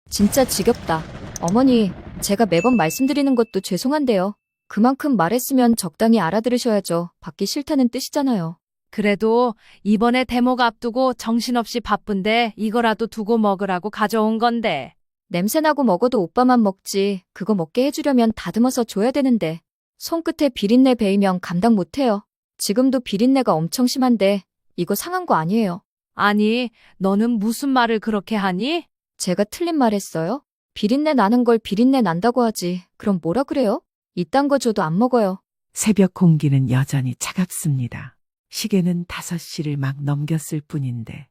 진짜 지겹다. 어머니, 제가 매번 말씀드리는 것도 죄송한데요. 그만큼 말했으면 적당히 알아들으셔야죠. 받기 싫다는 뜻이잖아요. 그래도 이번에 대목 앞두고 정신없이 바쁜데 이거라도 두고 먹으라고 가져온 건데. 냄새나고 먹어도 오빠만 먹지. 그거 먹게 해주려면 다듬어서 줘야 되는데. 손끝에 비린내 배이면 감당 못해요. 지금도 비린내가 엄청 심한데 이거 상한 거 아니에요. 아니, 너는 무슨 말을 그렇게 하니? 제가 틀린 말 했어요? 비린내 나는 걸 비린내 난다고 하지. 그럼 뭐라 그래요? 이딴 거 줘도 안 먹어요. 새벽 공기는 여전히 차갑습니다. 시계는 5시를 막 넘겼을 뿐인데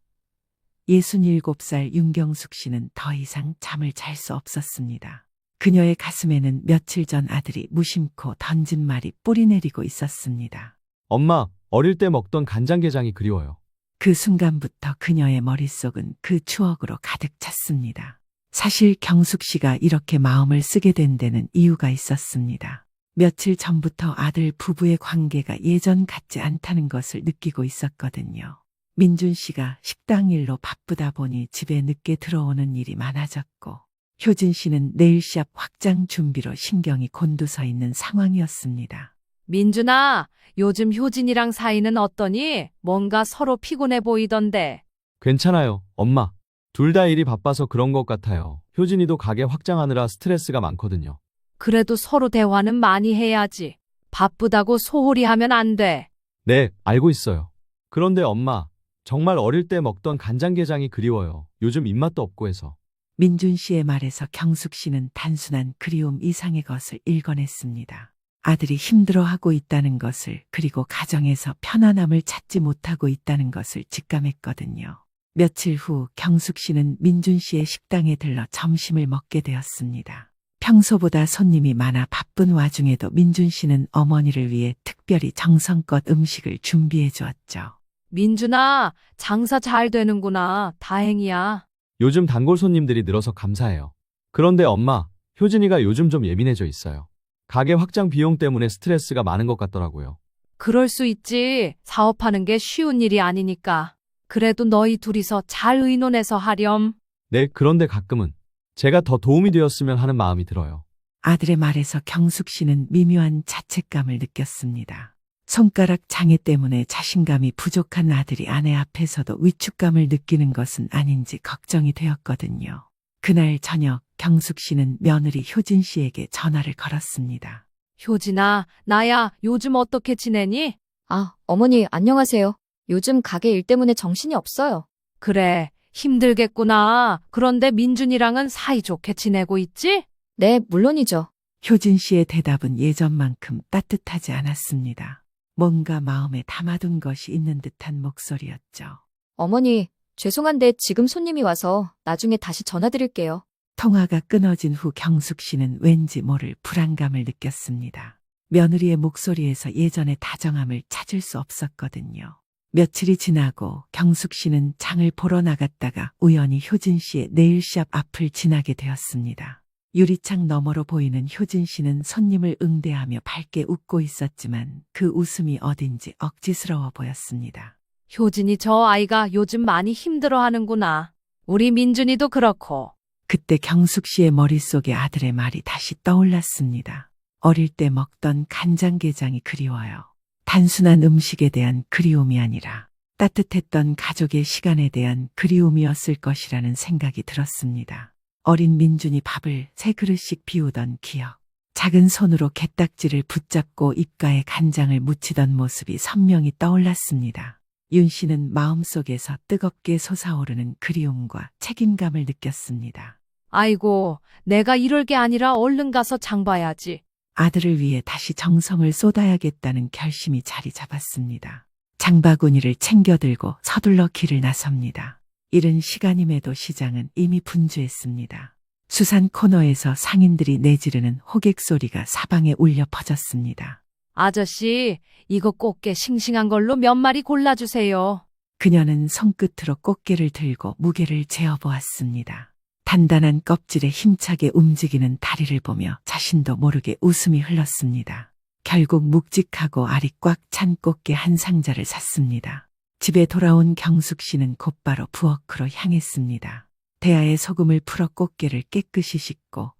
67살 윤경숙 씨는 더 이상 잠을 잘 수 없었습니다. 그녀의 가슴에는 며칠 전 아들이 무심코 던진 말이 뿌리내리고 있었습니다. 엄마, 어릴 때 먹던 간장게장이 그리워요. 그 순간부터 그녀의 머릿속은 그 추억으로 가득 찼습니다. 사실 경숙 씨가 이렇게 마음을 쓰게 된 데는 이유가 있었습니다. 며칠 전부터 아들 부부의 관계가 예전 같지 않다는 것을 느끼고 있었거든요. 민준 씨가 식당 일로 바쁘다 보니 집에 늦게 들어오는 일이 많아졌고, 효진 씨는 네일 시합 확장 준비로 신경이 곤두서 있는 상황이었습니다. 민준아, 요즘 효진이랑 사이는 어떠니? 뭔가 서로 피곤해 보이던데. 괜찮아요, 엄마. 둘 다 일이 바빠서 그런 것 같아요. 효진이도 가게 확장하느라 스트레스가 많거든요. 그래도 서로 대화는 많이 해야지. 바쁘다고 소홀히 하면 안 돼. 네, 알고 있어요. 그런데 엄마, 정말 어릴 때 먹던 간장게장이 그리워요. 요즘 입맛도 없고 해서. 민준 씨의 말에서 경숙 씨는 단순한 그리움 이상의 것을 읽어냈습니다. 아들이 힘들어하고 있다는 것을, 그리고 가정에서 편안함을 찾지 못하고 있다는 것을 직감했거든요. 며칠 후 경숙 씨는 민준 씨의 식당에 들러 점심을 먹게 되었습니다. 평소보다 손님이 많아 바쁜 와중에도 민준 씨는 어머니를 위해 특별히 정성껏 음식을 준비해 주었죠. 민준아, 장사 잘 되는구나. 다행이야. 요즘 단골 손님들이 늘어서 감사해요. 그런데 엄마, 효진이가 요즘 좀 예민해져 있어요. 가게 확장 비용 때문에 스트레스가 많은 것 같더라고요. 그럴 수 있지. 사업하는 게 쉬운 일이 아니니까. 그래도 너희 둘이서 잘 의논해서 하렴. 네, 그런데 가끔은 제가 더 도움이 되었으면 하는 마음이 들어요. 아들의 말에서 경숙 씨는 미묘한 자책감을 느꼈습니다. 손가락 장애 때문에 자신감이 부족한 아들이 아내 앞에서도 위축감을 느끼는 것은 아닌지 걱정이 되었거든요. 그날 저녁 경숙 씨는 며느리 효진 씨에게 전화를 걸었습니다. 효진아, 나야, 요즘 어떻게 지내니? 아, 어머니 안녕하세요. 요즘 가게 일 때문에 정신이 없어요. 그래, 힘들겠구나. 그런데 민준이랑은 사이좋게 지내고 있지? 네, 물론이죠. 효진 씨의 대답은 예전만큼 따뜻하지 않았습니다. 뭔가 마음에 담아둔 것이 있는 듯한 목소리였죠. 어머니, 죄송한데 지금 손님이 와서 나중에 다시 전화드릴게요. 통화가 끊어진 후 경숙 씨는 왠지 모를 불안감을 느꼈습니다. 며느리의 목소리에서 예전의 다정함을 찾을 수 없었거든요. 며칠이 지나고 경숙 씨는 장을 보러 나갔다가 우연히 효진 씨의 네일샵 앞을 지나게 되었습니다. 유리창 너머로 보이는 효진 씨는 손님을 응대하며 밝게 웃고 있었지만 그 웃음이 어딘지 억지스러워 보였습니다. 효진이 저 아이가 요즘 많이 힘들어하는구나. 우리 민준이도 그렇고. 그때 경숙 씨의 머릿속에 아들의 말이 다시 떠올랐습니다. 어릴 때 먹던 간장게장이 그리워요. 단순한 음식에 대한 그리움이 아니라 따뜻했던 가족의 시간에 대한 그리움이었을 것이라는 생각이 들었습니다. 어린 민준이 밥을 3그릇씩 비우던 기억. 작은 손으로 게딱지를 붙잡고 입가에 간장을 묻히던 모습이 선명히 떠올랐습니다. 윤 씨는 마음속에서 뜨겁게 솟아오르는 그리움과 책임감을 느꼈습니다. 아이고, 내가 이럴 게 아니라 얼른 가서 장 봐야지. 아들을 위해 다시 정성을 쏟아야겠다는 결심이 자리 잡았습니다. 장바구니를 챙겨들고 서둘러 길을 나섭니다. 이른 시간임에도 시장은 이미 분주했습니다. 수산 코너에서 상인들이 내지르는 호객 소리가 사방에 울려 퍼졌습니다. 아저씨, 이거 꽃게 싱싱한 걸로 몇 마리 골라주세요. 그녀는 손끝으로 꽃게를 들고 무게를 재어보았습니다. 단단한 껍질에 힘차게 움직이는 다리를 보며 자신도 모르게 웃음이 흘렀습니다. 결국 묵직하고 알이 꽉 찬 꽃게 한 상자를 샀습니다. 집에 돌아온 경숙 씨는 곧바로 부엌으로 향했습니다. 대야에 소금을 풀어 꽃게를 깨끗이 씻고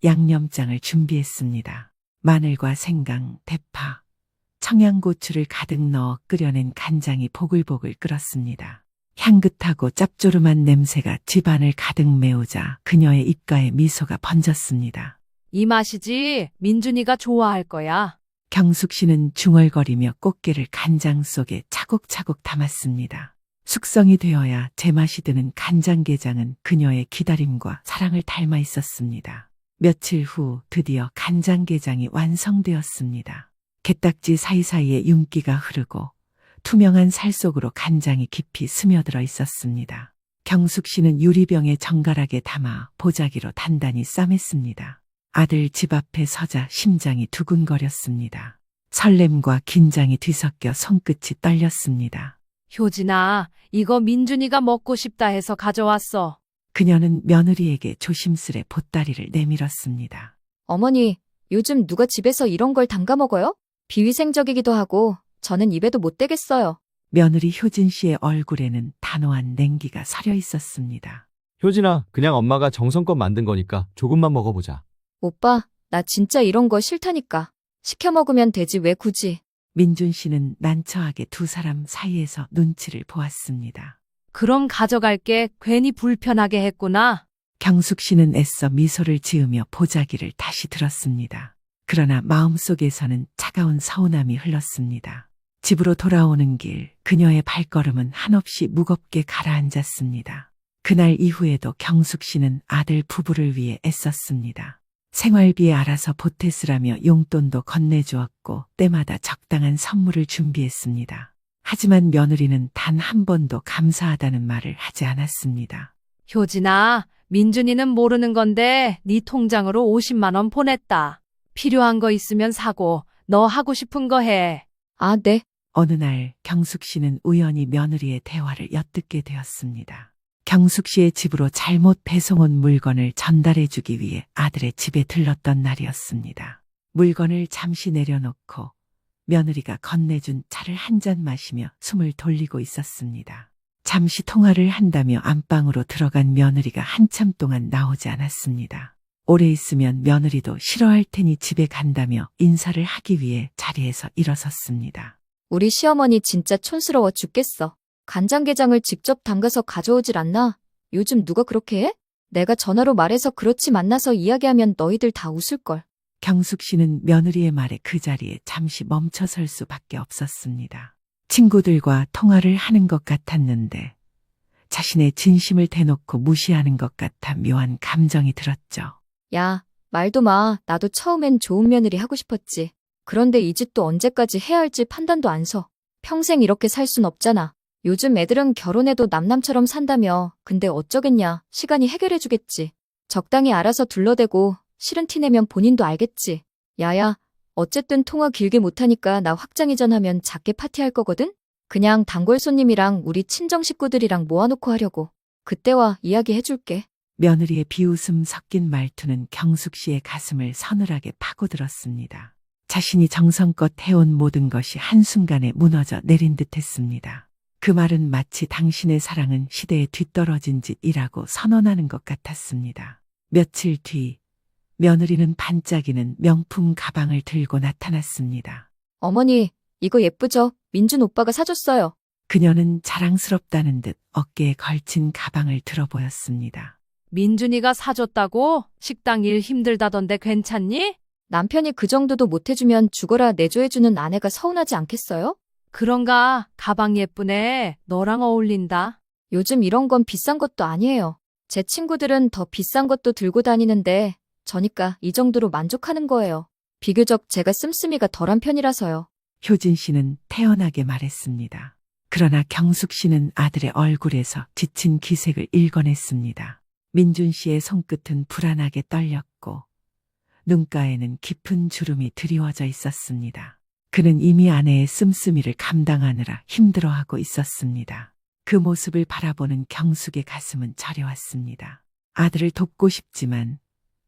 양념장을 준비했습니다. 마늘과 생강, 대파, 청양고추를 가득 넣어 끓여낸 간장이 보글보글 끓었습니다. 향긋하고 짭조름한 냄새가 집안을 가득 메우자 그녀의 입가에 미소가 번졌습니다. 이 맛이지 민준이가 좋아할 거야. 경숙 씨는 중얼거리며 꽃게를 간장 속에 차곡차곡 담았습니다. 숙성이 되어야 제맛이 드는 간장게장은 그녀의 기다림과 사랑을 닮아 있었습니다. 며칠 후 드디어 간장게장이 완성되었습니다. 게딱지 사이사이에 윤기가 흐르고 투명한 살 속으로 간장이 깊이 스며들어 있었습니다. 경숙 씨는 유리병에 정갈하게 담아 보자기로 단단히 싸맸습니다. 아들 집 앞에 서자 심장이 두근거렸습니다. 설렘과 긴장이 뒤섞여 손끝이 떨렸습니다. 효진아, 이거 민준이가 먹고 싶다 해서 가져왔어. 그녀는 며느리에게 조심스레 보따리를 내밀었습니다. 어머니, 요즘 누가 집에서 이런 걸 담가 먹어요? 비위생적이기도 하고 저는 입에도 못 대겠어요. 며느리 효진 씨의 얼굴에는 단호한 냉기가 서려 있었습니다. 효진아, 그냥 엄마가 정성껏 만든 거니까 조금만 먹어보자. 오빠, 나 진짜 이런 거 싫다니까. 시켜 먹으면 되지 왜 굳이. 민준 씨는 난처하게 두 사람 사이에서 눈치를 보았습니다. 그럼 가져갈게. 괜히 불편하게 했구나. 경숙 씨는 애써 미소를 지으며 보자기를 다시 들었습니다. 그러나 마음속에서는 차가운 서운함이 흘렀습니다. 집으로 돌아오는 길, 그녀의 발걸음은 한없이 무겁게 가라앉았습니다. 그날 이후에도 경숙 씨는 아들 부부를 위해 애썼습니다. 생활비에 알아서 보태쓰라며 용돈도 건네주었고 때마다 적당한 선물을 준비했습니다. 하지만 며느리는 단 한 번도 감사하다는 말을 하지 않았습니다. 효진아, 민준이는 모르는 건데 네 통장으로 50만 원 보냈다. 필요한 거 있으면 사고 너 하고 싶은 거 해. 아, 네. 어느 날 경숙 씨는 우연히 며느리의 대화를 엿듣게 되었습니다. 경숙 씨의 집으로 잘못 배송온 물건을 전달해주기 위해 아들의 집에 들렀던 날이었습니다. 물건을 잠시 내려놓고 며느리가 건네준 차를 한 잔 마시며 숨을 돌리고 있었습니다. 잠시 통화를 한다며 안방으로 들어간 며느리가 한참 동안 나오지 않았습니다. 오래 있으면 며느리도 싫어할 테니 집에 간다며 인사를 하기 위해 자리에서 일어섰습니다. 우리 시어머니 진짜 촌스러워 죽겠어. 간장게장을 직접 담가서 가져오질 않나? 요즘 누가 그렇게 해? 내가 전화로 말해서 그렇지 만나서 이야기하면 너희들 다 웃을걸. 경숙 씨는 며느리의 말에 그 자리에 잠시 멈춰설 수밖에 없었습니다. 친구들과 통화를 하는 것 같았는데 자신의 진심을 대놓고 무시하는 것 같아 묘한 감정이 들었죠. 야, 말도 마. 나도 처음엔 좋은 며느리 하고 싶었지. 그런데 이 짓도 언제까지 해야 할지 판단도 안 서. 평생 이렇게 살 순 없잖아. 요즘 애들은 결혼해도 남남처럼 산다며. 근데 어쩌겠냐. 시간이 해결해주겠지. 적당히 알아서 둘러대고 싫은 티 내면 본인도 알겠지. 야야, 어쨌든 통화 길게 못하니까 나 확장 이전하면 작게 파티할 거거든? 그냥 단골 손님이랑 우리 친정 식구들이랑 모아놓고 하려고. 그때와 이야기해줄게. 며느리의 비웃음 섞인 말투는 경숙 씨의 가슴을 서늘하게 파고들었습니다. 자신이 정성껏 해온 모든 것이 한순간에 무너져 내린 듯했습니다. 그 말은 마치 당신의 사랑은 시대에 뒤떨어진 짓이라고 선언하는 것 같았습니다. 며칠 뒤 며느리는 반짝이는 명품 가방을 들고 나타났습니다. 어머니, 이거 예쁘죠? 민준 오빠가 사줬어요. 그녀는 자랑스럽다는 듯 어깨에 걸친 가방을 들어 보였습니다. 민준이가 사줬다고? 식당 일 힘들다던데 괜찮니? 남편이 그 정도도 못해주면 죽어라 내조해주는 아내가 서운하지 않겠어요? 그런가? 가방 예쁘네. 너랑 어울린다. 요즘 이런 건 비싼 것도 아니에요. 제 친구들은 더 비싼 것도 들고 다니는데 저니까 이 정도로 만족하는 거예요. 비교적 제가 씀씀이가 덜한 편이라서요. 효진 씨는 태연하게 말했습니다. 그러나 경숙 씨는 아들의 얼굴에서 지친 기색을 읽어냈습니다. 민준 씨의 손끝은 불안하게 떨렸고 눈가에는 깊은 주름이 드리워져 있었습니다. 그는 이미 아내의 씀씀이를 감당하느라 힘들어하고 있었습니다. 그 모습을 바라보는 경숙의 가슴은 저려왔습니다. 아들을 돕고 싶지만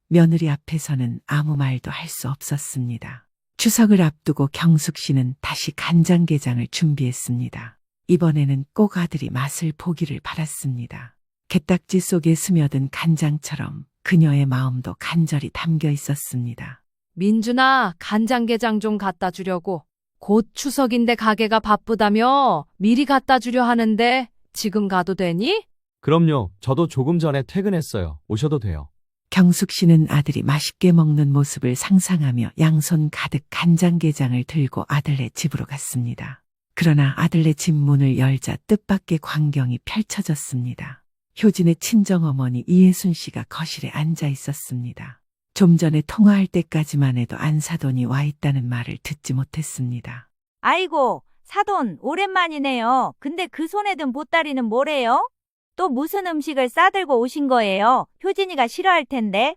며느리 앞에서는 아무 말도 할 수 없었습니다. 추석을 앞두고 경숙 씨는 다시 간장게장을 준비했습니다. 이번에는 꼭 아들이 맛을 보기를 바랐습니다. 게딱지 속에 스며든 간장처럼 그녀의 마음도 간절히 담겨 있었습니다. 민준아, 간장게장 좀 갖다 주려고. 곧 추석인데 가게가 바쁘다며 미리 갖다 주려 하는데 지금 가도 되니? 그럼요. 저도 조금 전에 퇴근했어요. 오셔도 돼요. 경숙 씨는 아들이 맛있게 먹는 모습을 상상하며 양손 가득 간장게장을 들고 아들네 집으로 갔습니다. 그러나 아들네 집 문을 열자 뜻밖의 광경이 펼쳐졌습니다. 효진의 친정어머니 이예순 씨가 거실에 앉아 있었습니다. 좀 전에 통화할 때까지만 해도 안사돈이 와 있다는 말을 듣지 못했습니다. 아이고, 사돈, 오랜만이네요. 근데 그 손에 든 보따리는 뭐래요? 또 무슨 음식을 싸들고 오신 거예요? 효진이가 싫어할 텐데.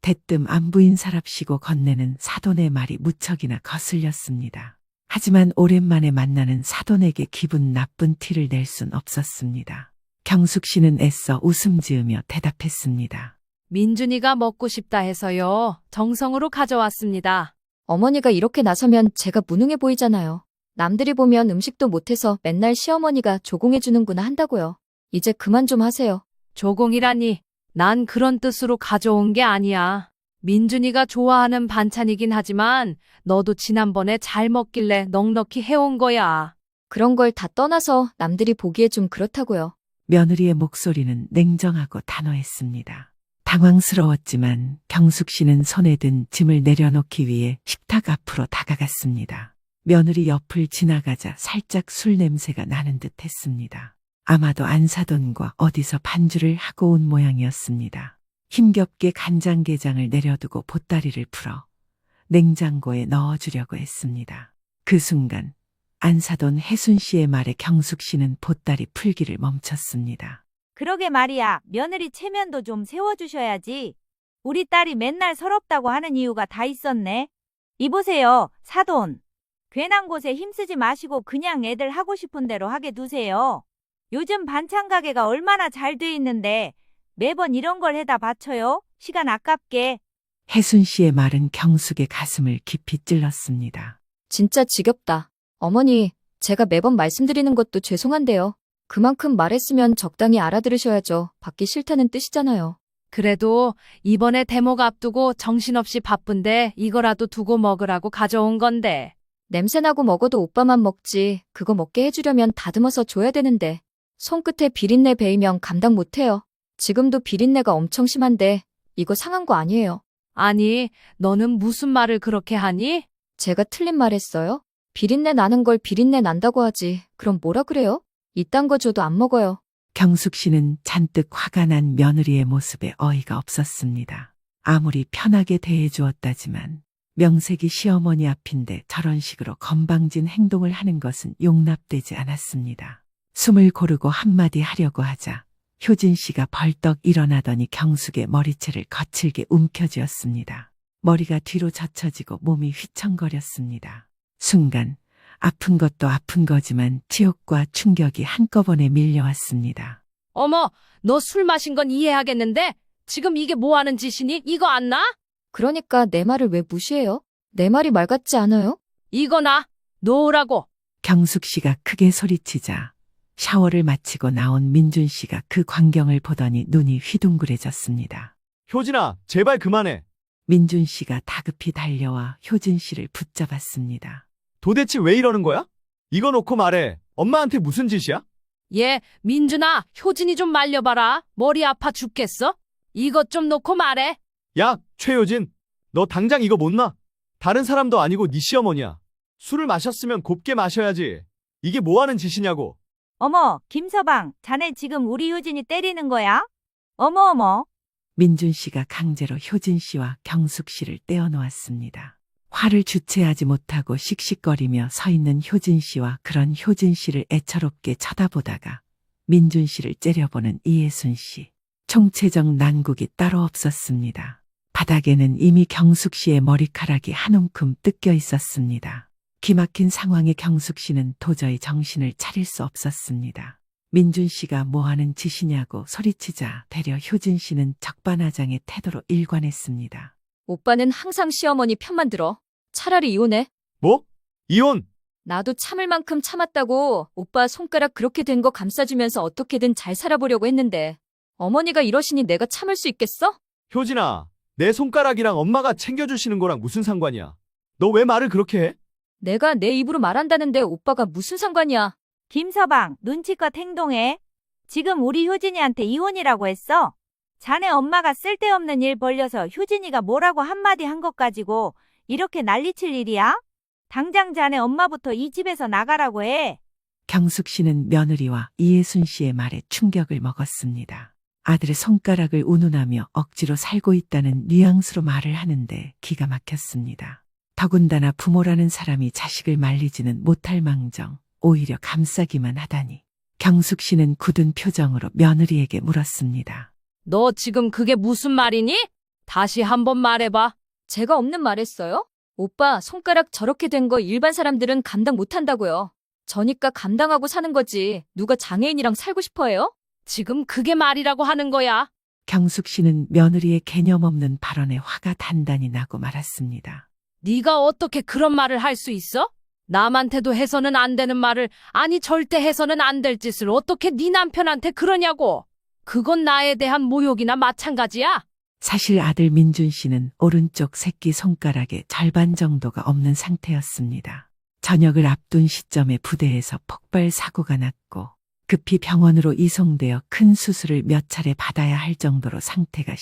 대뜸 안부인사랍시고 건네는 사돈의 말이 무척이나 거슬렸습니다. 하지만 오랜만에 만나는 사돈에게 기분 나쁜 티를 낼 순 없었습니다. 경숙 씨는 애써 웃음 지으며 대답했습니다. 민준이가 먹고 싶다 해서요. 정성으로 가져왔습니다. 어머니가 이렇게 나서면 제가 무능해 보이잖아요. 남들이 보면 음식도 못해서 맨날 시어머니가 조공해주는구나 한다고요. 이제 그만 좀 하세요. 조공이라니. 난 그런 뜻으로 가져온 게 아니야. 민준이가 좋아하는 반찬이긴 하지만 너도 지난번에 잘 먹길래 넉넉히 해온 거야. 그런 걸 다 떠나서 남들이 보기에 좀 그렇다고요. 며느리의 목소리는 냉정하고 단호했습니다. 당황스러웠지만 경숙 씨는 손에 든 짐을 내려놓기 위해 식탁 앞으로 다가갔습니다. 며느리 옆을 지나가자 살짝 술 냄새가 나는 듯 했습니다. 아마도 안사돈과 어디서 반주를 하고 온 모양이었습니다. 힘겹게 간장게장을 내려두고 보따리를 풀어 냉장고에 넣어주려고 했습니다. 그 순간 안사돈 혜순 씨의 말에 경숙 씨는 보따리 풀기를 멈췄습니다. 그러게 말이야. 며느리 체면도 좀 세워주셔야지. 우리 딸이 맨날 서럽다고 하는 이유가 다 있었네. 이보세요, 사돈. 괜한 곳에 힘쓰지 마시고 그냥 애들 하고 싶은 대로 하게 두세요. 요즘 반찬 가게가 얼마나 잘 돼 있는데 매번 이런 걸 해다 바쳐요? 시간 아깝게. 혜순 씨의 말은 경숙의 가슴을 깊이 찔렀습니다. 진짜 지겹다. 어머니, 제가 매번 말씀드리는 것도 죄송한데요. 그만큼 말했으면 적당히 알아들으셔야죠. 받기 싫다는 뜻이잖아요. 그래도 이번에 대목 앞두고 정신없이 바쁜데 이거라도 두고 먹으라고 가져온 건데. 냄새나고 먹어도 오빠만 먹지. 그거 먹게 해주려면 다듬어서 줘야 되는데. 손끝에 비린내 배이면 감당 못해요. 지금도 비린내가 엄청 심한데 이거 상한 거 아니에요. 아니, 너는 무슨 말을 그렇게 하니? 제가 틀린 말 했어요? 비린내 나는 걸 비린내 난다고 하지. 그럼 뭐라 그래요? 이딴 거 줘도 안 먹어요. 경숙 씨는 잔뜩 화가 난 며느리의 모습에 어이가 없었습니다. 아무리 편하게 대해주었다지만 명색이 시어머니 앞인데 저런 식으로 건방진 행동을 하는 것은 용납되지 않았습니다. 숨을 고르고 한마디 하려고 하자 효진 씨가 벌떡 일어나더니 경숙의 머리채를 거칠게 움켜쥐었습니다. 머리가 뒤로 젖혀지고 몸이 휘청거렸습니다. 순간 아픈 것도 아픈 거지만 지옥과 충격이 한꺼번에 밀려왔습니다. 어머, 너 술 마신 건 이해하겠는데 지금 이게 뭐 하는 짓이니? 이거 안 나? 그러니까 내 말을 왜 무시해요? 내 말이 말 같지 않아요? 이거 나. 놓으라고. 경숙 씨가 크게 소리치자 샤워를 마치고 나온 민준 씨가 그 광경을 보더니 눈이 휘둥그레졌습니다. 효진아, 제발 그만해. 민준 씨가 다급히 달려와 효진 씨를 붙잡았습니다. 도대체 왜 이러는 거야? 이거 놓고 말해. 엄마한테 무슨 짓이야? 얘, 민준아, 효진이 좀 말려봐라. 머리 아파 죽겠어? 이것 좀 놓고 말해. 야, 최효진. 너 당장 이거 못 놔. 다른 사람도 아니고 네 시어머니야. 술을 마셨으면 곱게 마셔야지. 이게 뭐 하는 짓이냐고. 어머, 김서방, 자네 지금 우리 효진이 때리는 거야? 어머어머. 민준 씨가 강제로 효진 씨와 경숙 씨를 떼어놓았습니다. 화를 주체하지 못하고 씩씩거리며 서 있는 효진 씨와 그런 효진 씨를 애처롭게 쳐다보다가 민준 씨를 째려보는 이예순 씨. 총체적 난국이 따로 없었습니다. 바닥에는 이미 경숙 씨의 머리카락이 한 움큼 뜯겨 있었습니다. 기막힌 상황에 경숙 씨는 도저히 정신을 차릴 수 없었습니다. 민준 씨가 뭐하는 짓이냐고 소리치자 되려 효진 씨는 적반하장의 태도로 일관했습니다. 오빠는 항상 시어머니 편만 들어. 차라리 이혼해. 뭐? 이혼? 나도 참을 만큼 참았다고. 오빠 손가락 그렇게 된 거 감싸주면서 어떻게든 잘 살아보려고 했는데. 어머니가 이러시니 내가 참을 수 있겠어? 효진아, 내 손가락이랑 엄마가 챙겨주시는 거랑 무슨 상관이야? 너 왜 말을 그렇게 해? 내가 내 입으로 말한다는데 오빠가 무슨 상관이야? 김서방, 눈치껏 행동해. 지금 우리 효진이한테 이혼이라고 했어. 자네 엄마가 쓸데없는 일 벌려서 효진이가 뭐라고 한마디 한 것 가지고 이렇게 난리칠 일이야? 당장 자네 엄마부터 이 집에서 나가라고 해. 경숙 씨는 며느리와 이예순 씨의 말에 충격을 먹었습니다. 아들의 손가락을 운운하며 억지로 살고 있다는 뉘앙스로 말을 하는데 기가 막혔습니다. 더군다나 부모라는 사람이 자식을 말리지는 못할 망정 오히려 감싸기만 하다니. 경숙 씨는 굳은 표정으로 며느리에게 물었습니다. 너 지금 그게 무슨 말이니? 다시 한번 말해봐. 제가 없는 말 했어요? 오빠, 손가락 저렇게 된 거 일반 사람들은 감당 못 한다고요. 저니까 감당하고 사는 거지. 누가 장애인이랑 살고 싶어 해요? 지금 그게 말이라고 하는 거야. 경숙 씨는 며느리의 개념 없는 발언에 화가 단단히 나고 말았습니다. 네가 어떻게 그런 말을 할 수 있어? 남한테도 해서는 안 되는 말을, 아니 절대 해서는 안 될 짓을 어떻게 네 남편한테 그러냐고. 그건 나에 대한 모욕이나 마찬가지야. 사실 아들 민준 씨는 오른쪽 새끼 손가락의 절반 정도가 없는 상태였습니다. 저녁을 앞둔 시점에 부대에서 폭발 사고가 났고 급히 병원으로 이송되어 큰 수술을 몇 차례 받아야 할 정도로 상태가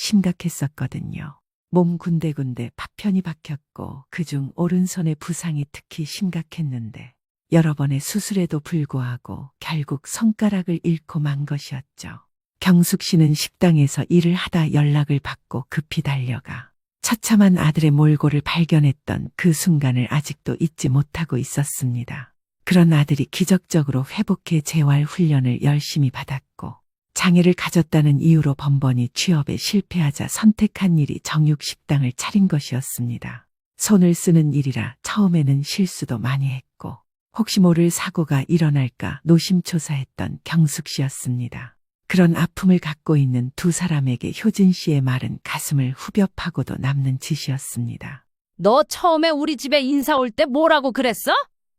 심각했었거든요. 몸 군데군데 파편이 박혔고 그중 오른손의 부상이 특히 심각했는데 여러 번의 수술에도 불구하고 결국 손가락을 잃고 만 것이었죠. 경숙 씨는 식당에서 일을 하다 연락을 받고 급히 달려가 처참한 아들의 몰골을 발견했던 그 순간을 아직도 잊지 못하고 있었습니다. 그런 아들이 기적적으로 회복해 재활 훈련을 열심히 받았고 장애를 가졌다는 이유로 번번이 취업에 실패하자 선택한 일이 정육식당을 차린 것이었습니다. 손을 쓰는 일이라 처음에는 실수도 많이 했고 혹시 모를 사고가 일어날까 노심초사했던 경숙 씨였습니다. 그런 아픔을 갖고 있는 두 사람에게 효진 씨의 말은 가슴을 후벼 파고도 남는 짓이었습니다. 너 처음에 우리 집에 인사 올 때 뭐라고 그랬어?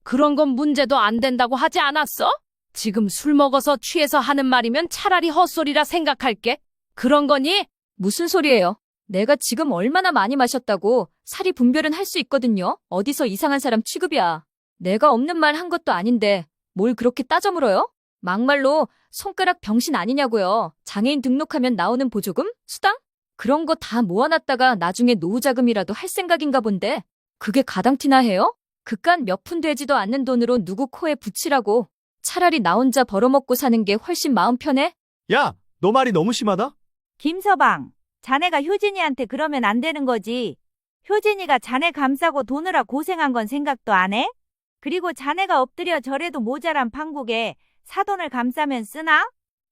그런 건 문제도 안 된다고 하지 않았어? 지금 술 먹어서 취해서 하는 말이면 차라리 헛소리라 생각할게. 그런 거니? 무슨 소리예요? 내가 지금 얼마나 많이 마셨다고 사리 분별은 할 수 있거든요. 어디서 이상한 사람 취급이야. 내가 없는 말 한 것도 아닌데 뭘 그렇게 따져 물어요? 막말로 손가락 병신 아니냐고요. 장애인 등록하면 나오는 보조금? 수당? 그런 거 다 모아놨다가 나중에 노후자금이라도 할 생각인가 본데 그게 가당티나 해요? 그깟 몇 푼 되지도 않는 돈으로 누구 코에 붙이라고. 차라리 나 혼자 벌어먹고 사는 게 훨씬 마음 편해? 야, 너 말이 너무 심하다? 김서방, 자네가 효진이한테 그러면 안 되는 거지. 효진이가 자네 감싸고 도느라 고생한 건 생각도 안 해? 그리고 자네가 엎드려 절에도 모자란 판국에 사돈을 감싸면 쓰나?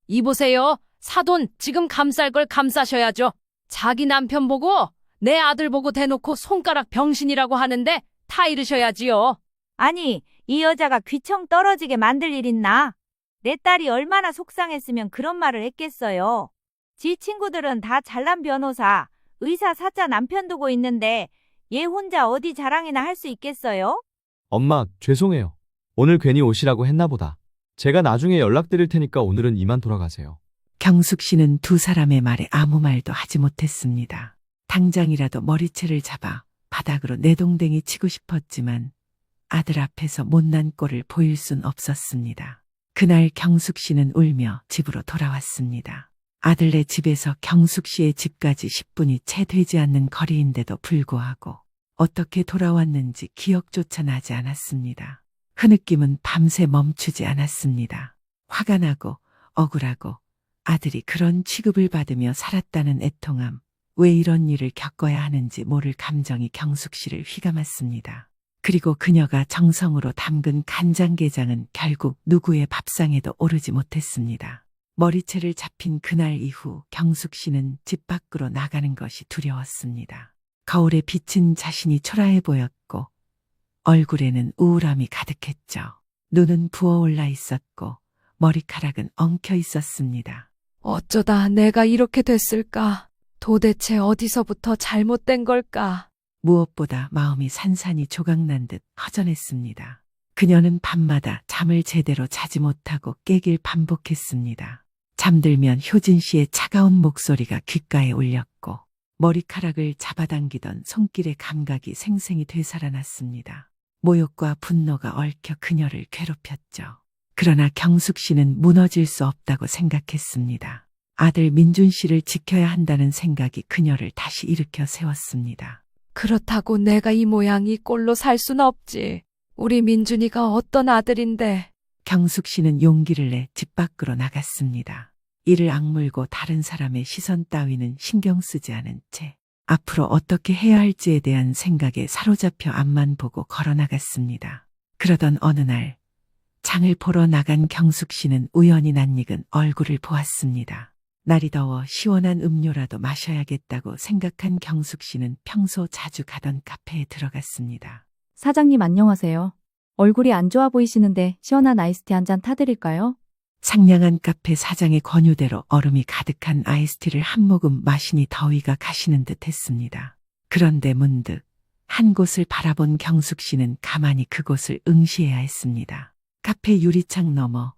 이보세요. 사돈 지금 감쌀 걸 감싸셔야죠. 자기 남편 보고 내 아들 보고 대놓고 손가락 병신이라고 하는데 타 잃으셔야지요. 아니, 이 여자가 귀청 떨어지게 만들 일 있나? 내 딸이 얼마나 속상했으면 그런 말을 했겠어요. 지 친구들은 다 잘난 변호사, 의사 사자 남편 두고 있는데 얘 혼자 어디 자랑이나 할 수 있겠어요? 엄마, 죄송해요. 오늘 괜히 오시라고 했나 보다. 제가 나중에 연락드릴 테니까 오늘은 이만 돌아가세요. 경숙 씨는 두 사람의 말에 아무 말도 하지 못했습니다. 당장이라도 머리채를 잡아 바닥으로 내동댕이 치고 싶었지만 아들 앞에서 못난 꼴을 보일 순 없었습니다. 그날 경숙 씨는 울며 집으로 돌아왔습니다. 아들네 집에서 경숙 씨의 집까지 10분이 채 되지 않는 거리인데도 불구하고 어떻게 돌아왔는지 기억조차 나지 않았습니다. 흐느낌은 밤새 멈추지 않았습니다. 화가 나고 억울하고 아들이 그런 취급을 받으며 살았다는 애통함, 왜 이런 일을 겪어야 하는지 모를 감정이 경숙 씨를 휘감았습니다. 그리고 그녀가 정성으로 담근 간장게장은 결국 누구의 밥상에도 오르지 못했습니다. 머리채를 잡힌 그날 이후 경숙 씨는 집 밖으로 나가는 것이 두려웠습니다. 거울에 비친 자신이 초라해 보였고 얼굴에는 우울함이 가득했죠. 눈은 부어올라 있었고 머리카락은 엉켜 있었습니다. 어쩌다 내가 이렇게 됐을까? 도대체 어디서부터 잘못된 걸까? 무엇보다 마음이 산산이 조각난 듯 허전했습니다. 그녀는 밤마다 잠을 제대로 자지 못하고 깨길 반복했습니다. 잠들면 효진 씨의 차가운 목소리가 귓가에 울렸고 머리카락을 잡아당기던 손길의 감각이 생생히 되살아났습니다. 모욕과 분노가 얽혀 그녀를 괴롭혔죠. 그러나 경숙 씨는 무너질 수 없다고 생각했습니다. 아들 민준 씨를 지켜야 한다는 생각이 그녀를 다시 일으켜 세웠습니다. 그렇다고 내가 이 모양 이 꼴로 살 순 없지. 우리 민준이가 어떤 아들인데. 경숙 씨는 용기를 내 집 밖으로 나갔습니다. 이를 악물고 다른 사람의 시선 따위는 신경 쓰지 않은 채 앞으로 어떻게 해야 할지에 대한 생각에 사로잡혀 앞만 보고 걸어 나갔습니다. 그러던 어느 날 장을 보러 나간 경숙 씨는 우연히 낯익은 얼굴을 보았습니다. 날이 더워 시원한 음료라도 마셔야겠다고 생각한 경숙 씨는 평소 자주 가던 카페에 들어갔습니다. 사장님 안녕하세요. 얼굴이 안 좋아 보이시는데 시원한 아이스티 한 잔 타드릴까요? 상냥한 카페 사장의 권유대로 얼음이 가득한 아이스티를 한 모금 마시니 더위가 가시는 듯 했습니다. 그런데 문득 한 곳을 바라본 경숙 씨는 가만히 그곳을 응시해야 했습니다. 카페 유리창 너머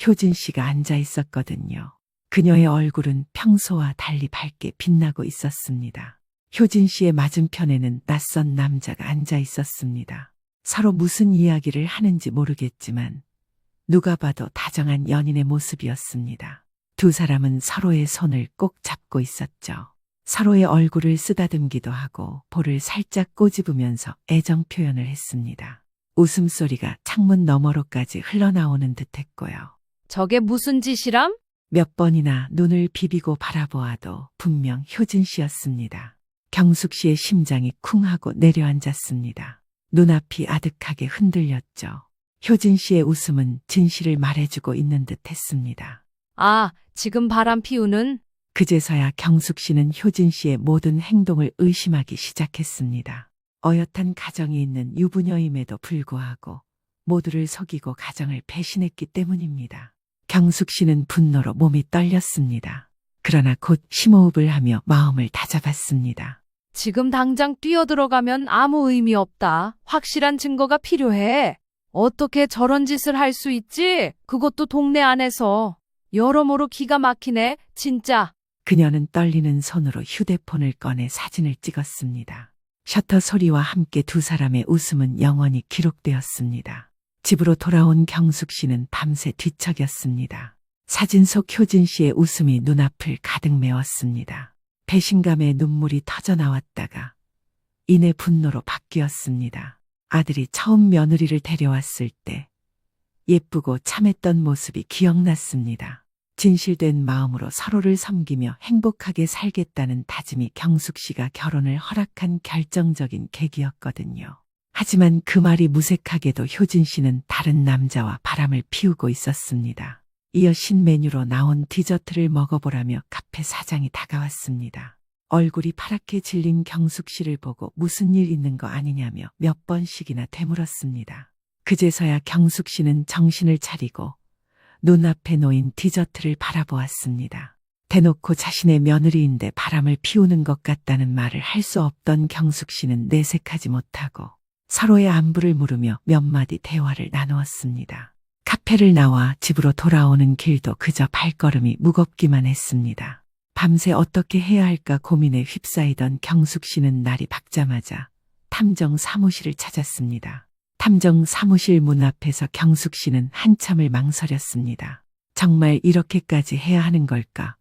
효진 씨가 앉아 있었거든요. 그녀의 얼굴은 평소와 달리 밝게 빛나고 있었습니다. 효진 씨의 맞은편에는 낯선 남자가 앉아 있었습니다. 서로 무슨 이야기를 하는지 모르겠지만 누가 봐도 다정한 연인의 모습이었습니다. 두 사람은 서로의 손을 꼭 잡고 있었죠. 서로의 얼굴을 쓰다듬기도 하고 볼을 살짝 꼬집으면서 애정 표현을 했습니다. 웃음소리가 창문 너머로까지 흘러나오는 듯했고요. 저게 무슨 짓이람? 몇 번이나 눈을 비비고 바라보아도 분명 효진 씨였습니다. 경숙 씨의 심장이 쿵 하고 내려앉았습니다. 눈앞이 아득하게 흔들렸죠. 효진 씨의 웃음은 진실을 말해주고 있는 듯 했습니다. 아, 지금 바람 피우는? 그제서야 경숙 씨는 효진 씨의 모든 행동을 의심하기 시작했습니다. 어엿한 가정이 있는 유부녀임에도 불구하고 모두를 속이고 가정을 배신했기 때문입니다. 경숙 씨는 분노로 몸이 떨렸습니다. 그러나 곧 심호흡을 하며 마음을 다잡았습니다. 지금 당장 뛰어들어가면 아무 의미 없다. 확실한 증거가 필요해. 어떻게 저런 짓을 할 수 있지? 그것도 동네 안에서. 여러모로 기가 막히네, 진짜. 그녀는 떨리는 손으로 휴대폰을 꺼내 사진을 찍었습니다. 셔터 소리와 함께 두 사람의 웃음은 영원히 기록되었습니다. 집으로 돌아온 경숙 씨는 밤새 뒤척였습니다. 사진 속 효진 씨의 웃음이 눈앞을 가득 메웠습니다. 배신감에 눈물이 터져 나왔다가 이내 분노로 바뀌었습니다. 아들이 처음 며느리를 데려왔을 때 예쁘고 참했던 모습이 기억났습니다. 진실된 마음으로 서로를 섬기며 행복하게 살겠다는 다짐이 경숙 씨가 결혼을 허락한 결정적인 계기였거든요. 하지만 그 말이 무색하게도 효진 씨는 다른 남자와 바람을 피우고 있었습니다. 이어 신메뉴로 나온 디저트를 먹어보라며 카페 사장이 다가왔습니다. 얼굴이 파랗게 질린 경숙 씨를 보고 무슨 일 있는 거 아니냐며 몇 번씩이나 되물었습니다. 그제서야 경숙 씨는 정신을 차리고 눈앞에 놓인 디저트를 바라보았습니다. 대놓고 자신의 며느리인데 바람을 피우는 것 같다는 말을 할 수 없던 경숙 씨는 내색하지 못하고 서로의 안부를 물으며 몇 마디 대화를 나누었습니다. 카페를 나와 집으로 돌아오는 길도 그저 발걸음이 무겁기만 했습니다. 밤새 어떻게 해야 할까 고민에 휩싸이던 경숙 씨는 날이 밝자마자 탐정 사무실을 찾았습니다. 탐정 사무실 문 앞에서 경숙 씨는 한참을 망설였습니다. 정말 이렇게까지 해야 하는 걸까?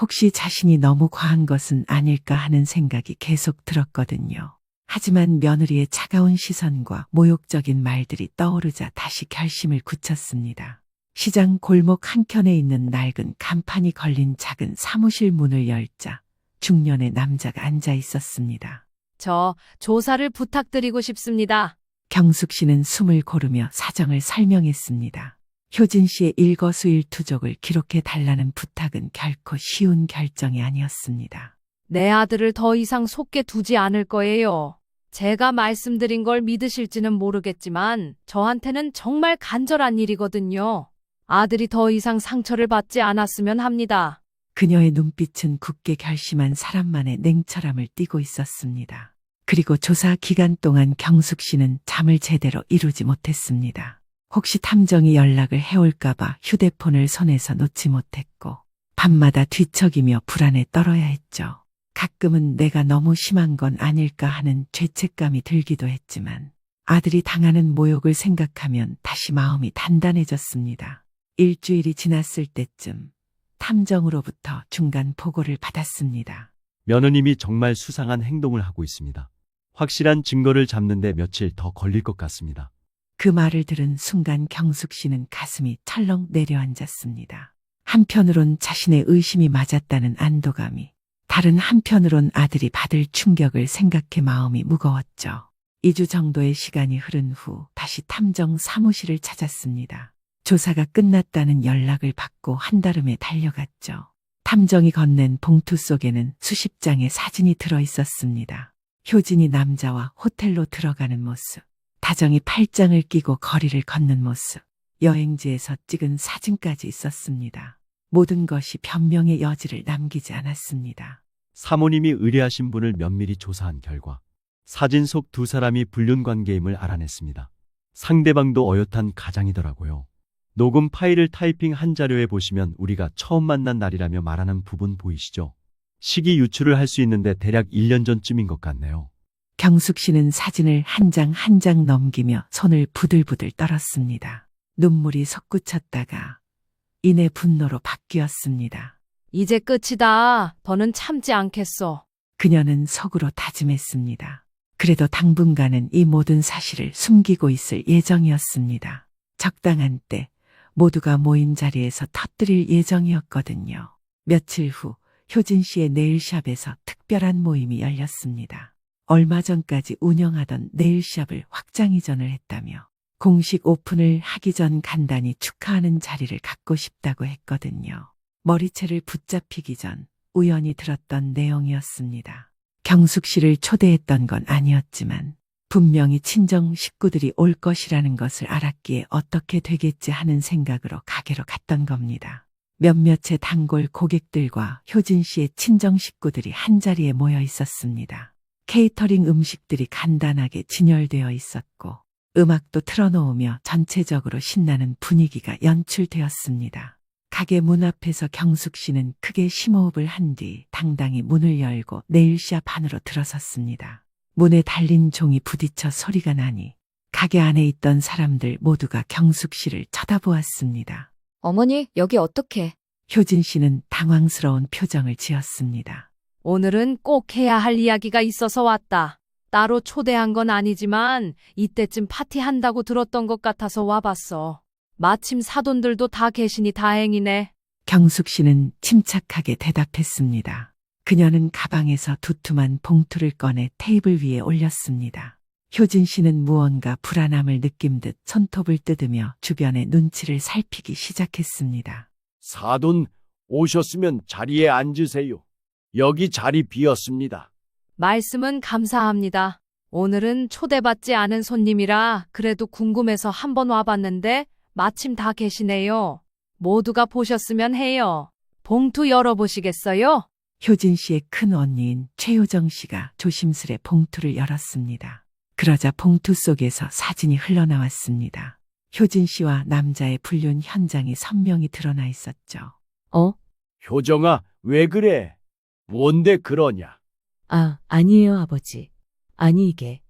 혹시 자신이 너무 과한 것은 아닐까 하는 생각이 계속 들었거든요. 하지만 며느리의 차가운 시선과 모욕적인 말들이 떠오르자 다시 결심을 굳혔습니다. 시장 골목 한켠에 있는 낡은 간판이 걸린 작은 사무실 문을 열자 중년의 남자가 앉아 있었습니다. 저 조사를 부탁드리고 싶습니다. 경숙 씨는 숨을 고르며 사정을 설명했습니다. 효진 씨의 일거수일투족을 기록해 달라는 부탁은 결코 쉬운 결정이 아니었습니다. 내 아들을 더 이상 속게 두지 않을 거예요. 제가 말씀드린 걸 믿으실지는 모르겠지만 저한테는 정말 간절한 일이거든요. 아들이 더 이상 상처를 받지 않았으면 합니다. 그녀의 눈빛은 굳게 결심한 사람만의 냉철함을 띠고 있었습니다. 그리고 조사 기간 동안 경숙 씨는 잠을 제대로 이루지 못했습니다. 혹시 탐정이 연락을 해올까봐 휴대폰을 손에서 놓지 못했고 밤마다 뒤척이며 불안에 떨어야 했죠. 가끔은 내가 너무 심한 건 아닐까 하는 죄책감이 들기도 했지만 아들이 당하는 모욕을 생각하면 다시 마음이 단단해졌습니다. 일주일이 지났을 때쯤 탐정으로부터 중간 보고를 받았습니다. 며느님이 정말 수상한 행동을 하고 있습니다. 확실한 증거를 잡는데 며칠 더 걸릴 것 같습니다. 그 말을 들은 순간 경숙 씨는 가슴이 철렁 내려앉았습니다. 한편으론 자신의 의심이 맞았다는 안도감이, 다른 한편으론 아들이 받을 충격을 생각해 마음이 무거웠죠. 2주 정도의 시간이 흐른 후 다시 탐정 사무실을 찾았습니다. 조사가 끝났다는 연락을 받고 한달음에 달려갔죠. 탐정이 건넨 봉투 속에는 수십 장의 사진이 들어 있었습니다. 효진이 남자와 호텔로 들어가는 모습, 다정이 팔짱을 끼고 거리를 걷는 모습, 여행지에서 찍은 사진까지 있었습니다. 모든 것이 변명의 여지를 남기지 않았습니다. 사모님이 의뢰하신 분을 면밀히 조사한 결과 사진 속 두 사람이 불륜 관계임을 알아냈습니다. 상대방도 어엿한 가장이더라고요. 녹음 파일을 타이핑한 자료에 보시면 우리가 처음 만난 날이라며 말하는 부분 보이시죠? 시기 유추를 할 수 있는데 대략 1년 전쯤인 것 같네요. 경숙 씨는 사진을 한 장 한 장 넘기며 손을 부들부들 떨었습니다. 눈물이 솟구쳤다가 이내 분노로 바뀌었습니다. 이제 끝이다. 더는 참지 않겠어. 그녀는 속으로 다짐했습니다. 그래도 당분간은 이 모든 사실을 숨기고 있을 예정이었습니다. 적당한 때 모두가 모인 자리에서 터뜨릴 예정이었거든요. 며칠 후 효진 씨의 네일샵에서 특별한 모임이 열렸습니다. 얼마 전까지 운영하던 네일샵을 확장 이전을 했다며 공식 오픈을 하기 전 간단히 축하하는 자리를 갖고 싶다고 했거든요. 머리채를 붙잡히기 전 우연히 들었던 내용이었습니다. 경숙 씨를 초대했던 건 아니었지만 분명히 친정 식구들이 올 것이라는 것을 알았기에 어떻게 되겠지 하는 생각으로 가게로 갔던 겁니다. 몇몇의 단골 고객들과 효진 씨의 친정 식구들이 한자리에 모여 있었습니다. 케이터링 음식들이 간단하게 진열되어 있었고 음악도 틀어놓으며 전체적으로 신나는 분위기가 연출되었습니다. 가게 문 앞에서 경숙 씨는 크게 심호흡을 한 뒤 당당히 문을 열고 네일샵 안으로 들어섰습니다. 문에 달린 종이 부딪혀 소리가 나니 가게 안에 있던 사람들 모두가 경숙 씨를 쳐다보았습니다. 어머니, 여기 어떻게? 효진 씨는 당황스러운 표정을 지었습니다. 오늘은 꼭 해야 할 이야기가 있어서 왔다. 따로 초대한 건 아니지만 이때쯤 파티한다고 들었던 것 같아서 와봤어. 마침 사돈들도 다 계시니 다행이네. 경숙 씨는 침착하게 대답했습니다. 그녀는 가방에서 두툼한 봉투를 꺼내 테이블 위에 올렸습니다. 효진 씨는 무언가 불안함을 느낀 듯 손톱을 뜯으며 주변의 눈치를 살피기 시작했습니다. 사돈 오셨으면 자리에 앉으세요. 여기 자리 비었습니다. 말씀은 감사합니다. 오늘은 초대받지 않은 손님이라 그래도 궁금해서 한번 와봤는데 마침 다 계시네요. 모두가 보셨으면 해요. 봉투 열어보시겠어요? 효진 씨의 큰 언니인 최효정 씨가 조심스레 봉투를 열었습니다. 그러자 봉투 속에서 사진이 흘러나왔습니다. 효진 씨와 남자의 불륜 현장이 선명히 드러나 있었죠. 효정아, 왜 그래? 뭔데 그러냐? 아니에요, 아버지. 아니, 이게.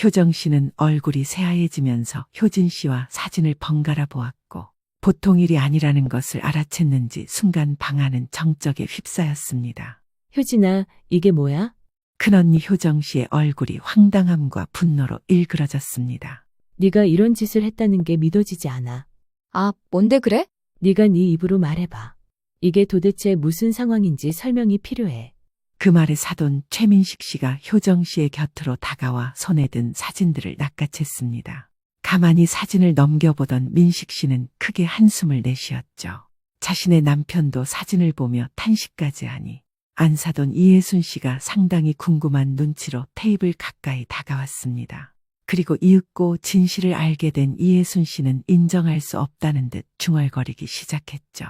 효정 씨는 얼굴이 새하얘지면서 효진 씨와 사진을 번갈아 보았고 보통 일이 아니라는 것을 알아챘는지 순간 방 안은 정적에 휩싸였습니다. 효진아, 이게 뭐야? 큰언니 효정 씨의 얼굴이 황당함과 분노로 일그러졌습니다. 네가 이런 짓을 했다는 게 믿어지지 않아. 아, 뭔데 그래? 네가 네 입으로 말해봐. 이게 도대체 무슨 상황인지 설명이 필요해. 그 말에 사돈 최민식 씨가 효정 씨의 곁으로 다가와 손에 든 사진들을 낚아챘습니다. 가만히 사진을 넘겨보던 민식 씨는 크게 한숨을 내쉬었죠. 자신의 남편도 사진을 보며 탄식까지 하니 안사돈 이혜순 씨가 상당히 궁금한 눈치로 테이블 가까이 다가왔습니다. 그리고 이윽고 진실을 알게 된 이혜순 씨는 인정할 수 없다는 듯 중얼거리기 시작했죠.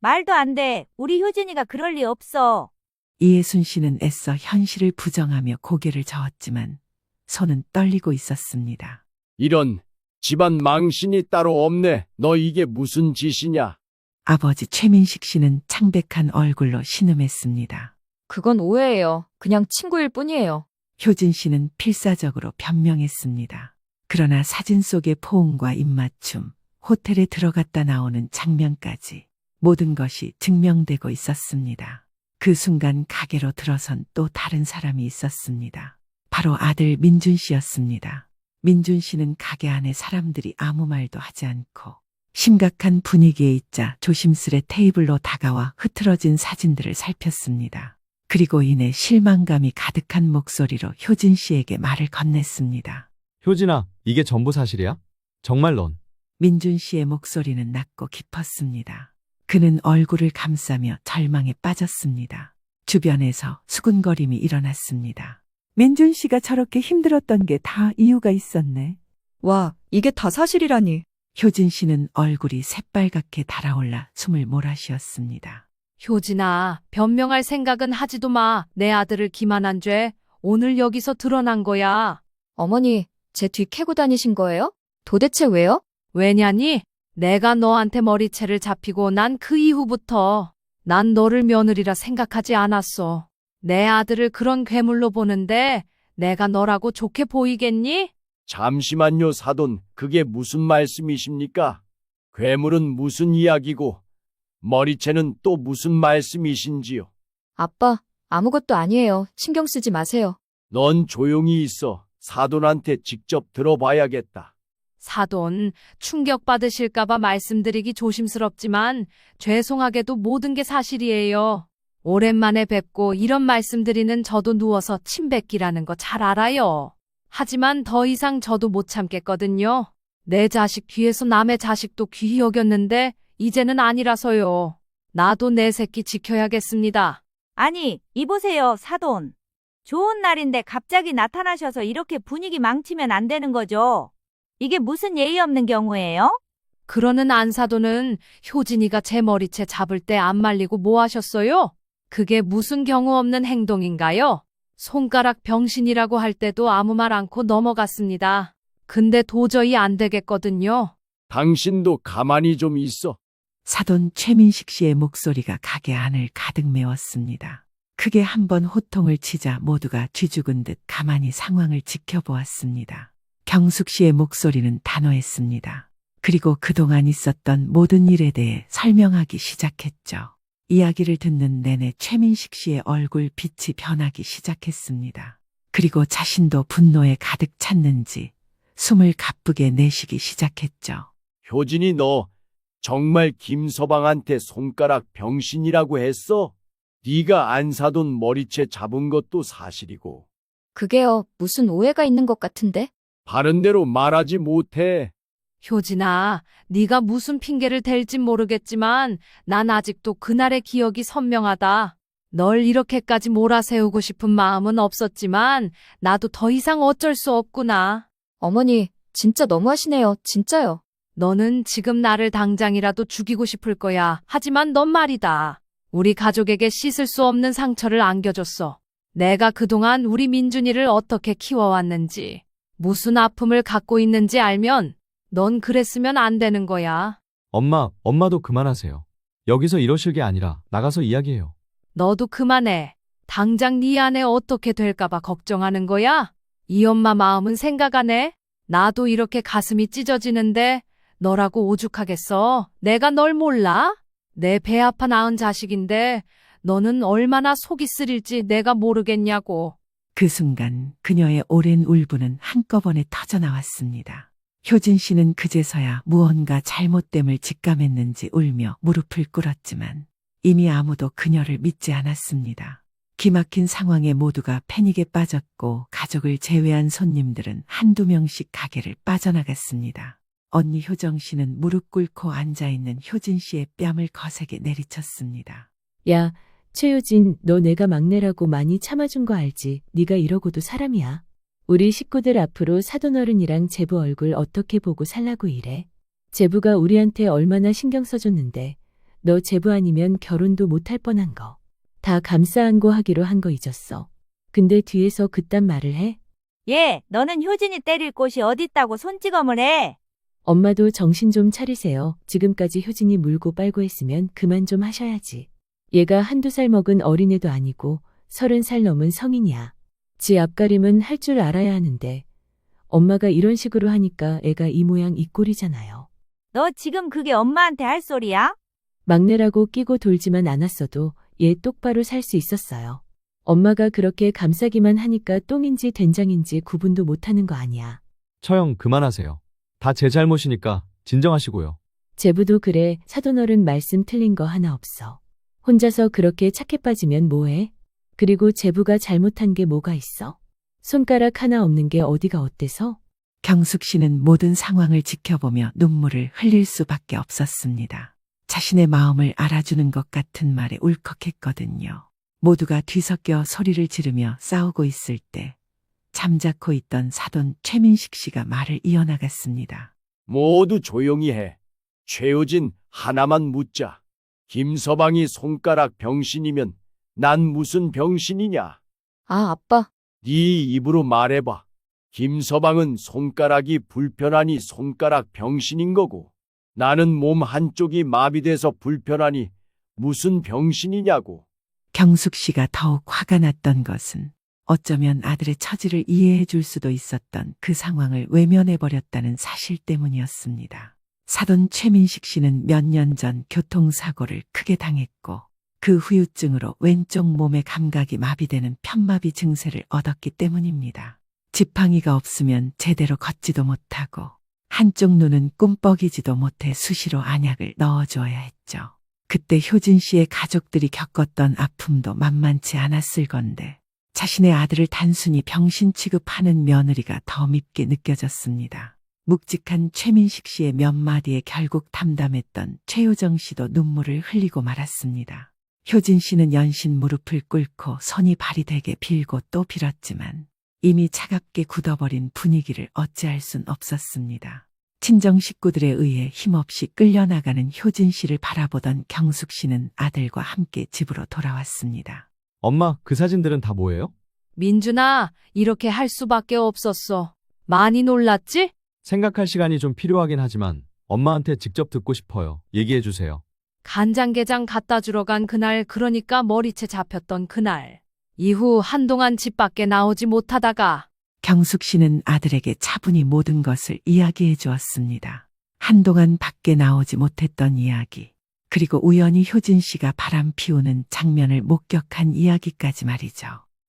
말도 안 돼. 우리 효진이가 그럴 리 없어. 이혜순 씨는 애써 현실을 부정하며 고개를 저었지만 손은 떨리고 있었습니다. 이런 집안 망신이 따로 없네. 너 이게 무슨 짓이냐? 아버지 최민식 씨는 창백한 얼굴로 신음했습니다. 그건 오해예요. 그냥 친구일 뿐이에요. 효진 씨는 필사적으로 변명했습니다. 그러나 사진 속의 포옹과 입맞춤, 호텔에 들어갔다 나오는 장면까지 모든 것이 증명되고 있었습니다. 그 순간 가게로 들어선 또 다른 사람이 있었습니다. 바로 아들 민준 씨였습니다. 민준 씨는 가게 안에 사람들이 아무 말도 하지 않고 심각한 분위기에 있자 조심스레 테이블로 다가와 흐트러진 사진들을 살폈습니다. 그리고 이내 실망감이 가득한 목소리로 효진 씨에게 말을 건넸습니다. 효진아, 이게 전부 사실이야? 정말 넌? 민준 씨의 목소리는 낮고 깊었습니다. 그는 얼굴을 감싸며 절망에 빠졌습니다. 주변에서 수군거림이 일어났습니다. 민준 씨가 저렇게 힘들었던 게 다 이유가 있었네. 와, 이게 다 사실이라니. 효진 씨는 얼굴이 새빨갛게 달아올라 숨을 몰아쉬었습니다. 효진아, 변명할 생각은 하지도 마. 내 아들을 기만한 죄 오늘 여기서 드러난 거야. 어머니, 제 뒤 캐고 다니신 거예요? 도대체 왜요? 왜냐니? 내가 너한테 머리채를 잡히고 난 그 이후부터 난 너를 며느리라 생각하지 않았어. 내 아들을 그런 괴물로 보는데 내가 너라고 좋게 보이겠니? 잠시만요, 사돈. 그게 무슨 말씀이십니까? 괴물은 무슨 이야기고 머리채는 또 무슨 말씀이신지요? 아빠, 아무것도 아니에요. 신경 쓰지 마세요. 넌 조용히 있어. 사돈한테 직접 들어봐야겠다. 사돈, 충격받으실까봐 말씀드리기 조심스럽지만 죄송하게도 모든 게 사실이에요. 오랜만에 뵙고 이런 말씀드리는 저도 누워서 침 뱉기라는 거 잘 알아요. 하지만 더 이상 저도 못 참겠거든요. 내 자식 뒤에서 남의 자식도 귀히 여겼는데 이제는 아니라서요. 나도 내 새끼 지켜야겠습니다. 아니, 이보세요, 사돈. 좋은 날인데 갑자기 나타나셔서 이렇게 분위기 망치면 안 되는 거죠. 이게 무슨 예의 없는 경우예요? 그러는 안사돈은 효진이가 제 머리채 잡을 때 안 말리고 뭐 하셨어요? 그게 무슨 경우 없는 행동인가요? 손가락 병신이라고 할 때도 아무 말 않고 넘어갔습니다. 근데 도저히 안 되겠거든요. 당신도 가만히 좀 있어. 사돈 최민식 씨의 목소리가 가게 안을 가득 메웠습니다. 크게 한 번 호통을 치자 모두가 쥐죽은 듯 가만히 상황을 지켜보았습니다. 경숙 씨의 목소리는 단호했습니다. 그리고 그동안 있었던 모든 일에 대해 설명하기 시작했죠. 이야기를 듣는 내내 최민식 씨의 얼굴 빛이 변하기 시작했습니다. 그리고 자신도 분노에 가득 찼는지 숨을 가쁘게 내쉬기 시작했죠. 효진이 너 정말 김서방한테 손가락 병신이라고 했어? 네가 안사돈 머리채 잡은 것도 사실이고 그게요, 무슨 오해가 있는 것 같은데? 바른 대로 말하지 못해. 효진아, 네가 무슨 핑계를 댈진 모르겠지만 난 아직도 그날의 기억이 선명하다. 널 이렇게까지 몰아세우고 싶은 마음은 없었지만 나도 더 이상 어쩔 수 없구나. 어머니, 진짜 너무하시네요. 진짜요. 너는 지금 나를 당장이라도 죽이고 싶을 거야. 하지만 넌 말이다. 우리 가족에게 씻을 수 없는 상처를 안겨줬어. 내가 그동안 우리 민준이를 어떻게 키워왔는지, 무슨 아픔을 갖고 있는지 알면 넌 그랬으면 안 되는 거야. 엄마도 그만하세요. 여기서 이러실 게 아니라 나가서 이야기해요. 너도 그만해. 당장 네 아내 어떻게 될까봐 걱정하는 거야? 이 엄마 마음은 생각 안 해? 나도 이렇게 가슴이 찢어지는데 너라고 오죽하겠어. 내가 널 몰라? 내 배 아파 낳은 자식인데 너는 얼마나 속이 쓰릴지 내가 모르겠냐고. 그 순간 그녀의 오랜 울분은 한꺼번에 터져나왔습니다. 효진 씨는 그제서야 무언가 잘못됨을 직감했는지 울며 무릎을 꿇었지만 이미 아무도 그녀를 믿지 않았습니다. 기막힌 상황에 모두가 패닉에 빠졌고 가족을 제외한 손님들은 한두 명씩 가게를 빠져나갔습니다. 언니 효정 씨는 무릎 꿇고 앉아있는 효진 씨의 뺨을 거세게 내리쳤습니다. 야, 최효진, 너 내가 막내라고 많이 참아준 거 알지? 네가 이러고도 사람이야. 우리 식구들 앞으로 사돈어른이랑 제부 얼굴 어떻게 보고 살라고 이래? 제부가 우리한테 얼마나 신경 써줬는데 너 제부 아니면 결혼도 못할 뻔한 거. 다 감싸 안고 하기로 한 거 잊었어. 근데 뒤에서 그딴 말을 해? 예, 너는 효진이 때릴 곳이 어딨다고 손찌검을 해. 엄마도 정신 좀 차리세요. 지금까지 효진이 물고 빨고 했으면 그만 좀 하셔야지. 얘가 한두 살 먹은 어린애도 아니고 30살 넘은 성인이야. 지 앞가림은 할 줄 알아야 하는데 엄마가 이런 식으로 하니까 애가 이 모양 이 꼴이잖아요. 너 지금 그게 엄마한테 할 소리야? 막내라고 끼고 돌지만 않았어도 얘 똑바로 살 수 있었어요. 엄마가 그렇게 감싸기만 하니까 똥인지 된장인지 구분도 못하는 거 아니야. 처형 그만하세요. 다 제 잘못이니까 진정하시고요. 제부도 그래. 사돈어른 말씀 틀린 거 하나 없어. 혼자서 그렇게 착해 빠지면 뭐해? 그리고 제부가 잘못한 게 뭐가 있어? 손가락 하나 없는 게 어디가 어때서? 경숙 씨는 모든 상황을 지켜보며 눈물을 흘릴 수밖에 없었습니다. 자신의 마음을 알아주는 것 같은 말에 울컥했거든요. 모두가 뒤섞여 소리를 지르며 싸우고 있을 때 잠자코 있던 사돈 최민식 씨가 말을 이어나갔습니다. 모두 조용히 해. 최효진 하나만 묻자. 김서방이 손가락 병신이면 난 무슨 병신이냐? 아, 아빠. 네 입으로 말해봐. 김서방은 손가락이 불편하니 손가락 병신인 거고 나는 몸 한쪽이 마비돼서 불편하니 무슨 병신이냐고. 경숙 씨가 더욱 화가 났던 것은 어쩌면 아들의 처지를 이해해 줄 수도 있었던 그 상황을 외면해버렸다는 사실 때문이었습니다. 사돈 최민식 씨는 몇 년 전 교통사고를 크게 당했고 그 후유증으로 왼쪽 몸의 감각이 마비되는 편마비 증세를 얻었기 때문입니다. 지팡이가 없으면 제대로 걷지도 못하고 한쪽 눈은 꿈뻑이지도 못해 수시로 안약을 넣어줘야 했죠. 그때 효진 씨의 가족들이 겪었던 아픔도 만만치 않았을 건데 자신의 아들을 단순히 병신 취급하는 며느리가 더 밉게 느껴졌습니다. 묵직한 최민식 씨의 몇 마디에 결국 담담했던 최효정 씨도 눈물을 흘리고 말았습니다. 효진 씨는 연신 무릎을 꿇고 손이 발이 되게 빌고 또 빌었지만 이미 차갑게 굳어버린 분위기를 어찌할 순 없었습니다. 친정 식구들에 의해 힘없이 끌려나가는 효진 씨를 바라보던 경숙 씨는 아들과 함께 집으로 돌아왔습니다. 엄마, 그 사진들은 다 뭐예요? 민준아, 이렇게 할 수밖에 없었어. 많이 놀랐지? 생각할 시간이 좀 필요하긴 하지만 엄마한테 직접 듣고 싶어요. 얘기해 주세요. 간장게장 갖다 주러 간 그날, 그러니까 머리채 잡혔던 그날. 이후 한동안 집 밖에 나오지 못하다가 경숙 씨는 아들에게 차분히 모든 것을 이야기해 주었습니다. 한동안 밖에 나오지 못했던 이야기, 그리고 우연히 효진 씨가 바람 피우는 장면을 목격한 이야기까지 말이죠.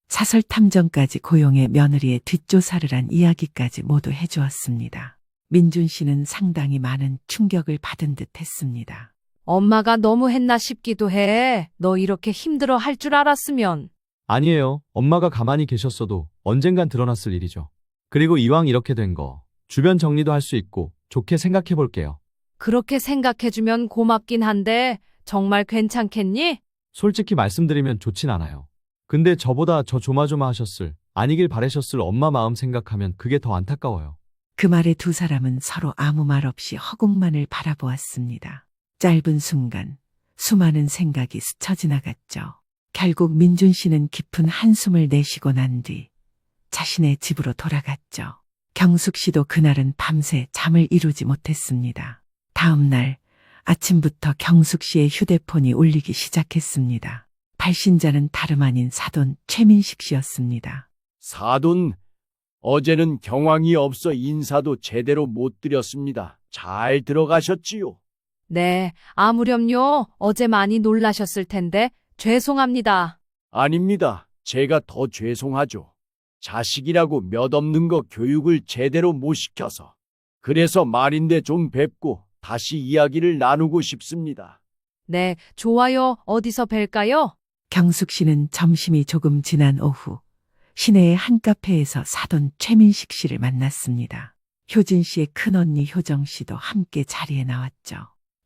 사설 탐정까지 고용해 며느리의 뒷조사를 한 이야기까지 모두 해주었습니다. 민준 씨는 상당히 많은 충격을 받은 듯 했습니다. 엄마가 너무 했나 싶기도 해. 너 이렇게 힘들어 할 줄 알았으면. 아니에요. 엄마가 가만히 계셨어도 언젠간 드러났을 일이죠. 그리고 이왕 이렇게 된 거 주변 정리도 할 수 있고 좋게 생각해 볼게요. 그렇게 생각해주면 고맙긴 한데 정말 괜찮겠니? 솔직히 말씀드리면 좋진 않아요. 근데 저보다 저 조마조마하셨을, 아니길 바라셨을 엄마 마음 생각하면 그게 더 안타까워요. 그 말에 두 사람은 서로 아무 말 없이 허공만을 바라보았습니다. 짧은 순간 수많은 생각이 스쳐 지나갔죠. 결국 민준 씨는 깊은 한숨을 내쉬고 난 뒤 자신의 집으로 돌아갔죠. 경숙 씨도 그날은 밤새 잠을 이루지 못했습니다. 다음 날 아침부터 경숙 씨의 휴대폰이 울리기 시작했습니다. 발신자는 다름 아닌 사돈 최민식 씨였습니다. 사돈, 어제는 경황이 없어 인사도 제대로 못 드렸습니다. 잘 들어가셨지요? 네, 아무렴요. 어제 많이 놀라셨을 텐데 죄송합니다. 아닙니다. 제가 더 죄송하죠. 자식이라고 몇 없는 거 교육을 제대로 못 시켜서. 그래서 말인데 좀 뵙고 다시 이야기를 나누고 싶습니다. 네, 좋아요. 어디서 뵐까요? 경숙 씨는 점심이 조금 지난 오후 시내의 한 카페에서 사돈 최민식 씨를 만났습니다. 효진 씨의 큰언니 효정 씨도 함께 자리에 나왔죠.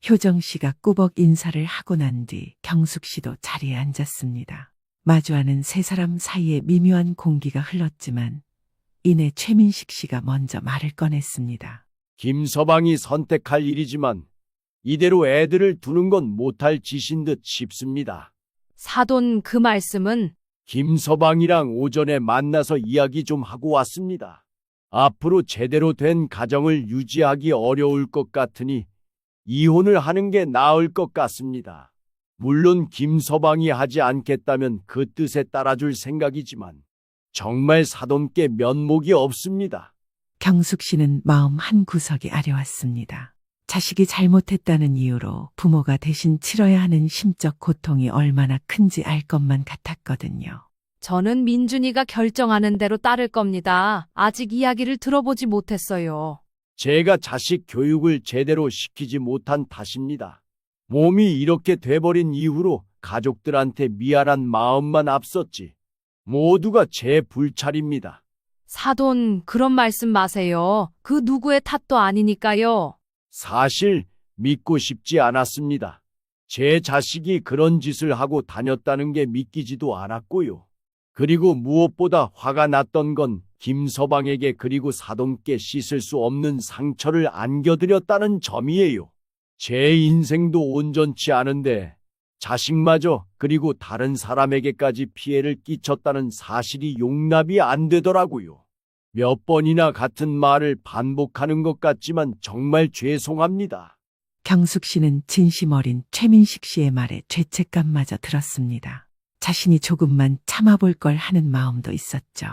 효정 씨가 꾸벅 인사를 하고 난 뒤 경숙 씨도 자리에 앉았습니다. 마주하는 세 사람 사이에 미묘한 공기가 흘렀지만 이내 최민식 씨가 먼저 말을 꺼냈습니다. 김서방이 선택할 일이지만 이대로 애들을 두는 건 못할 짓인 듯 싶습니다. 사돈, 그 말씀은? 김서방이랑 오전에 만나서 이야기 좀 하고 왔습니다. 앞으로 제대로 된 가정을 유지하기 어려울 것 같으니 이혼을 하는 게 나을 것 같습니다. 물론 김서방이 하지 않겠다면 그 뜻에 따라줄 생각이지만 정말 사돈께 면목이 없습니다. 경숙 씨는 마음 한 구석이 아려왔습니다. 자식이 잘못했다는 이유로 부모가 대신 치러야 하는 심적 고통이 얼마나 큰지 알 것만 같았거든요. 저는 민준이가 결정하는 대로 따를 겁니다. 아직 이야기를 들어보지 못했어요. 제가 자식 교육을 제대로 시키지 못한 탓입니다. 몸이 이렇게 돼버린 이후로 가족들한테 미안한 마음만 앞섰지. 모두가 제 불찰입니다. 사돈, 그런 말씀 마세요. 그 누구의 탓도 아니니까요. 사실 믿고 싶지 않았습니다. 제 자식이 그런 짓을 하고 다녔다는 게 믿기지도 않았고요. 그리고 무엇보다 화가 났던 건 김서방에게 그리고 사돈께 씻을 수 없는 상처를 안겨드렸다는 점이에요. 제 인생도 온전치 않은데 자식마저 그리고 다른 사람에게까지 피해를 끼쳤다는 사실이 용납이 안 되더라고요. 몇 번이나 같은 말을 반복하는 것 같지만 정말 죄송합니다. 경숙 씨는 진심 어린 최민식 씨의 말에 죄책감마저 들었습니다. 자신이 조금만 참아볼 걸 하는 마음도 있었죠.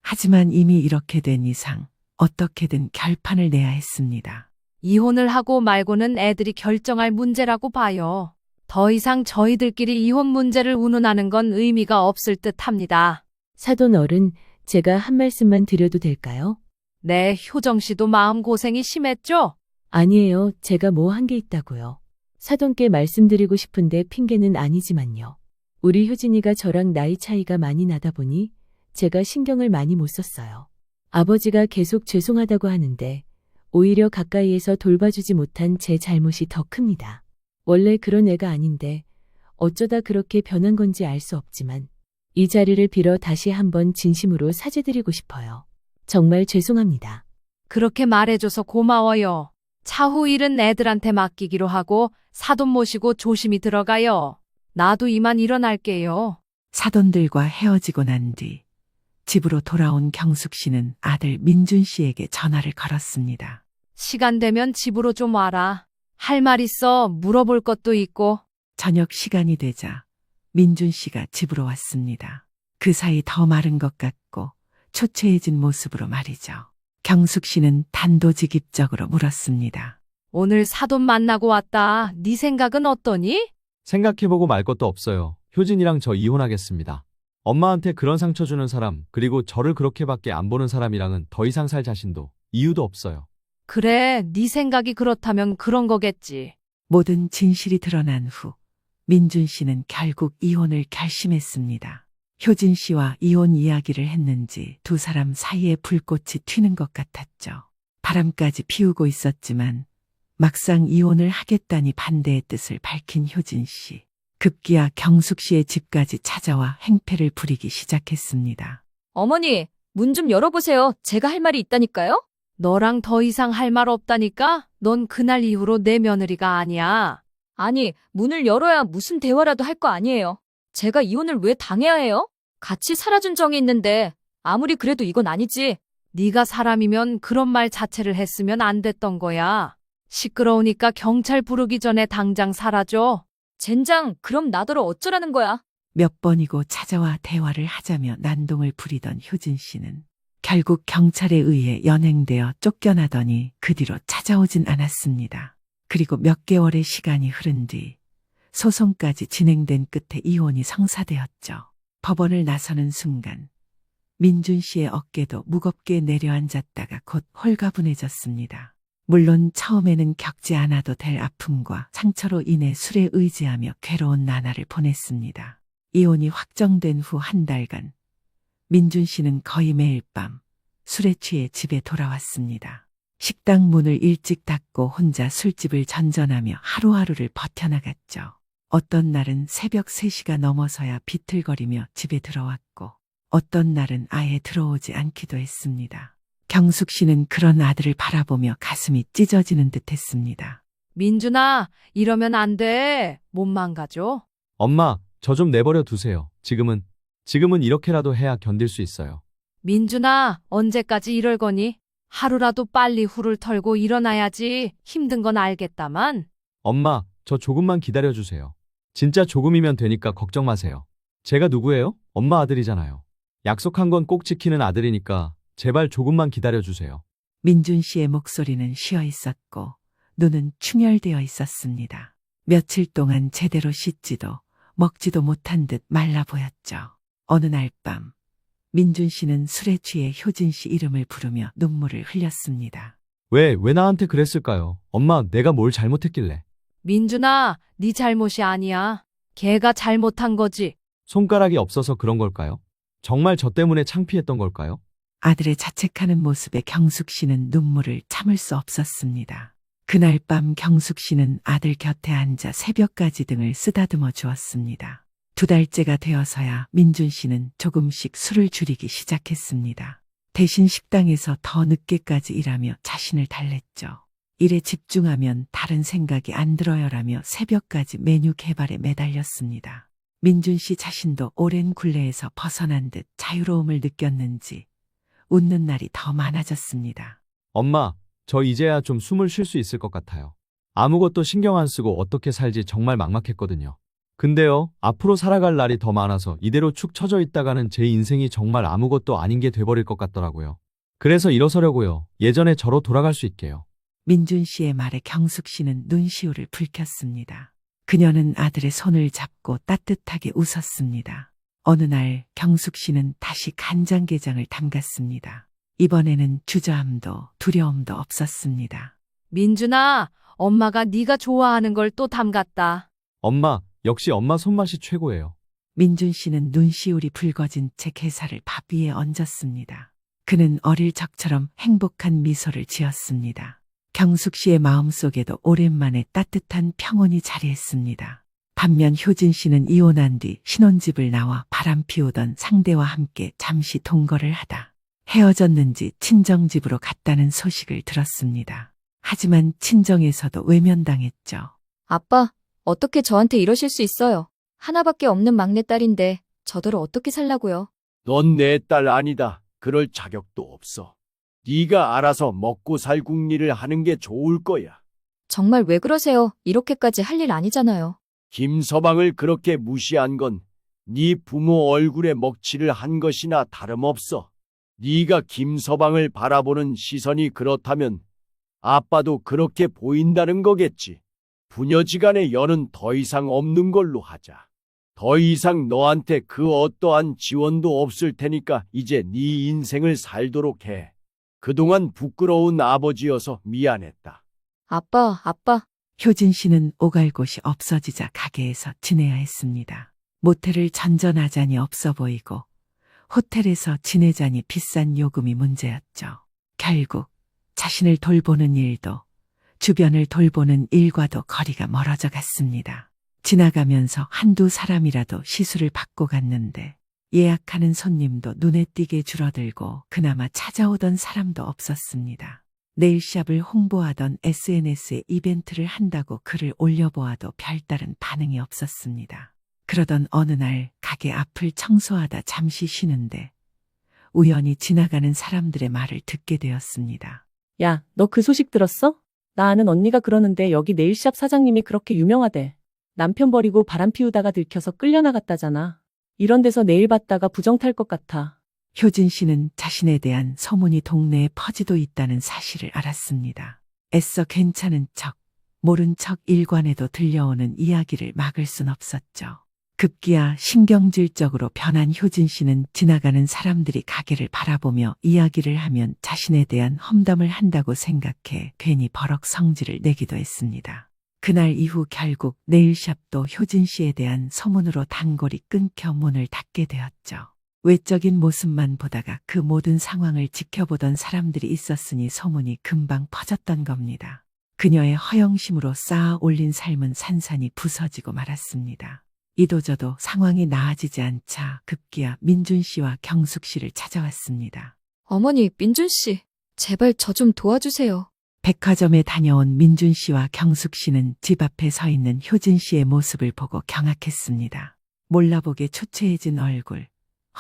하지만 이미 이렇게 된 이상 어떻게든 결판을 내야 했습니다. 이혼을 하고 말고는 애들이 결정할 문제라고 봐요. 더 이상 저희들끼리 이혼 문제를 운운하는 건 의미가 없을 듯 합니다. 사돈 어른, 제가 한 말씀만 드려도 될까요? 네, 효정 씨도 마음고생이 심했죠? 아니에요. 제가 뭐 한 게 있다고요. 사돈께 말씀드리고 싶은데 핑계는 아니지만요. 우리 효진이가 저랑 나이 차이가 많이 나다 보니 제가 신경을 많이 못 썼어요. 아버지가 계속 죄송하다고 하는데 오히려 가까이에서 돌봐주지 못한 제 잘못이 더 큽니다. 원래 그런 애가 아닌데 어쩌다 그렇게 변한 건지 알 수 없지만 이 자리를 빌어 다시 한번 진심으로 사죄드리고 싶어요. 정말 죄송합니다. 그렇게 말해줘서 고마워요. 차후 일은 애들한테 맡기기로 하고 사돈 모시고 조심히 들어가요. 나도 이만 일어날게요. 사돈들과 헤어지고 난 뒤 집으로 돌아온 경숙 씨는 아들 민준 씨에게 전화를 걸었습니다. 시간 되면 집으로 좀 와라. 할 말 있어. 물어볼 것도 있고. 저녁 시간이 되자 민준 씨가 집으로 왔습니다. 그 사이 더 마른 것 같고 초췌해진 모습으로 말이죠. 경숙 씨는 단도직입적으로 물었습니다. 오늘 사돈 만나고 왔다. 네 생각은 어떠니? 생각해보고 말 것도 없어요. 효진이랑 저 이혼하겠습니다. 엄마한테 그런 상처 주는 사람, 그리고 저를 그렇게밖에 안 보는 사람이랑은 더 이상 살 자신도 이유도 없어요. 그래, 네 생각이 그렇다면 그런 거겠지. 모든 진실이 드러난 후 민준 씨는 결국 이혼을 결심했습니다. 효진 씨와 이혼 이야기를 했는지 두 사람 사이에 불꽃이 튀는 것 같았죠. 바람까지 피우고 있었지만 막상 이혼을 하겠다니 반대의 뜻을 밝힌 효진 씨. 급기야 경숙 씨의 집까지 찾아와 행패를 부리기 시작했습니다. 어머니, 문 좀 열어보세요. 제가 할 말이 있다니까요? 너랑 더 이상 할 말 없다니까? 넌 그날 이후로 내 며느리가 아니야. 아니, 문을 열어야 무슨 대화라도 할 거 아니에요. 제가 이혼을 왜 당해야 해요? 같이 살아준 정이 있는데 아무리 그래도 이건 아니지. 네가 사람이면 그런 말 자체를 했으면 안 됐던 거야. 시끄러우니까 경찰 부르기 전에 당장 사라져. 젠장, 그럼 나더러 어쩌라는 거야? 몇 번이고 찾아와 대화를 하자며 난동을 부리던 효진 씨는 결국 경찰에 의해 연행되어 쫓겨나더니 그 뒤로 찾아오진 않았습니다. 그리고 몇 개월의 시간이 흐른 뒤 소송까지 진행된 끝에 이혼이 성사되었죠. 법원을 나서는 순간 민준 씨의 어깨도 무겁게 내려앉았다가 곧 홀가분해졌습니다. 물론 처음에는 겪지 않아도 될 아픔과 상처로 인해 술에 의지하며 괴로운 나날을 보냈습니다. 이혼이 확정된 후 한 달간 민준 씨는 거의 매일 밤 술에 취해 집에 돌아왔습니다. 식당 문을 일찍 닫고 혼자 술집을 전전하며 하루하루를 버텨나갔죠. 어떤 날은 새벽 3시가 넘어서야 비틀거리며 집에 들어왔고 어떤 날은 아예 들어오지 않기도 했습니다. 경숙 씨는 그런 아들을 바라보며 가슴이 찢어지는 듯했습니다. 민준아, 이러면 안 돼. 몸 망가져. 엄마, 저 좀 내버려 두세요. 지금은 이렇게라도 해야 견딜 수 있어요. 민준아, 언제까지 이럴 거니? 하루라도 빨리 후를 털고 일어나야지. 힘든 건 알겠다만. 엄마, 저 조금만 기다려주세요. 진짜 조금이면 되니까 걱정 마세요. 제가 누구예요? 엄마 아들이잖아요. 약속한 건 꼭 지키는 아들이니까 제발 조금만 기다려주세요. 민준 씨의 목소리는 쉬어 있었고 눈은 충혈되어 있었습니다. 며칠 동안 제대로 씻지도 먹지도 못한 듯 말라 보였죠. 어느 날 밤 민준 씨는 술에 취해 효진 씨 이름을 부르며 눈물을 흘렸습니다. 왜 나한테 그랬을까요? 엄마, 내가 뭘 잘못했길래? 민준아, 네 잘못이 아니야. 걔가 잘못한 거지. 손가락이 없어서 그런 걸까요? 정말 저 때문에 창피했던 걸까요? 아들의 자책하는 모습에 경숙 씨는 눈물을 참을 수 없었습니다. 그날 밤 경숙 씨는 아들 곁에 앉아 새벽까지 등을 쓰다듬어 주었습니다. 2달째가 되어서야 민준 씨는 조금씩 술을 줄이기 시작했습니다. 대신 식당에서 더 늦게까지 일하며 자신을 달랬죠. 일에 집중하면 다른 생각이 안 들어요라며 새벽까지 메뉴 개발에 매달렸습니다. 민준 씨 자신도 오랜 굴레에서 벗어난 듯 자유로움을 느꼈는지 웃는 날이 더 많아졌습니다. 엄마, 저 이제야 좀 숨을 쉴 수 있을 것 같아요. 아무것도 신경 안 쓰고 어떻게 살지 정말 막막했거든요. 근데요, 앞으로 살아갈 날이 더 많아서 이대로 축 처져 있다가는 제 인생이 정말 아무것도 아닌 게 돼버릴 것 같더라고요. 그래서 일어서려고요. 예전에 저로 돌아갈 수 있게요. 민준 씨의 말에 경숙 씨는 눈시울을 붉혔습니다. 그녀는 아들의 손을 잡고 따뜻하게 웃었습니다. 어느 날 경숙 씨는 다시 간장게장을 담갔습니다. 이번에는 주저함도 두려움도 없었습니다. 민준아, 엄마가 네가 좋아하는 걸 또 담갔다. 엄마, 역시 엄마 손맛이 최고예요. 민준 씨는 눈시울이 붉어진 채 게살을 밥 위에 얹었습니다. 그는 어릴 적처럼 행복한 미소를 지었습니다. 경숙 씨의 마음속에도 오랜만에 따뜻한 평온이 자리했습니다. 반면 효진 씨는 이혼한 뒤 신혼집을 나와 바람 피우던 상대와 함께 잠시 동거를 하다 헤어졌는지 친정집으로 갔다는 소식을 들었습니다. 하지만 친정에서도 외면당했죠. 아빠, 어떻게 저한테 이러실 수 있어요? 하나밖에 없는 막내딸인데 저더러 어떻게 살라고요? 넌 내 딸 아니다. 그럴 자격도 없어. 네가 알아서 먹고 살 궁리를 하는 게 좋을 거야. 정말 왜 그러세요? 이렇게까지 할 일 아니잖아요. 김서방을 그렇게 무시한 건 네 부모 얼굴에 먹칠을 한 것이나 다름없어. 네가 김서방을 바라보는 시선이 그렇다면 아빠도 그렇게 보인다는 거겠지. 부녀지간의 연은 더 이상 없는 걸로 하자. 더 이상 너한테 그 어떠한 지원도 없을 테니까 이제 네 인생을 살도록 해. 그동안 부끄러운 아버지여서 미안했다. 아빠. 효진 씨는 오갈 곳이 없어지자 가게에서 지내야 했습니다. 모텔을 전전하자니 없어 보이고 호텔에서 지내자니 비싼 요금이 문제였죠. 결국 자신을 돌보는 일도 주변을 돌보는 일과도 거리가 멀어져 갔습니다. 지나가면서 한두 사람이라도 시술을 받고 갔는데 예약하는 손님도 눈에 띄게 줄어들고 그나마 찾아오던 사람도 없었습니다. 네일샵을 홍보하던 SNS에 이벤트를 한다고 글을 올려보아도 별다른 반응이 없었습니다. 그러던 어느 날 가게 앞을 청소하다 잠시 쉬는데 우연히 지나가는 사람들의 말을 듣게 되었습니다. 야, 너 그 소식 들었어? 나 아는 언니가 그러는데 여기 네일샵 사장님이 그렇게 유명하대. 남편 버리고 바람 피우다가 들켜서 끌려나갔다잖아. 이런 데서 네일 받다가 부정 탈 것 같아. 효진 씨는 자신에 대한 소문이 동네에 퍼지도 있다는 사실을 알았습니다. 애써 괜찮은 척, 모른 척 일관에도 들려오는 이야기를 막을 순 없었죠. 급기야 신경질적으로 변한 효진 씨는 지나가는 사람들이 가게를 바라보며 이야기를 하면 자신에 대한 험담을 한다고 생각해 괜히 버럭 성질을 내기도 했습니다. 그날 이후 결국 네일샵도 효진 씨에 대한 소문으로 단골이 끊겨 문을 닫게 되었죠. 외적인 모습만 보다가 그 모든 상황을 지켜보던 사람들이 있었으니 소문이 금방 퍼졌던 겁니다. 그녀의 허영심으로 쌓아 올린 삶은 산산이 부서지고 말았습니다. 이도저도 상황이 나아지지 않자 급기야 민준 씨와 경숙 씨를 찾아왔습니다. 어머니, 민준 씨, 제발 저 좀 도와주세요. 백화점에 다녀온 민준 씨와 경숙 씨는 집 앞에 서 있는 효진 씨의 모습을 보고 경악했습니다. 몰라보게 초췌해진 얼굴,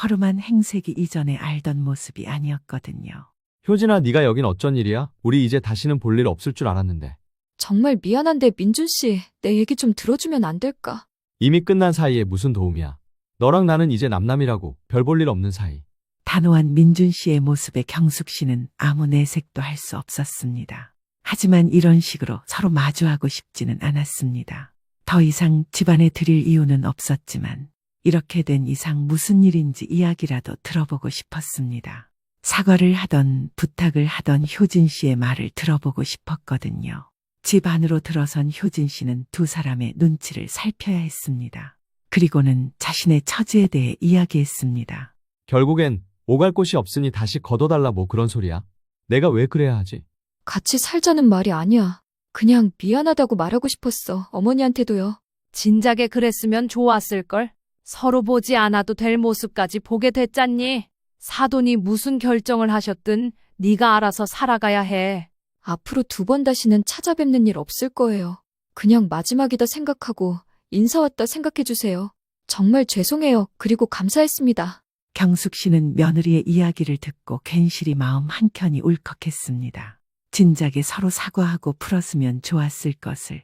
허름한 행색이 이전에 알던 모습이 아니었거든요. 효진아, 네가 여긴 어쩐 일이야? 우리 이제 다시는 볼 일 없을 줄 알았는데. 정말 미안한데 민준 씨, 내 얘기 좀 들어주면 안 될까? 이미 끝난 사이에 무슨 도움이야. 너랑 나는 이제 남남이라고 별 볼 일 없는 사이. 단호한 민준 씨의 모습에 경숙 씨는 아무 내색도 할 수 없었습니다. 하지만 이런 식으로 서로 마주하고 싶지는 않았습니다. 더 이상 집안에 드릴 이유는 없었지만 이렇게 된 이상 무슨 일인지 이야기라도 들어보고 싶었습니다. 사과를 하던 부탁을 하던 효진 씨의 말을 들어보고 싶었거든요. 집 안으로 들어선 효진 씨는 두 사람의 눈치를 살펴야 했습니다. 그리고는 자신의 처지에 대해 이야기했습니다. 결국엔 오갈 곳이 없으니 다시 걷어달라 뭐 그런 소리야? 내가 왜 그래야 하지? 같이 살자는 말이 아니야. 그냥 미안하다고 말하고 싶었어. 어머니한테도요. 진작에 그랬으면 좋았을걸. 서로 보지 않아도 될 모습까지 보게 됐잖니. 사돈이 무슨 결정을 하셨든 네가 알아서 살아가야 해. 앞으로 두 번 다시는 찾아뵙는 일 없을 거예요. 그냥 마지막이다 생각하고 인사 왔다 생각해 주세요. 정말 죄송해요. 그리고 감사했습니다. 경숙 씨는 며느리의 이야기를 듣고 괜시리 마음 한켠이 울컥했습니다. 진작에 서로 사과하고 풀었으면 좋았을 것을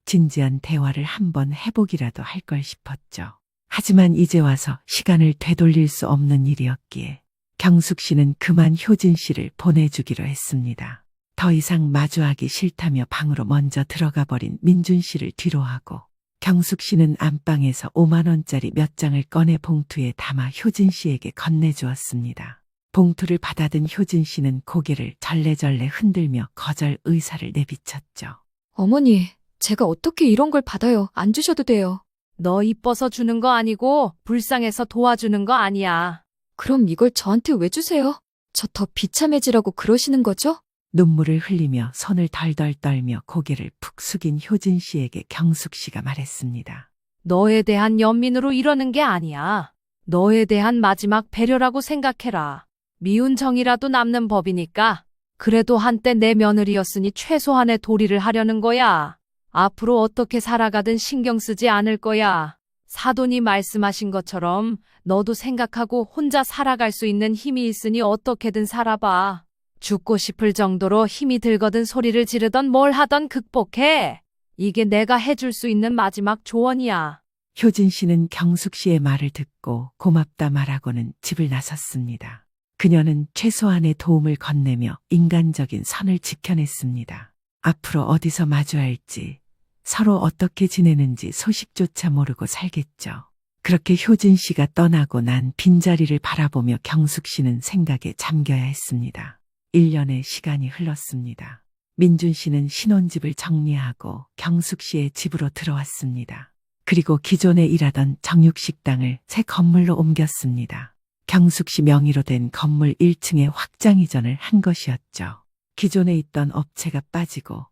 진지한 대화를 한번 해보기라도 할 걸 싶었죠. 하지만 이제 와서 시간을 되돌릴 수 없는 일이었기에 경숙 씨는 그만 효진 씨를 보내주기로 했습니다. 더 이상 마주하기 싫다며 방으로 먼저 들어가 버린 민준 씨를 뒤로하고 경숙 씨는 안방에서 5만 원짜리 몇 장을 꺼내 봉투에 담아 효진 씨에게 건네주었습니다. 봉투를 받아든 효진 씨는 고개를 절레절레 흔들며 거절 의사를 내비쳤죠. 어머니, 제가 어떻게 이런 걸 받아요? 안 주셔도 돼요. 너 이뻐서 주는 거 아니고 불쌍해서 도와주는 거 아니야. 그럼 이걸 저한테 왜 주세요? 저 더 비참해지라고 그러시는 거죠? 눈물을 흘리며 손을 덜덜 떨며 고개를 푹 숙인 효진 씨에게 경숙 씨가 말했습니다. 너에 대한 연민으로 이러는 게 아니야. 너에 대한 마지막 배려라고 생각해라. 미운 정이라도 남는 법이니까. 그래도 한때 내 며느리였으니 최소한의 도리를 하려는 거야. 앞으로 어떻게 살아가든 신경 쓰지 않을 거야. 사돈이 말씀하신 것처럼 너도 생각하고 혼자 살아갈 수 있는 힘이 있으니 어떻게든 살아봐. 죽고 싶을 정도로 힘이 들거든 소리를 지르던 뭘 하던 극복해. 이게 내가 해줄 수 있는 마지막 조언이야. 효진 씨는 경숙 씨의 말을 듣고 고맙다 말하고는 집을 나섰습니다. 그녀는 최소한의 도움을 건네며 인간적인 선을 지켜냈습니다. 앞으로 어디서 마주할지, 서로 어떻게 지내는지 소식조차 모르고 살겠죠. 그렇게 효진 씨가 떠나고 난 빈자리를 바라보며 경숙 씨는 생각에 잠겨야 했습니다. 1년의 시간이 흘렀습니다. 민준 씨는 신혼집을 정리하고 경숙 씨의 집으로 들어왔습니다. 그리고 기존에 일하던 정육식당을 새 건물로 옮겼습니다. 경숙 씨 명의로 된 건물 1층에 확장 이전을 한 것이었죠. 기존에 있던 업체가 빠지고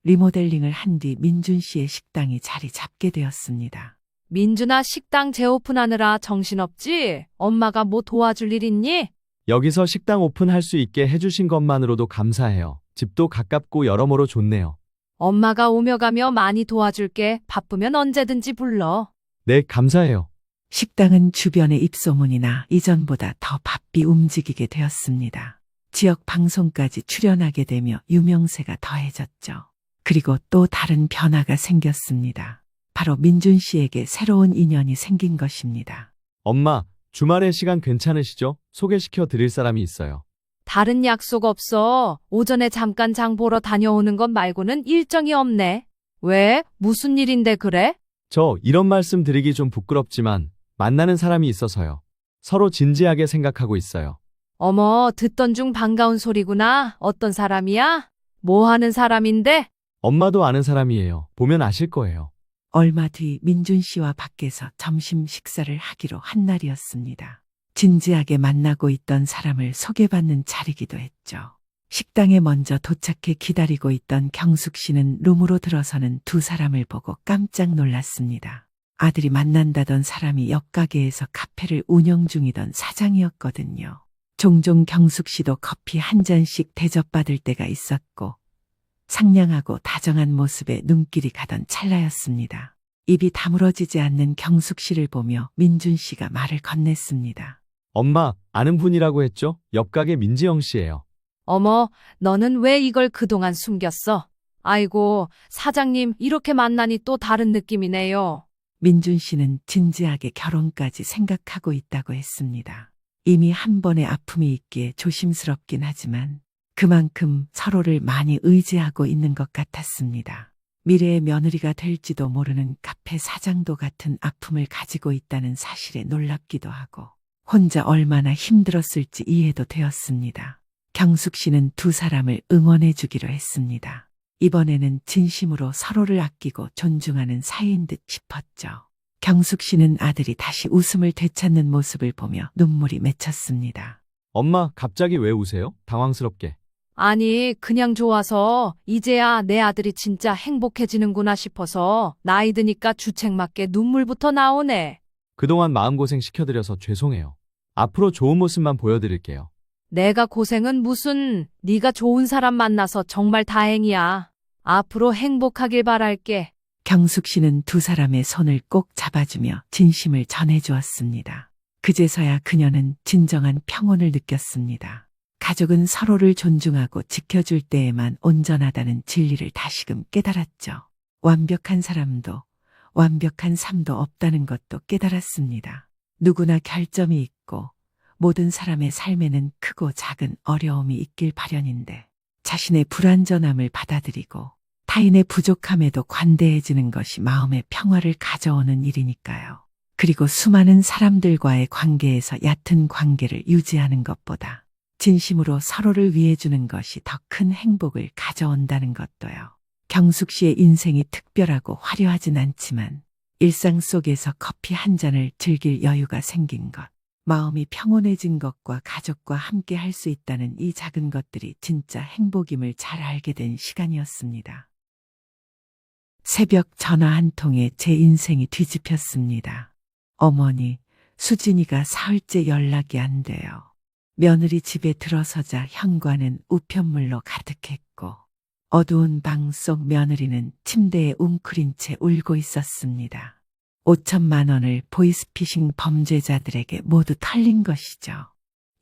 리모델링을 한 뒤 민준 씨의 식당이 자리 잡게 되었습니다. 민준아, 식당 재오픈하느라 정신없지? 엄마가 뭐 도와줄 일 있니? 여기서 식당 오픈할 수 있게 해주신 것만으로도 감사해요. 집도 가깝고 여러모로 좋네요. 엄마가 오며 가며 많이 도와줄게. 바쁘면 언제든지 불러. 네, 감사해요. 식당은 주변의 입소문이 나 이전보다 더 바삐 움직이게 되었습니다. 지역 방송까지 출연하게 되며 유명세가 더해졌죠. 그리고 또 다른 변화가 생겼습니다. 바로 민준 씨에게 새로운 인연이 생긴 것입니다. 엄마, 주말에 시간 괜찮으시죠? 소개시켜 드릴 사람이 있어요. 다른 약속 없어. 오전에 잠깐 장 보러 다녀오는 것 말고는 일정이 없네. 왜? 무슨 일인데 그래? 저 이런 말씀 드리기 좀 부끄럽지만 만나는 사람이 있어서요. 서로 진지하게 생각하고 있어요. 어머, 듣던 중 반가운 소리구나. 어떤 사람이야? 뭐 하는 사람인데? 엄마도 아는 사람이에요. 보면 아실 거예요. 얼마 뒤 민준 씨와 밖에서 점심 식사를 하기로 한 날이었습니다. 진지하게 만나고 있던 사람을 소개받는 자리기도 했죠. 식당에 먼저 도착해 기다리고 있던 경숙 씨는 룸으로 들어서는 두 사람을 보고 깜짝 놀랐습니다. 아들이 만난다던 사람이 옆가게에서 카페를 운영 중이던 사장이었거든요. 종종 경숙 씨도 커피 한 잔씩 대접받을 때가 있었고 상냥하고 다정한 모습에 눈길이 가던 찰나였습니다. 입이 다물어지지 않는 경숙 씨를 보며 민준 씨가 말을 건넸습니다. 엄마, 아는 분이라고 했죠? 옆 가게 민지영 씨예요. 어머, 너는 왜 이걸 그동안 숨겼어? 아이고, 사장님, 이렇게 만나니 또 다른 느낌이네요. 민준 씨는 진지하게 결혼까지 생각하고 있다고 했습니다. 이미 한 번의 아픔이 있기에 조심스럽긴 하지만 그만큼 서로를 많이 의지하고 있는 것 같았습니다. 미래의 며느리가 될지도 모르는 카페 사장도 같은 아픔을 가지고 있다는 사실에 놀랍기도 하고 혼자 얼마나 힘들었을지 이해도 되었습니다. 경숙 씨는 두 사람을 응원해 주기로 했습니다. 이번에는 진심으로 서로를 아끼고 존중하는 사이인 듯 싶었죠. 경숙 씨는 아들이 다시 웃음을 되찾는 모습을 보며 눈물이 맺혔습니다. 엄마, 갑자기 왜 우세요? 당황스럽게. 아니, 그냥 좋아서 이제야 내 아들이 진짜 행복해지는구나 싶어서 나이 드니까 주책맞게 눈물부터 나오네. 그동안 마음고생 시켜드려서 죄송해요. 앞으로 좋은 모습만 보여드릴게요. 내가 고생은 무슨, 네가 좋은 사람 만나서 정말 다행이야. 앞으로 행복하길 바랄게. 경숙 씨는 두 사람의 손을 꼭 잡아주며 진심을 전해주었습니다. 그제서야 그녀는 진정한 평온을 느꼈습니다. 가족은 서로를 존중하고 지켜줄 때에만 온전하다는 진리를 다시금 깨달았죠. 완벽한 사람도 완벽한 삶도 없다는 것도 깨달았습니다. 누구나 결점이 있고 모든 사람의 삶에는 크고 작은 어려움이 있길 마련인데 자신의 불완전함을 받아들이고 타인의 부족함에도 관대해지는 것이 마음의 평화를 가져오는 일이니까요. 그리고 수많은 사람들과의 관계에서 얕은 관계를 유지하는 것보다 진심으로 서로를 위해주는 것이 더 큰 행복을 가져온다는 것도요. 경숙 씨의 인생이 특별하고 화려하진 않지만 일상 속에서 커피 한 잔을 즐길 여유가 생긴 것, 마음이 평온해진 것과 가족과 함께 할 수 있다는 이 작은 것들이 진짜 행복임을 잘 알게 된 시간이었습니다. 새벽 전화 한 통에 제 인생이 뒤집혔습니다. 어머니, 수진이가 사흘째 연락이 안 돼요. 며느리 집에 들어서자 현관은 우편물로 가득했고 어두운 방 속 며느리는 침대에 웅크린 채 울고 있었습니다. 5천만 원을 보이스피싱 범죄자들에게 모두 털린 것이죠.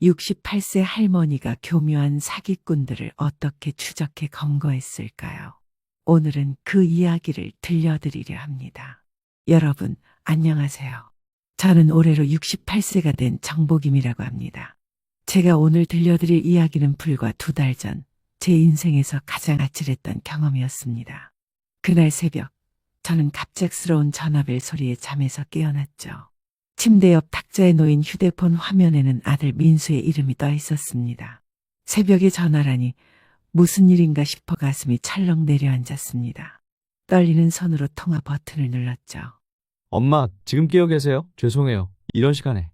68세 할머니가 교묘한 사기꾼들을 어떻게 추적해 검거했을까요? 오늘은 그 이야기를 들려드리려 합니다. 여러분, 안녕하세요. 저는 올해로 68세가 된 정복임이라고 합니다. 제가 오늘 들려드릴 이야기는 불과 2달 전 제 인생에서 가장 아찔했던 경험이었습니다. 그날 새벽, 저는 갑작스러운 전화벨 소리에 잠에서 깨어났죠. 침대 옆 탁자에 놓인 휴대폰 화면에는 아들 민수의 이름이 떠 있었습니다. 새벽에 전화라니 무슨 일인가 싶어 가슴이 철렁 내려앉았습니다. 떨리는 손으로 통화 버튼을 눌렀죠. 엄마, 지금 깨어 계세요? 죄송해요. 이런 시간에.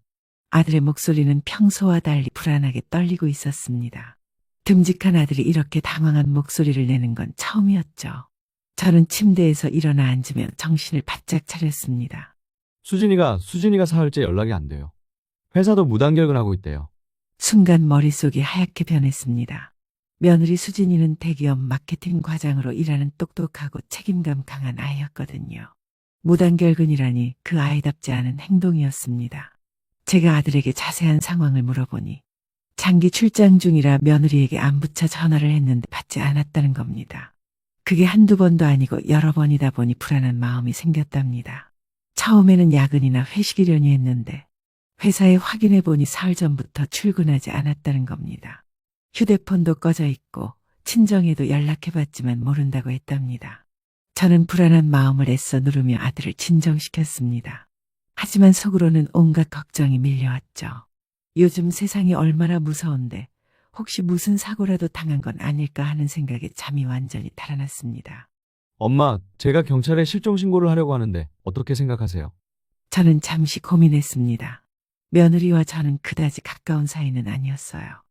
아들의 목소리는 평소와 달리 불안하게 떨리고 있었습니다. 듬직한 아들이 이렇게 당황한 목소리를 내는 건 처음이었죠. 저는 침대에서 일어나 앉으며 정신을 바짝 차렸습니다. 수진이가 사흘째 연락이 안 돼요. 회사도 무단결근하고 있대요. 순간 머릿속이 하얗게 변했습니다. 며느리 수진이는 대기업 마케팅 과장으로 일하는 똑똑하고 책임감 강한 아이였거든요. 무단결근이라니 그 아이답지 않은 행동이었습니다. 제가 아들에게 자세한 상황을 물어보니 장기 출장 중이라 며느리에게 안부차 전화를 했는데 받지 않았다는 겁니다. 그게 한두 번도 아니고 여러 번이다 보니 불안한 마음이 생겼답니다. 처음에는 야근이나 회식이려니 했는데 회사에 확인해 보니 사흘 전부터 출근하지 않았다는 겁니다. 휴대폰도 꺼져 있고 친정에도 연락해봤지만 모른다고 했답니다. 저는 불안한 마음을 애써 누르며 아들을 진정시켰습니다. 하지만 속으로는 온갖 걱정이 밀려왔죠. 요즘 세상이 얼마나 무서운데 혹시 무슨 사고라도 당한 건 아닐까 하는 생각에 잠이 완전히 달아났습니다. 엄마, 제가 경찰에 실종 신고를 하려고 하는데 어떻게 생각하세요? 저는 잠시 고민했습니다. 며느리와 저는 그다지 가까운 사이는 아니었어요.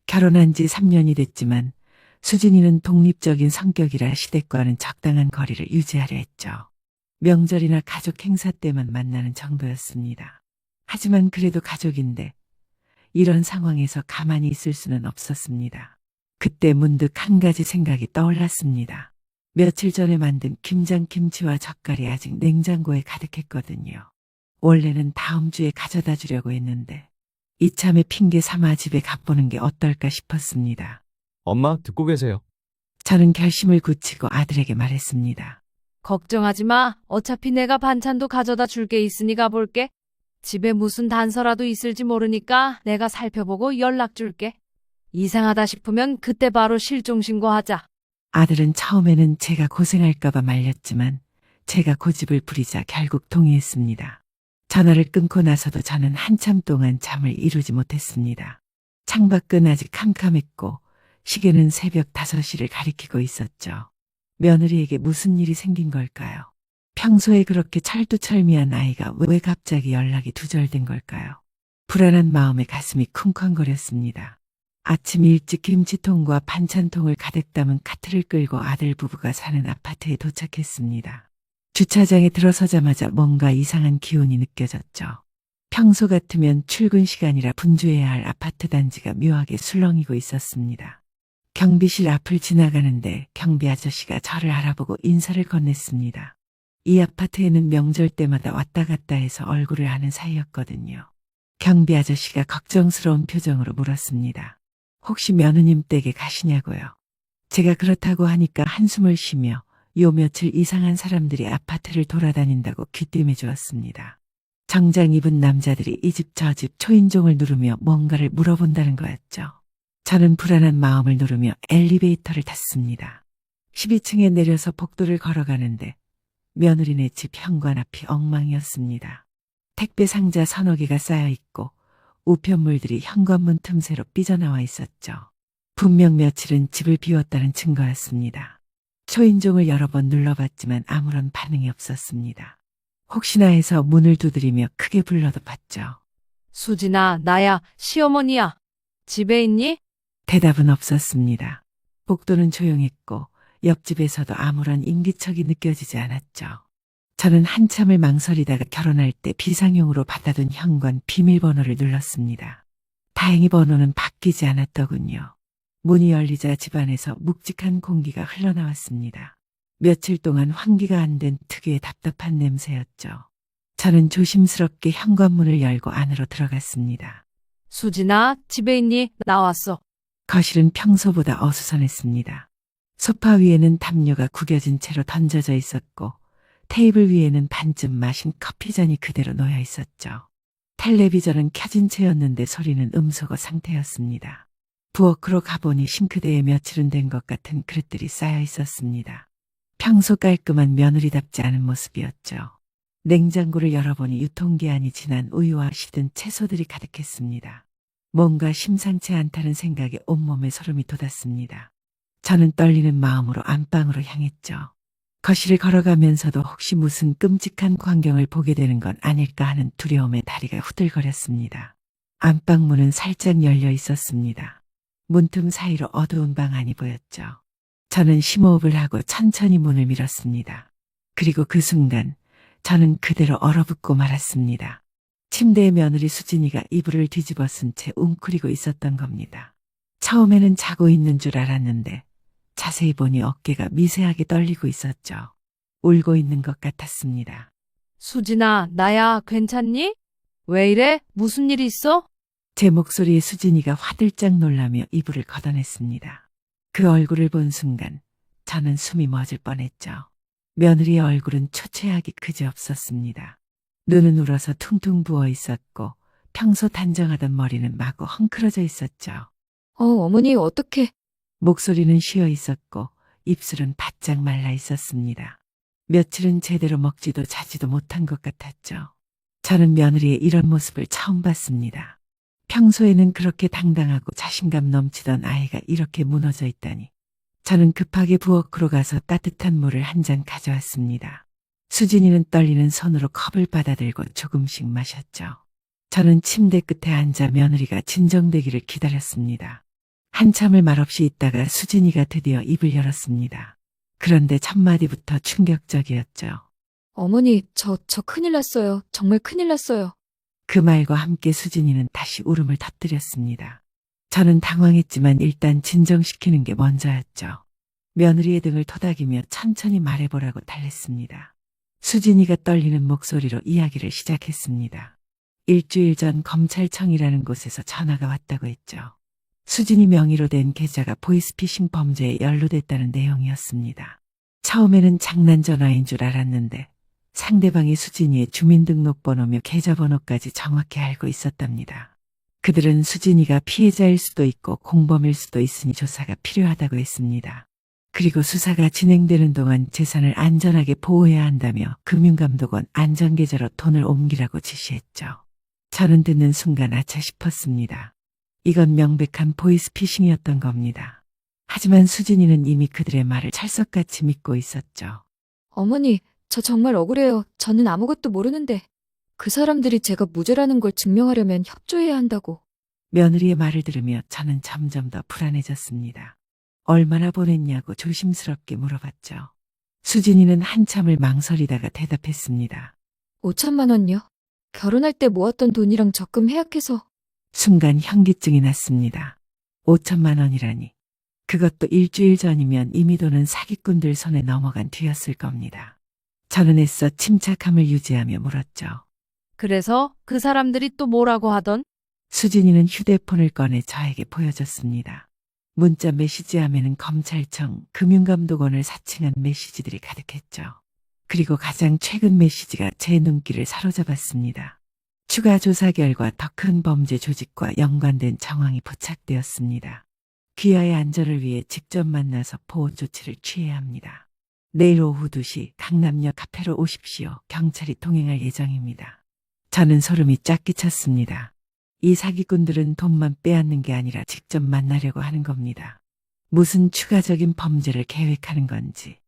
결혼한 지 3년이 됐지만 수진이는 독립적인 성격이라 시댁과는 적당한 거리를 유지하려 했죠. 명절이나 가족 행사 때만 만나는 정도였습니다. 하지만 그래도 가족인데 이런 상황에서 가만히 있을 수는 없었습니다. 그때 문득 한 가지 생각이 떠올랐습니다. 며칠 전에 만든 김장김치와 젓갈이 아직 냉장고에 가득했거든요. 원래는 다음 주에 가져다 주려고 했는데 이참에 핑계 삼아 집에 가보는 게 어떨까 싶었습니다. 엄마, 듣고 계세요. 저는 결심을 굳히고 아들에게 말했습니다. 걱정하지 마. 어차피 내가 반찬도 가져다 줄 게 있으니 가볼게. 집에 무슨 단서라도 있을지 모르니까 내가 살펴보고 연락 줄게. 이상하다 싶으면 그때 바로 실종 신고하자. 아들은 처음에는 제가 고생할까봐 말렸지만 제가 고집을 부리자 결국 동의했습니다. 전화를 끊고 나서도 저는 한참 동안 잠을 이루지 못했습니다. 창밖은 아직 캄캄했고 시계는 새벽 5시를 가리키고 있었죠. 며느리에게 무슨 일이 생긴 걸까요? 평소에 그렇게 철두철미한 아이가 왜 갑자기 연락이 두절된 걸까요? 불안한 마음에 가슴이 쿵쾅거렸습니다. 아침 일찍 김치통과 반찬통을 가득 담은 카트를 끌고 아들 부부가 사는 아파트에 도착했습니다. 주차장에 들어서자마자 뭔가 이상한 기운이 느껴졌죠. 평소 같으면 출근 시간이라 분주해야 할 아파트 단지가 묘하게 술렁이고 있었습니다. 경비실 앞을 지나가는데 경비 아저씨가 저를 알아보고 인사를 건넸습니다. 이 아파트에는 명절 때마다 왔다 갔다 해서 얼굴을 아는 사이였거든요. 경비 아저씨가 걱정스러운 표정으로 물었습니다. 혹시 며느님 댁에 가시냐고요? 제가 그렇다고 하니까 한숨을 쉬며 요 며칠 이상한 사람들이 아파트를 돌아다닌다고 귀띔해 주었습니다. 정장 입은 남자들이 이 집 저 집 초인종을 누르며 뭔가를 물어본다는 거였죠. 저는 불안한 마음을 누르며 엘리베이터를 탔습니다. 12층에 내려서 복도를 걸어가는데 며느리네 집 현관 앞이 엉망이었습니다. 택배 상자 서너 개가 쌓여 있고 우편물들이 현관문 틈새로 삐져나와 있었죠. 분명 며칠은 집을 비웠다는 증거였습니다. 초인종을 여러 번 눌러봤지만 아무런 반응이 없었습니다. 혹시나 해서 문을 두드리며 크게 불러도 봤죠. 수진아, 나야. 시어머니야. 집에 있니? 대답은 없었습니다. 복도는 조용했고 옆집에서도 아무런 인기척이 느껴지지 않았죠. 저는 한참을 망설이다가 결혼할 때 비상용으로 받아둔 현관 비밀번호를 눌렀습니다. 다행히 번호는 바뀌지 않았더군요. 문이 열리자 집안에서 묵직한 공기가 흘러나왔습니다. 며칠 동안 환기가 안 된 특유의 답답한 냄새였죠. 저는 조심스럽게 현관문을 열고 안으로 들어갔습니다. 수진아, 집에 있니? 나왔어. 거실은 평소보다 어수선했습니다. 소파 위에는 담요가 구겨진 채로 던져져 있었고 테이블 위에는 반쯤 마신 커피잔이 그대로 놓여 있었죠. 텔레비전은 켜진 채였는데 소리는 음소거 상태였습니다. 부엌으로 가보니 싱크대에 며칠은 된 것 같은 그릇들이 쌓여 있었습니다. 평소 깔끔한 며느리답지 않은 모습이었죠. 냉장고를 열어보니 유통기한이 지난 우유와 시든 채소들이 가득했습니다. 뭔가 심상치 않다는 생각에 온몸에 소름이 돋았습니다. 저는 떨리는 마음으로 안방으로 향했죠. 거실을 걸어가면서도 혹시 무슨 끔찍한 광경을 보게 되는 건 아닐까 하는 두려움에 다리가 후들거렸습니다. 안방문은 살짝 열려 있었습니다. 문틈 사이로 어두운 방 안이 보였죠. 저는 심호흡을 하고 천천히 문을 밀었습니다. 그리고 그 순간 저는 그대로 얼어붙고 말았습니다. 침대에 며느리 수진이가 이불을 뒤집어 쓴 채 웅크리고 있었던 겁니다. 처음에는 자고 있는 줄 알았는데 자세히 보니 어깨가 미세하게 떨리고 있었죠. 울고 있는 것 같았습니다. 수진아, 나야. 괜찮니? 왜 이래? 무슨 일 있어? 제 목소리에 수진이가 화들짝 놀라며 이불을 걷어냈습니다. 그 얼굴을 본 순간 저는 숨이 멎을 뻔했죠. 며느리의 얼굴은 초췌하기 그지없었습니다. 눈은 울어서 퉁퉁 부어 있었고 평소 단정하던 머리는 마구 헝클어져 있었죠. 어머니, 어떡해. 목소리는 쉬어 있었고 입술은 바짝 말라 있었습니다. 며칠은 제대로 먹지도 자지도 못한 것 같았죠. 저는 며느리의 이런 모습을 처음 봤습니다. 평소에는 그렇게 당당하고 자신감 넘치던 아이가 이렇게 무너져 있다니. 저는 급하게 부엌으로 가서 따뜻한 물을 한 잔 가져왔습니다. 수진이는 떨리는 손으로 컵을 받아들고 조금씩 마셨죠. 저는 침대 끝에 앉아 며느리가 진정되기를 기다렸습니다. 한참을 말없이 있다가 수진이가 드디어 입을 열었습니다. 그런데 첫 마디부터 충격적이었죠. 어머니, 저 큰일 났어요. 정말 큰일 났어요. 그 말과 함께 수진이는 다시 울음을 터뜨렸습니다. 저는 당황했지만 일단 진정시키는 게 먼저였죠. 며느리의 등을 토닥이며 천천히 말해보라고 달랬습니다. 수진이가 떨리는 목소리로 이야기를 시작했습니다. 일주일 전 검찰청이라는 곳에서 전화가 왔다고 했죠. 수진이 명의로 된 계좌가 보이스피싱 범죄에 연루됐다는 내용이었습니다. 처음에는 장난 전화인 줄 알았는데 상대방이 수진이의 주민등록번호며 계좌번호까지 정확히 알고 있었답니다. 그들은 수진이가 피해자일 수도 있고 공범일 수도 있으니 조사가 필요하다고 했습니다. 그리고 수사가 진행되는 동안 재산을 안전하게 보호해야 한다며 금융감독원 안전계좌로 돈을 옮기라고 지시했죠. 저는 듣는 순간 아차 싶었습니다. 이건 명백한 보이스피싱이었던 겁니다. 하지만 수진이는 이미 그들의 말을 찰석같이 믿고 있었죠. 어머니, 저 정말 억울해요. 저는 아무것도 모르는데. 그 사람들이 제가 무죄라는 걸 증명하려면 협조해야 한다고. 며느리의 말을 들으며 저는 점점 더 불안해졌습니다. 얼마나 보냈냐고 조심스럽게 물어봤죠. 수진이는 한참을 망설이다가 대답했습니다. 5천만 원요? 결혼할 때 모았던 돈이랑 적금 해약해서. 순간 현기증이 났습니다. 5천만 원이라니. 그것도 일주일 전이면 이미 돈은 사기꾼들 손에 넘어간 뒤였을 겁니다. 저는 애써 침착함을 유지하며 물었죠. 그래서 그 사람들이 또 뭐라고 하던? 수진이는 휴대폰을 꺼내 저에게 보여줬습니다. 문자 메시지함에는 검찰청, 금융감독원을 사칭한 메시지들이 가득했죠. 그리고 가장 최근 메시지가 제 눈길을 사로잡았습니다. 추가 조사 결과 더 큰 범죄 조직과 연관된 정황이 포착되었습니다. 귀하의 안전을 위해 직접 만나서 보호 조치를 취해야 합니다. 내일 오후 2시 강남역 카페로 오십시오. 경찰이 동행할 예정입니다. 저는 소름이 쫙 끼쳤습니다. 이 사기꾼들은 돈만 빼앗는 게 아니라 직접 만나려고 하는 겁니다. 무슨 추가적인 범죄를 계획하는 건지.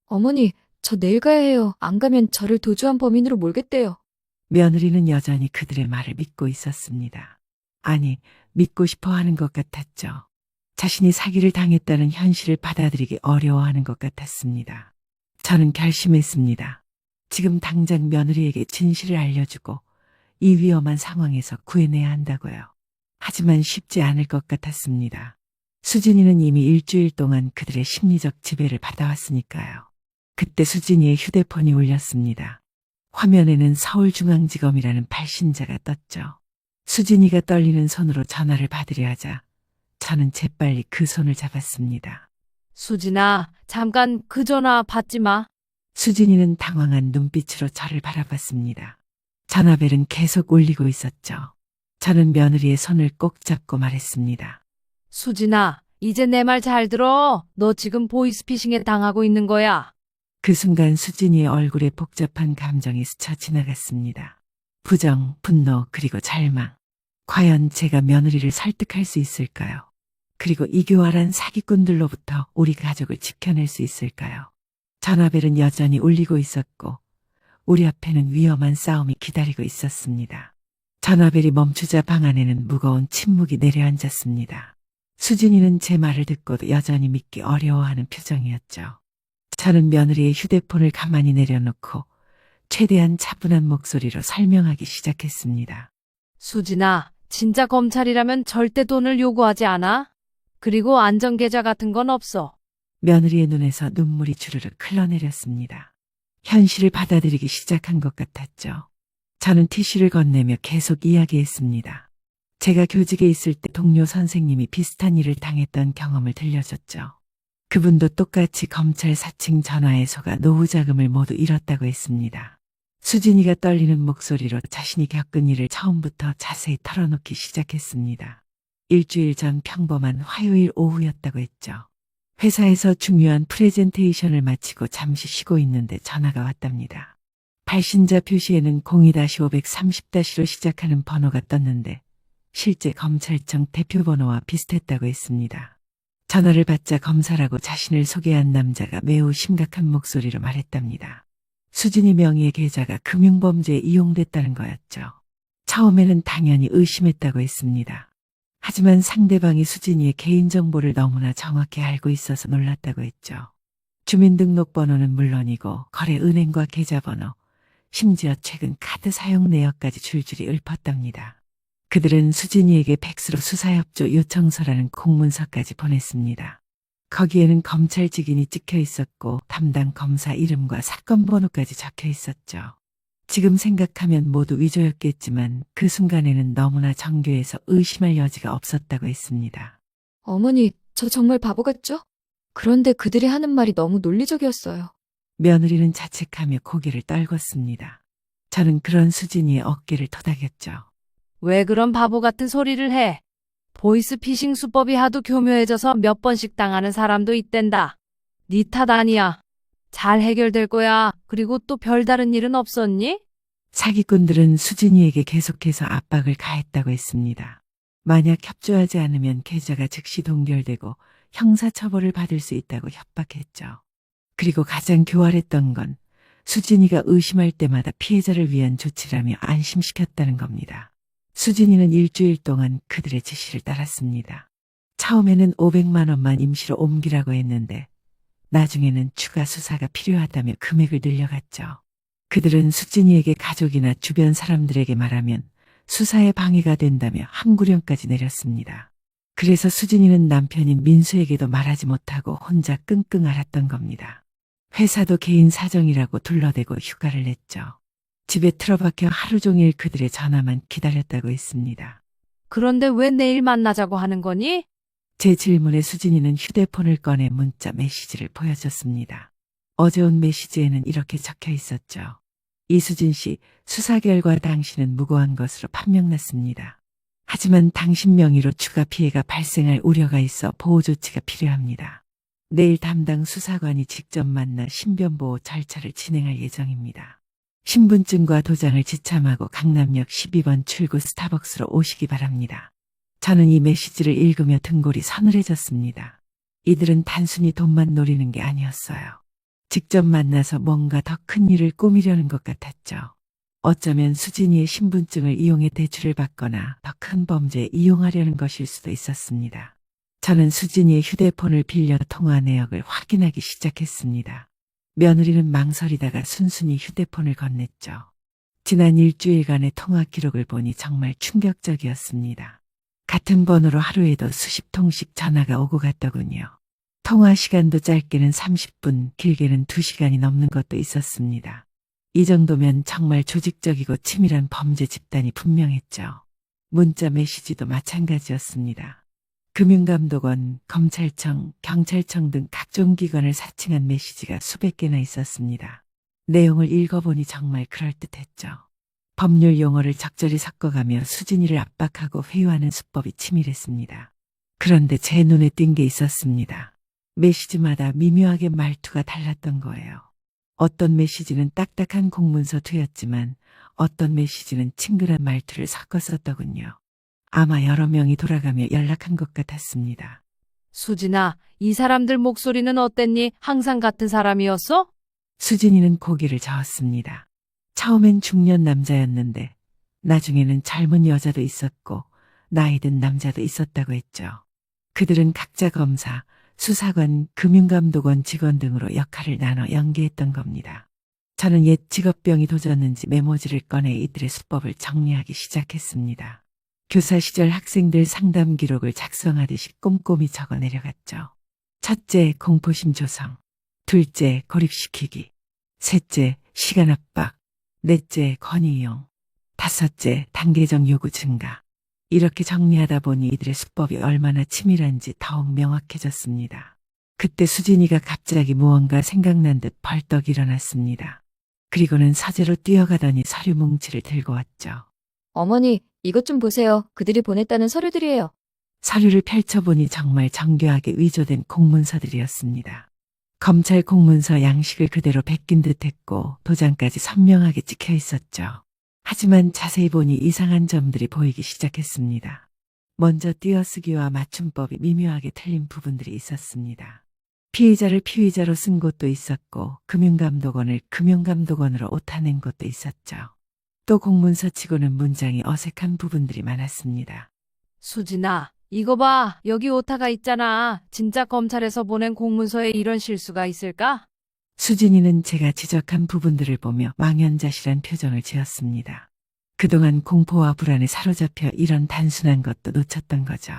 어머니, 저 내일 가야 해요. 안 가면 저를 도주한 범인으로 몰겠대요. 며느리는 여전히 그들의 말을 믿고 있었습니다. 아니, 믿고 싶어 하는 것 같았죠. 자신이 사기를 당했다는 현실을 받아들이기 어려워하는 것 같았습니다. 저는 결심했습니다. 지금 당장 며느리에게 진실을 알려주고 이 위험한 상황에서 구해내야 한다고요. 하지만 쉽지 않을 것 같았습니다. 수진이는 이미 일주일 동안 그들의 심리적 지배를 받아왔으니까요. 그때 수진이의 휴대폰이 울렸습니다. 화면에는 서울중앙지검이라는 발신자가 떴죠. 수진이가 떨리는 손으로 전화를 받으려 하자 저는 재빨리 그 손을 잡았습니다. 수진아, 잠깐 그 전화 받지 마. 수진이는 당황한 눈빛으로 저를 바라봤습니다. 전화벨은 계속 울리고 있었죠. 저는 며느리의 손을 꼭 잡고 말했습니다. 수진아, 이제 내 말 잘 들어. 너 지금 보이스피싱에 당하고 있는 거야. 그 순간 수진이의 얼굴에 복잡한 감정이 스쳐 지나갔습니다. 부정, 분노, 그리고 절망. 과연 제가 며느리를 설득할 수 있을까요? 그리고 이 교활한 사기꾼들로부터 우리 가족을 지켜낼 수 있을까요? 전화벨은 여전히 울리고 있었고 우리 앞에는 위험한 싸움이 기다리고 있었습니다. 전화벨이 멈추자 방 안에는 무거운 침묵이 내려앉았습니다. 수진이는 제 말을 듣고도 여전히 믿기 어려워하는 표정이었죠. 저는 며느리의 휴대폰을 가만히 내려놓고 최대한 차분한 목소리로 설명하기 시작했습니다. 수진아, 진짜 검찰이라면 절대 돈을 요구하지 않아. 그리고 안전계좌 같은 건 없어. 며느리의 눈에서 눈물이 주르륵 흘러내렸습니다. 현실을 받아들이기 시작한 것 같았죠. 저는 티슈를 건네며 계속 이야기했습니다. 제가 교직에 있을 때 동료 선생님이 비슷한 일을 당했던 경험을 들려줬죠. 그분도 똑같이 검찰 사칭 전화에 속아 노후 자금을 모두 잃었다고 했습니다. 수진이가 떨리는 목소리로 자신이 겪은 일을 처음부터 자세히 털어놓기 시작했습니다. 일주일 전 평범한 화요일 오후였다고 했죠. 회사에서 중요한 프레젠테이션을 마치고 잠시 쉬고 있는데 전화가 왔답니다. 발신자 표시에는 02-530-로 시작하는 번호가 떴는데 실제 검찰청 대표번호와 비슷했다고 했습니다. 전화를 받자 검사라고 자신을 소개한 남자가 매우 심각한 목소리로 말했답니다. 수진이 명의의 계좌가 금융범죄에 이용됐다는 거였죠. 처음에는 당연히 의심했다고 했습니다. 하지만 상대방이 수진이의 개인정보를 너무나 정확히 알고 있어서 놀랐다고 했죠. 주민등록번호는 물론이고 거래 은행과 계좌번호, 심지어 최근 카드 사용 내역까지 줄줄이 읊었답니다. 그들은 수진이에게 팩스로 수사협조 요청서라는 공문서까지 보냈습니다. 거기에는 검찰 직인이 찍혀 있었고 담당 검사 이름과 사건 번호까지 적혀 있었죠. 지금 생각하면 모두 위조였겠지만 그 순간에는 너무나 정교해서 의심할 여지가 없었다고 했습니다. 어머니, 저 정말 바보 같죠? 그런데 그들이 하는 말이 너무 논리적이었어요. 며느리는 자책하며 고개를 떨궜습니다. 저는 그런 수진이의 어깨를 토닥였죠. 왜 그런 바보 같은 소리를 해? 보이스피싱 수법이 하도 교묘해져서 몇 번씩 당하는 사람도 있댄다. 네 탓 아니야. 잘 해결될 거야. 그리고 또 별다른 일은 없었니? 사기꾼들은 수진이에게 계속해서 압박을 가했다고 했습니다. 만약 협조하지 않으면 계좌가 즉시 동결되고 형사처벌을 받을 수 있다고 협박했죠. 그리고 가장 교활했던 건 수진이가 의심할 때마다 피해자를 위한 조치라며 안심시켰다는 겁니다. 수진이는 일주일 동안 그들의 지시를 따랐습니다. 처음에는 500만 원만 임시로 옮기라고 했는데 나중에는 추가 수사가 필요하다며 금액을 늘려갔죠. 그들은 수진이에게 가족이나 주변 사람들에게 말하면 수사에 방해가 된다며 함구령까지 내렸습니다. 그래서 수진이는 남편인 민수에게도 말하지 못하고 혼자 끙끙 앓았던 겁니다. 회사도 개인 사정이라고 둘러대고 휴가를 냈죠. 집에 틀어박혀 하루 종일 그들의 전화만 기다렸다고 했습니다. 그런데 왜 내일 만나자고 하는 거니? 제 질문에 수진이는 휴대폰을 꺼내 문자 메시지를 보여줬습니다. 어제 온 메시지에는 이렇게 적혀 있었죠. 이수진 씨, 수사 결과 당신은 무고한 것으로 판명났습니다. 하지만 당신 명의로 추가 피해가 발생할 우려가 있어 보호 조치가 필요합니다. 내일 담당 수사관이 직접 만나 신변보호 절차를 진행할 예정입니다. 신분증과 도장을 지참하고 강남역 12번 출구 스타벅스로 오시기 바랍니다. 저는 이 메시지를 읽으며 등골이 서늘해졌습니다. 이들은 단순히 돈만 노리는 게 아니었어요. 직접 만나서 뭔가 더 큰 일을 꾸미려는 것 같았죠. 어쩌면 수진이의 신분증을 이용해 대출을 받거나 더 큰 범죄에 이용하려는 것일 수도 있었습니다. 저는 수진이의 휴대폰을 빌려 통화 내역을 확인하기 시작했습니다. 며느리는 망설이다가 순순히 휴대폰을 건넸죠. 지난 일주일간의 통화 기록을 보니 정말 충격적이었습니다. 같은 번호로 하루에도 수십 통씩 전화가 오고 갔더군요. 통화 시간도 짧게는 30분, 길게는 2시간이 넘는 것도 있었습니다. 이 정도면 정말 조직적이고 치밀한 범죄 집단이 분명했죠. 문자 메시지도 마찬가지였습니다. 금융감독원, 검찰청, 경찰청 등 각종 기관을 사칭한 메시지가 수백 개나 있었습니다. 내용을 읽어보니 정말 그럴듯했죠. 법률 용어를 적절히 섞어가며 수진이를 압박하고 회유하는 수법이 치밀했습니다. 그런데 제 눈에 띈 게 있었습니다. 메시지마다 미묘하게 말투가 달랐던 거예요. 어떤 메시지는 딱딱한 공문서 투였지만 어떤 메시지는 친근한 말투를 섞어 썼더군요. 아마 여러 명이 돌아가며 연락한 것 같았습니다. 수진아, 이 사람들 목소리는 어땠니? 항상 같은 사람이었어? 수진이는 고개를 저었습니다. 처음엔 중년 남자였는데 나중에는 젊은 여자도 있었고 나이 든 남자도 있었다고 했죠. 그들은 각자 검사, 수사관, 금융감독원 직원 등으로 역할을 나눠 연기했던 겁니다. 저는 옛 직업병이 도졌는지 메모지를 꺼내 이들의 수법을 정리하기 시작했습니다. 교사 시절 학생들 상담 기록을 작성하듯이 꼼꼼히 적어 내려갔죠. 첫째, 공포심 조성. 둘째, 고립시키기. 셋째, 시간 압박. 넷째, 권위 이용. 다섯째, 단계적 요구 증가. 이렇게 정리하다 보니 이들의 수법이 얼마나 치밀한지 더욱 명확해졌습니다. 그때 수진이가 갑자기 무언가 생각난 듯 벌떡 일어났습니다. 그리고는 서재로 뛰어가더니 서류 뭉치를 들고 왔죠. 어머니, 이것 좀 보세요. 그들이 보냈다는 서류들이에요. 서류를 펼쳐보니 정말 정교하게 위조된 공문서들이었습니다. 검찰 공문서 양식을 그대로 베낀 듯했고 도장까지 선명하게 찍혀 있었죠. 하지만 자세히 보니 이상한 점들이 보이기 시작했습니다. 먼저 띄어쓰기와 맞춤법이 미묘하게 틀린 부분들이 있었습니다. 피의자를 피의자로 쓴 곳도 있었고 금융감독원을 금융감독원으로 오타낸 곳도 있었죠. 또 공문서치고는 문장이 어색한 부분들이 많았습니다. 수진아, 이거 봐. 여기 오타가 있잖아. 진짜 검찰에서 보낸 공문서에 이런 실수가 있을까? 수진이는 제가 지적한 부분들을 보며 망연자실한 표정을 지었습니다. 그동안 공포와 불안에 사로잡혀 이런 단순한 것도 놓쳤던 거죠.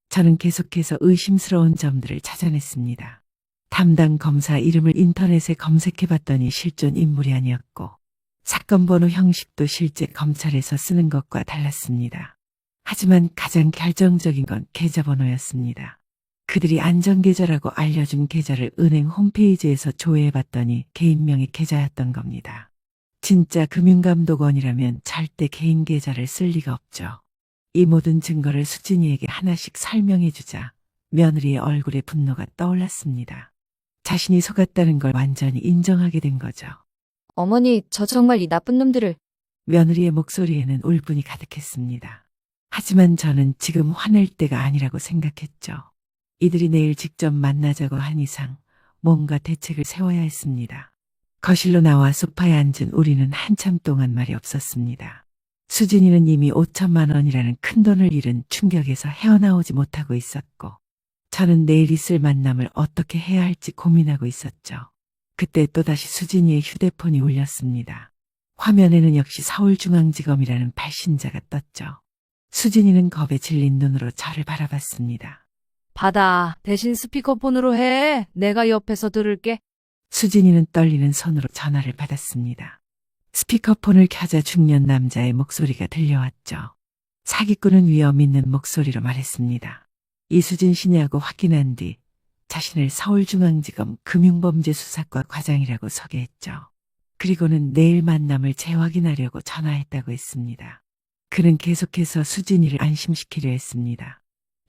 저는 계속해서 의심스러운 점들을 찾아냈습니다. 담당 검사 이름을 인터넷에 검색해봤더니 실존 인물이 아니었고 사건 번호 형식도 실제 검찰에서 쓰는 것과 달랐습니다. 하지만 가장 결정적인 건 계좌번호였습니다. 그들이 안전계좌라고 알려준 계좌를 은행 홈페이지에서 조회해봤더니 개인명의 계좌였던 겁니다. 진짜 금융감독원이라면 절대 개인 계좌를 쓸 리가 없죠. 이 모든 증거를 수진이에게 하나씩 설명해주자 며느리의 얼굴에 분노가 떠올랐습니다. 자신이 속았다는 걸 완전히 인정하게 된 거죠. 어머니, 저 정말 이 나쁜 놈들을. 며느리의 목소리에는 울분이 가득했습니다. 하지만 저는 지금 화낼 때가 아니라고 생각했죠. 이들이 내일 직접 만나자고 한 이상 뭔가 대책을 세워야 했습니다. 거실로 나와 소파에 앉은 우리는 한참 동안 말이 없었습니다. 수진이는 이미 5천만 원이라는 큰 돈을 잃은 충격에서 헤어나오지 못하고 있었고, 저는 내일 있을 만남을 어떻게 해야 할지 고민하고 있었죠. 그때 또다시 수진이의 휴대폰이 울렸습니다. 화면에는 역시 서울중앙지검이라는 발신자가 떴죠. 수진이는 겁에 질린 눈으로 저를 바라봤습니다. 받아. 대신 스피커폰으로 해. 내가 옆에서 들을게. 수진이는 떨리는 손으로 전화를 받았습니다. 스피커폰을 켜자 중년 남자의 목소리가 들려왔죠. 사기꾼은 위험 있는 목소리로 말했습니다. 이수진 씨냐고 확인한 뒤 자신을 서울중앙지검 금융범죄수사과 과장이라고 소개했죠. 그리고는 내일 만남을 재확인하려고 전화했다고 했습니다. 그는 계속해서 수진이를 안심시키려 했습니다.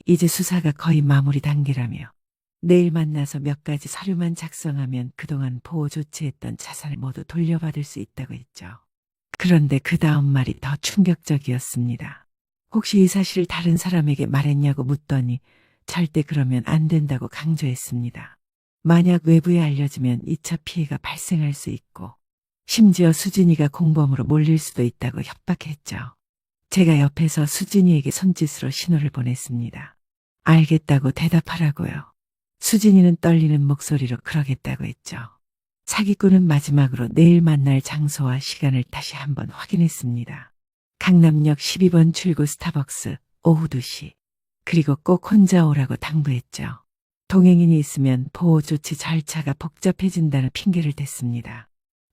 이제 수사가 거의 마무리 단계라며 내일 만나서 몇 가지 서류만 작성하면 그동안 보호 조치했던 자산을 모두 돌려받을 수 있다고 했죠. 그런데 그 다음 말이 더 충격적이었습니다. 혹시 이 사실을 다른 사람에게 말했냐고 묻더니 절대 그러면 안 된다고 강조했습니다. 만약 외부에 알려지면 2차 피해가 발생할 수 있고 심지어 수진이가 공범으로 몰릴 수도 있다고 협박했죠. 제가 옆에서 수진이에게 손짓으로 신호를 보냈습니다. 알겠다고 대답하라고요. 수진이는 떨리는 목소리로 그러겠다고 했죠. 사기꾼은 마지막으로 내일 만날 장소와 시간을 다시 한번 확인했습니다. 강남역 12번 출구 스타벅스 오후 2시. 그리고 꼭 혼자 오라고 당부했죠. 동행인이 있으면 보호 조치 절차가 복잡해진다는 핑계를 댔습니다.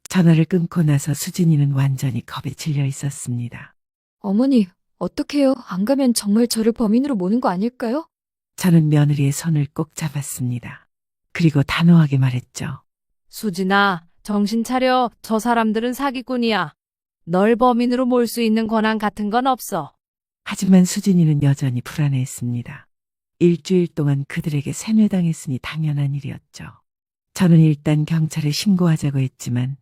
전화를 끊고 나서 수진이는 완전히 겁에 질려 있었습니다. 어머니, 어떡해요? 안 가면 정말 저를 범인으로 모는 거 아닐까요? 저는 며느리의 손을 꼭 잡았습니다. 그리고 단호하게 말했죠. 수진아, 정신 차려. 저 사람들은 사기꾼이야. 널 범인으로 몰 수 있는 권한 같은 건 없어. 하지만 수진이는 여전히 불안해했습니다. 일주일 동안 그들에게 세뇌당했으니 당연한 일이었죠. 저는 일단 경찰에 신고하자고 했지만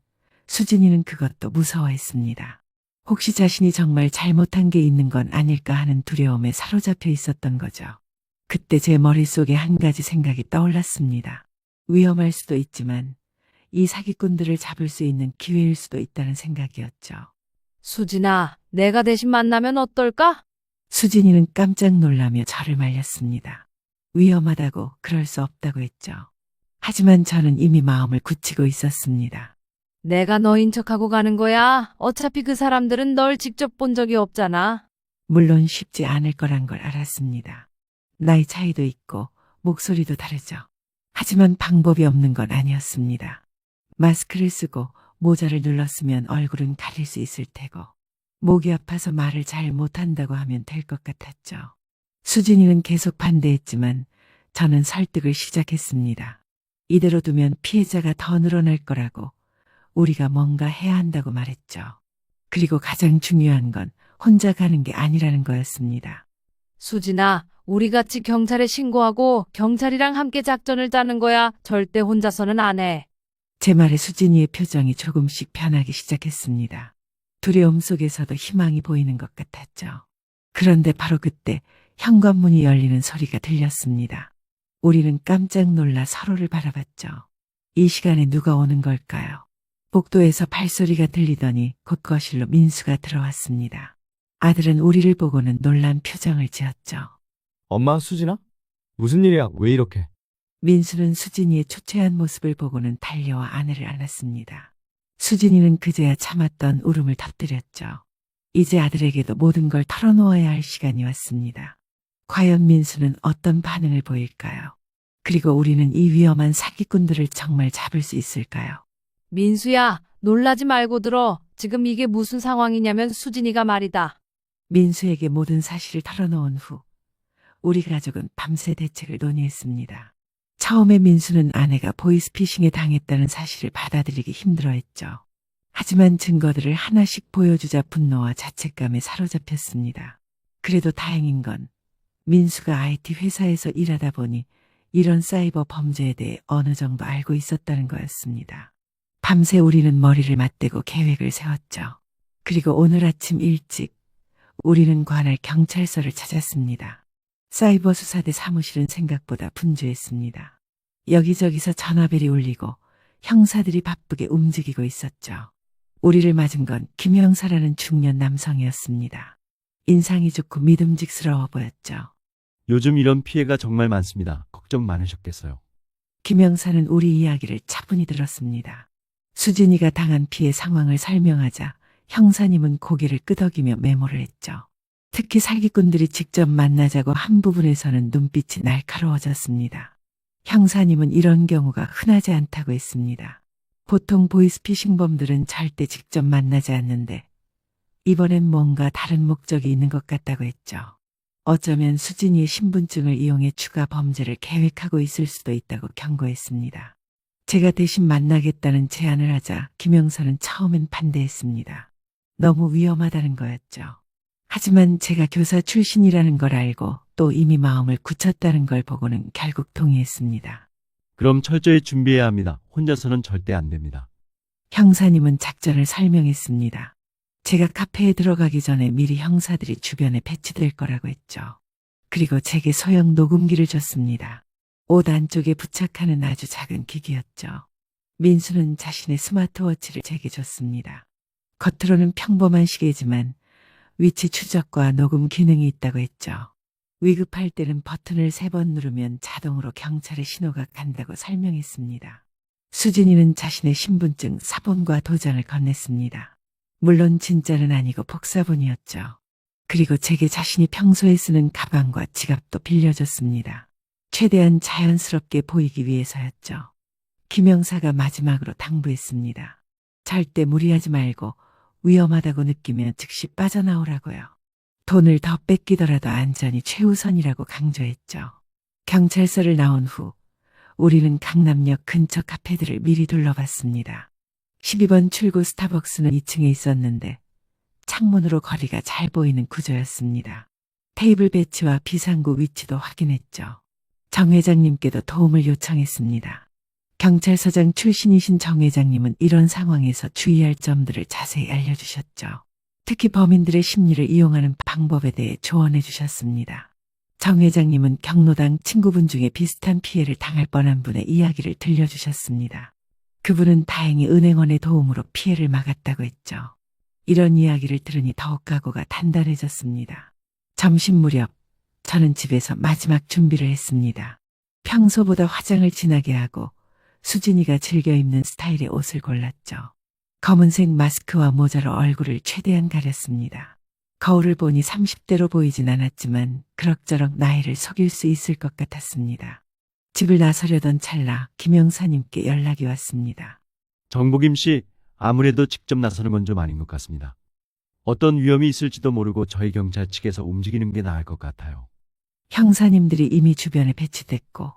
수진이는 그것도 무서워했습니다. 혹시 자신이 정말 잘못한 게 있는 건 아닐까 하는 두려움에 사로잡혀 있었던 거죠. 그때 제 머릿속에 한 가지 생각이 떠올랐습니다. 위험할 수도 있지만 이 사기꾼들을 잡을 수 있는 기회일 수도 있다는 생각이었죠. 수진아, 내가 대신 만나면 어떨까? 수진이는 깜짝 놀라며 저를 말렸습니다. 위험하다고 그럴 수 없다고 했죠. 하지만 저는 이미 마음을 굳히고 있었습니다. 내가 너인 척하고 가는 거야. 어차피 그 사람들은 널 직접 본 적이 없잖아. 물론 쉽지 않을 거란 걸 알았습니다. 나이 차이도 있고 목소리도 다르죠. 하지만 방법이 없는 건 아니었습니다. 마스크를 쓰고 모자를 눌렀으면 얼굴은 가릴 수 있을 테고 목이 아파서 말을 잘 못한다고 하면 될 것 같았죠. 수진이는 계속 반대했지만 저는 설득을 시작했습니다. 이대로 두면 피해자가 더 늘어날 거라고 우리가 뭔가 해야 한다고 말했죠. 그리고 가장 중요한 건 혼자 가는 게 아니라는 거였습니다. 수진아, 우리 같이 경찰에 신고하고 경찰이랑 함께 작전을 짜는 거야. 절대 혼자서는 안 해. 제 말에 수진이의 표정이 조금씩 변하기 시작했습니다. 두려움 속에서도 희망이 보이는 것 같았죠. 그런데 바로 그때 현관문이 열리는 소리가 들렸습니다. 우리는 깜짝 놀라 서로를 바라봤죠. 이 시간에 누가 오는 걸까요? 복도에서 발소리가 들리더니 곧 거실로 민수가 들어왔습니다. 아들은 우리를 보고는 놀란 표정을 지었죠. 엄마, 수진아? 무슨 일이야? 왜 이렇게? 민수는 수진이의 초췌한 모습을 보고는 달려와 아내를 안았습니다. 수진이는 그제야 참았던 울음을 터뜨렸죠. 이제 아들에게도 모든 걸 털어놓아야 할 시간이 왔습니다. 과연 민수는 어떤 반응을 보일까요? 그리고 우리는 이 위험한 사기꾼들을 정말 잡을 수 있을까요? 민수야, 놀라지 말고 들어. 지금 이게 무슨 상황이냐면 수진이가 말이다. 민수에게 모든 사실을 털어놓은 후 우리 가족은 밤새 대책을 논의했습니다. 처음에 민수는 아내가 보이스피싱에 당했다는 사실을 받아들이기 힘들어했죠. 하지만 증거들을 하나씩 보여주자 분노와 자책감에 사로잡혔습니다. 그래도 다행인 건 민수가 IT 회사에서 일하다 보니 이런 사이버 범죄에 대해 어느 정도 알고 있었다는 거였습니다. 밤새 우리는 머리를 맞대고 계획을 세웠죠. 그리고 오늘 아침 일찍 우리는 관할 경찰서를 찾았습니다. 사이버 수사대 사무실은 생각보다 분주했습니다. 여기저기서 전화벨이 울리고 형사들이 바쁘게 움직이고 있었죠. 우리를 맞은 건 김 형사라는 중년 남성이었습니다. 인상이 좋고 믿음직스러워 보였죠. 요즘 이런 피해가 정말 많습니다. 걱정 많으셨겠어요. 김 형사는 우리 이야기를 차분히 들었습니다. 수진이가 당한 피해 상황을 설명하자 형사님은 고개를 끄덕이며 메모를 했죠. 특히 사기꾼들이 직접 만나자고 한 부분에서는 눈빛이 날카로워졌습니다. 형사님은 이런 경우가 흔하지 않다고 했습니다. 보통 보이스피싱범들은 절대 직접 만나지 않는데 이번엔 뭔가 다른 목적이 있는 것 같다고 했죠. 어쩌면 수진이의 신분증을 이용해 추가 범죄를 계획하고 있을 수도 있다고 경고했습니다. 제가 대신 만나겠다는 제안을 하자 김영선은 처음엔 반대했습니다. 너무 위험하다는 거였죠. 하지만 제가 교사 출신이라는 걸 알고 또 이미 마음을 굳혔다는 걸 보고는 결국 동의했습니다. 그럼 철저히 준비해야 합니다. 혼자서는 절대 안 됩니다. 형사님은 작전을 설명했습니다. 제가 카페에 들어가기 전에 미리 형사들이 주변에 배치될 거라고 했죠. 그리고 제게 소형 녹음기를 줬습니다. 옷 안쪽에 부착하는 아주 작은 기기였죠. 민수는 자신의 스마트워치를 제게 줬습니다. 겉으로는 평범한 시계지만 위치 추적과 녹음 기능이 있다고 했죠. 위급할 때는 버튼을 3번 누르면 자동으로 경찰의 신호가 간다고 설명했습니다. 수진이는 자신의 신분증 사본과 도장을 건넸습니다. 물론 진짜는 아니고 복사본이었죠. 그리고 제게 자신이 평소에 쓰는 가방과 지갑도 빌려줬습니다. 최대한 자연스럽게 보이기 위해서였죠. 김 형사가 마지막으로 당부했습니다. 절대 무리하지 말고 위험하다고 느끼면 즉시 빠져나오라고요. 돈을 더 뺏기더라도 안전이 최우선이라고 강조했죠. 경찰서를 나온 후 우리는 강남역 근처 카페들을 미리 둘러봤습니다. 12번 출구 스타벅스는 2층에 있었는데 창문으로 거리가 잘 보이는 구조였습니다. 테이블 배치와 비상구 위치도 확인했죠. 정 회장님께도 도움을 요청했습니다. 경찰서장 출신이신 정 회장님은 이런 상황에서 주의할 점들을 자세히 알려주셨죠. 특히 범인들의 심리를 이용하는 방법에 대해 조언해 주셨습니다. 정 회장님은 경로당 친구분 중에 비슷한 피해를 당할 뻔한 분의 이야기를 들려주셨습니다. 그분은 다행히 은행원의 도움으로 피해를 막았다고 했죠. 이런 이야기를 들으니 더욱 각오가 단단해졌습니다. 점심 무렵 저는 집에서 마지막 준비를 했습니다. 평소보다 화장을 진하게 하고 수진이가 즐겨 입는 스타일의 옷을 골랐죠. 검은색 마스크와 모자로 얼굴을 최대한 가렸습니다. 거울을 보니 30대로 보이진 않았지만 그럭저럭 나이를 속일 수 있을 것 같았습니다. 집을 나서려던 찰나 김 형사님께 연락이 왔습니다. 정복임 씨, 아무래도 직접 나서는 건 좀 아닌 것 같습니다. 어떤 위험이 있을지도 모르고 저희 경찰 측에서 움직이는 게 나을 것 같아요. 형사님들이 이미 주변에 배치됐고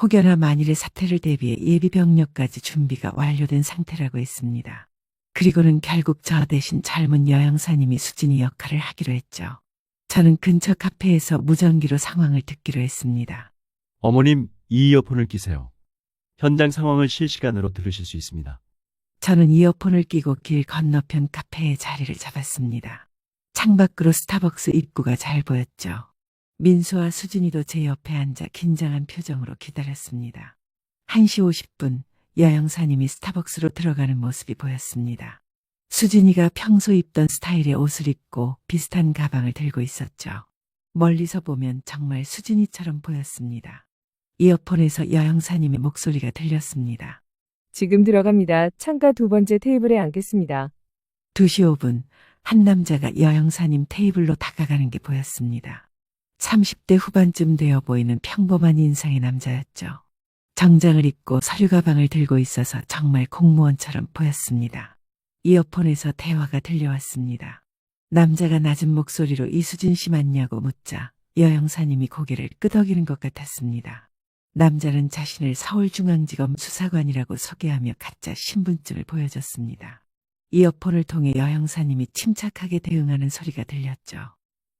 혹여나 만일의 사태를 대비해 예비 병력까지 준비가 완료된 상태라고 했습니다. 그리고는 결국 저 대신 젊은 여형사님이 수진이 역할을 하기로 했죠. 저는 근처 카페에서 무전기로 상황을 듣기로 했습니다. 어머님, 이 이어폰을 끼세요. 현장 상황을 실시간으로 들으실 수 있습니다. 저는 이어폰을 끼고 길 건너편 카페에 자리를 잡았습니다. 창밖으로 스타벅스 입구가 잘 보였죠. 민수와 수진이도 제 옆에 앉아 긴장한 표정으로 기다렸습니다. 1시 50분 여형사님이 스타벅스로 들어가는 모습이 보였습니다. 수진이가 평소 입던 스타일의 옷을 입고 비슷한 가방을 들고 있었죠. 멀리서 보면 정말 수진이처럼 보였습니다. 이어폰에서 여형사님의 목소리가 들렸습니다. 지금 들어갑니다. 창가 2번째 테이블에 앉겠습니다. 2시 5분 한 남자가 여형사님 테이블로 다가가는 게 보였습니다. 30대 후반쯤 되어 보이는 평범한 인상의 남자였죠. 정장을 입고 서류 가방을 들고 있어서 정말 공무원처럼 보였습니다. 이어폰에서 대화가 들려왔습니다. 남자가 낮은 목소리로 이수진 씨 맞냐고 묻자 여형사님이 고개를 끄덕이는 것 같았습니다. 남자는 자신을 서울중앙지검 수사관이라고 소개하며 가짜 신분증을 보여줬습니다. 이어폰을 통해 여형사님이 침착하게 대응하는 소리가 들렸죠.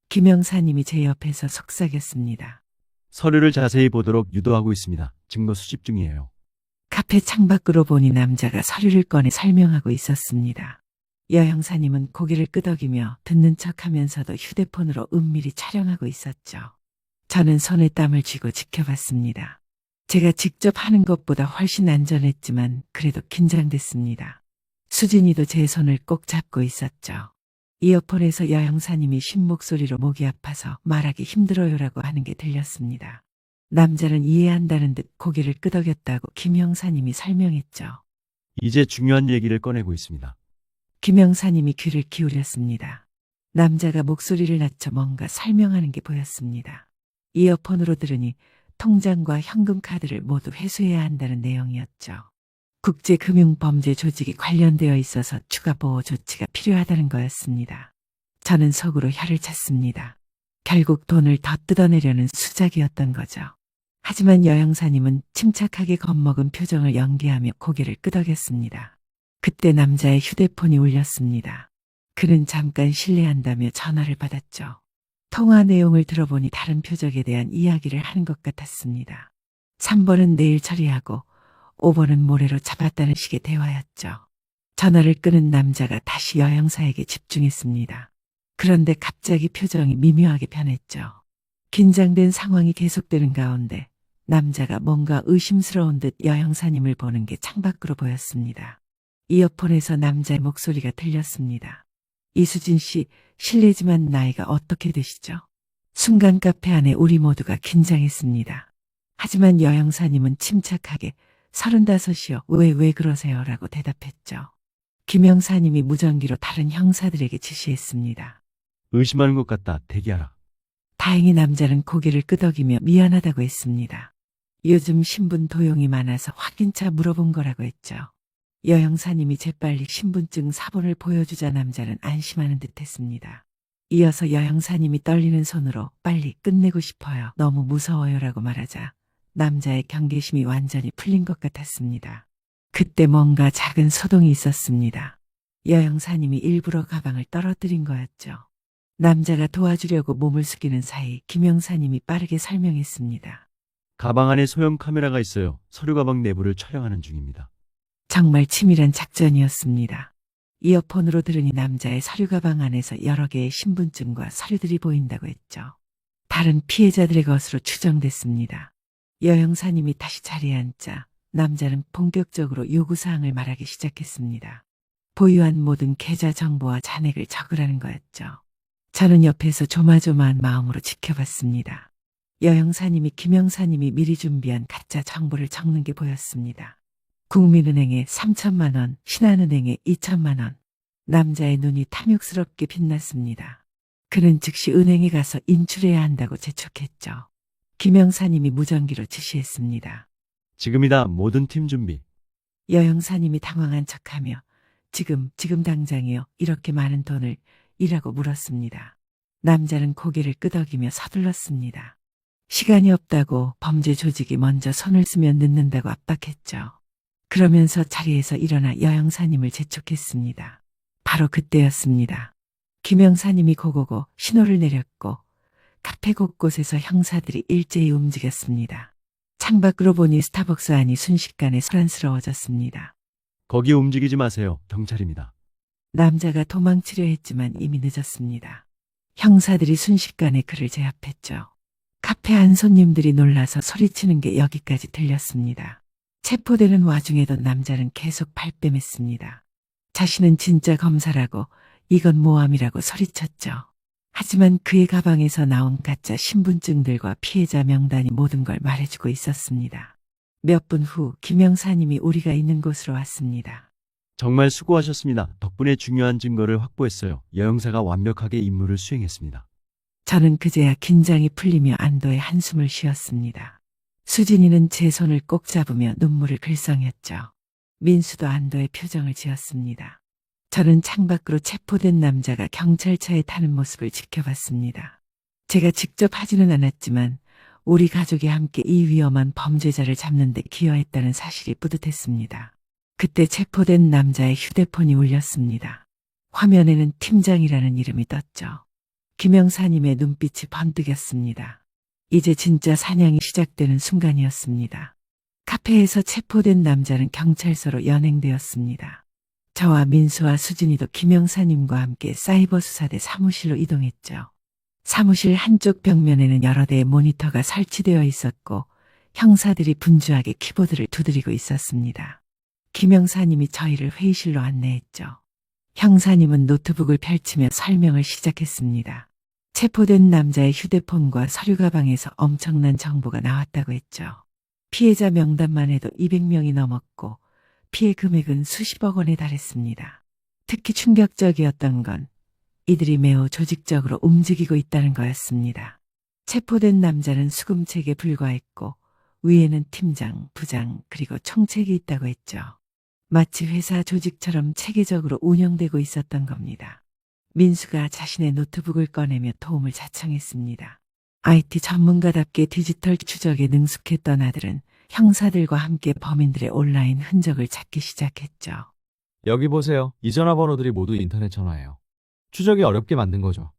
김형사님이 제 옆에서 속삭였습니다. 서류를 자세히 보도록 유도하고 있습니다. 증거 수집 중이에요. 카페 창밖으로 보니 남자가 서류를 꺼내 설명하고 있었습니다. 여형사님은 고개를 끄덕이며 듣는 척하면서도 휴대폰으로 은밀히 촬영하고 있었죠. 저는 손에 땀을 쥐고 지켜봤습니다. 제가 직접 하는 것보다 훨씬 안전했지만 그래도 긴장됐습니다. 수진이도 제 손을 꼭 잡고 있었죠. 이어폰에서 여형사님이 쉰 목소리로 목이 아파서 말하기 힘들어요라고 하는 게 들렸습니다. 남자는 이해한다는 듯 고개를 끄덕였다고 김 형사님이 설명했죠. 이제 중요한 얘기를 꺼내고 있습니다. 김 형사님이 귀를 기울였습니다. 남자가 목소리를 낮춰 뭔가 설명하는 게 보였습니다. 이어폰으로 들으니 통장과 현금카드를 모두 회수해야 한다는 내용이었죠. 국제금융범죄 조직이 관련되어 있어서 추가 보호 조치가 필요하다는 거였습니다. 저는 속으로 혀를 찼습니다. 결국 돈을 더 뜯어내려는 수작이었던 거죠. 하지만 여형사님은 침착하게 겁먹은 표정을 연기하며 고개를 끄덕였습니다. 그때 남자의 휴대폰이 울렸습니다. 그는 잠깐 실례한다며 전화를 받았죠. 통화 내용을 들어보니 다른 표적에 대한 이야기를 하는 것 같았습니다. 3번은 내일 처리하고 5번은 모레로 잡았다는 식의 대화였죠. 전화를 끊은 남자가 다시 여형사에게 집중했습니다. 그런데 갑자기 표정이 미묘하게 변했죠. 긴장된 상황이 계속되는 가운데 남자가 뭔가 의심스러운 듯 여형사님을 보는 게 창밖으로 보였습니다. 이어폰에서 남자의 목소리가 들렸습니다. 이수진 씨, 실례지만 나이가 어떻게 되시죠? 순간 카페 안에 우리 모두가 긴장했습니다. 하지만 여형사님은 침착하게 35이요. 왜 그러세요? 라고 대답했죠. 김 형사님이 무전기로 다른 형사들에게 지시했습니다. 의심하는 것 같다. 대기하라. 다행히 남자는 고개를 끄덕이며 미안하다고 했습니다. 요즘 신분 도용이 많아서 확인차 물어본 거라고 했죠. 여형사님이 재빨리 신분증 사본을 보여주자 남자는 안심하는 듯 했습니다. 이어서 여형사님이 떨리는 손으로 빨리 끝내고 싶어요. 너무 무서워요라고 말하자 남자의 경계심이 완전히 풀린 것 같았습니다. 그때 뭔가 작은 소동이 있었습니다. 여형사님이 일부러 가방을 떨어뜨린 거였죠. 남자가 도와주려고 몸을 숙이는 사이 김 형사님이 빠르게 설명했습니다. 가방 안에 소형 카메라가 있어요. 서류 가방 내부를 촬영하는 중입니다. 정말 치밀한 작전이었습니다. 이어폰으로 들으니 남자의 서류 가방 안에서 여러 개의 신분증과 서류들이 보인다고 했죠. 다른 피해자들의 것으로 추정됐습니다. 여형사님이 다시 자리에 앉자 남자는 본격적으로 요구사항을 말하기 시작했습니다. 보유한 모든 계좌 정보와 잔액을 적으라는 거였죠. 저는 옆에서 조마조마한 마음으로 지켜봤습니다. 여형사님이 김 형사님이 미리 준비한 가짜 정보를 적는 게 보였습니다. 국민은행에 3천만 원, 신한은행에 2천만 원. 남자의 눈이 탐욕스럽게 빛났습니다. 그는 즉시 은행에 가서 인출해야 한다고 재촉했죠. 김 형사님이 무전기로 지시했습니다. 지금이다. 모든 팀 준비. 여형사님이 당황한 척하며 지금 당장이요. 이렇게 많은 돈을 이라고 물었습니다. 남자는 고개를 끄덕이며 서둘렀습니다. 시간이 없다고 범죄 조직이 먼저 손을 쓰면 늦는다고 압박했죠. 그러면서 자리에서 일어나 여형사님을 재촉했습니다. 바로 그때였습니다. 김 형사님이 고고고 신호를 내렸고 카페 곳곳에서 형사들이 일제히 움직였습니다. 창밖으로 보니 스타벅스 안이 순식간에 소란스러워졌습니다. 거기 움직이지 마세요. 경찰입니다. 남자가 도망치려 했지만 이미 늦었습니다. 형사들이 순식간에 그를 제압했죠. 카페 안 손님들이 놀라서 소리치는 게 여기까지 들렸습니다. 체포되는 와중에도 남자는 계속 발뺌했습니다. 자신은 진짜 검사라고 이건 모함이라고 소리쳤죠. 하지만 그의 가방에서 나온 가짜 신분증들과 피해자 명단이 모든 걸 말해주고 있었습니다. 몇 분 후 김 형사님이 우리가 있는 곳으로 왔습니다. 정말 수고하셨습니다. 덕분에 중요한 증거를 확보했어요. 여형사가 완벽하게 임무를 수행했습니다. 저는 그제야 긴장이 풀리며 안도의 한숨을 쉬었습니다. 수진이는 제 손을 꼭 잡으며 눈물을 글썽였죠. 민수도 안도의 표정을 지었습니다. 저는 창밖으로 체포된 남자가 경찰차에 타는 모습을 지켜봤습니다. 제가 직접 하지는 않았지만 우리 가족이 함께 이 위험한 범죄자를 잡는 데 기여했다는 사실이 뿌듯했습니다. 그때 체포된 남자의 휴대폰이 울렸습니다. 화면에는 팀장이라는 이름이 떴죠. 김영사님의 눈빛이 번뜩였습니다. 이제 진짜 사냥이 시작되는 순간이었습니다. 카페에서 체포된 남자는 경찰서로 연행되었습니다. 저와 민수와 수진이도 김영사님과 함께 사이버 수사대 사무실로 이동했죠. 사무실 한쪽 벽면에는 여러 대의 모니터가 설치되어 있었고 형사들이 분주하게 키보드를 두드리고 있었습니다. 김영사님이 저희를 회의실로 안내했죠. 형사님은 노트북을 펼치며 설명을 시작했습니다. 체포된 남자의 휴대폰과 서류 가방에서 엄청난 정보가 나왔다고 했죠. 피해자 명단만 해도 200명이 넘었고 피해 금액은 수십억 원에 달했습니다. 특히 충격적이었던 건 이들이 매우 조직적으로 움직이고 있다는 거였습니다. 체포된 남자는 수금책에 불과했고 위에는 팀장, 부장, 그리고 총책이 있다고 했죠. 마치 회사 조직처럼 체계적으로 운영되고 있었던 겁니다. 민수가 자신의 노트북을 꺼내며 도움을 자청했습니다. IT 전문가답게 디지털 추적에 능숙했던 아들은 형사들과 함께 범인들의 온라인 흔적을 찾기 시작했죠. 여기 보세요. 이 전화번호들이 모두 인터넷 전화예요. 추적이 어렵게 만든 거죠.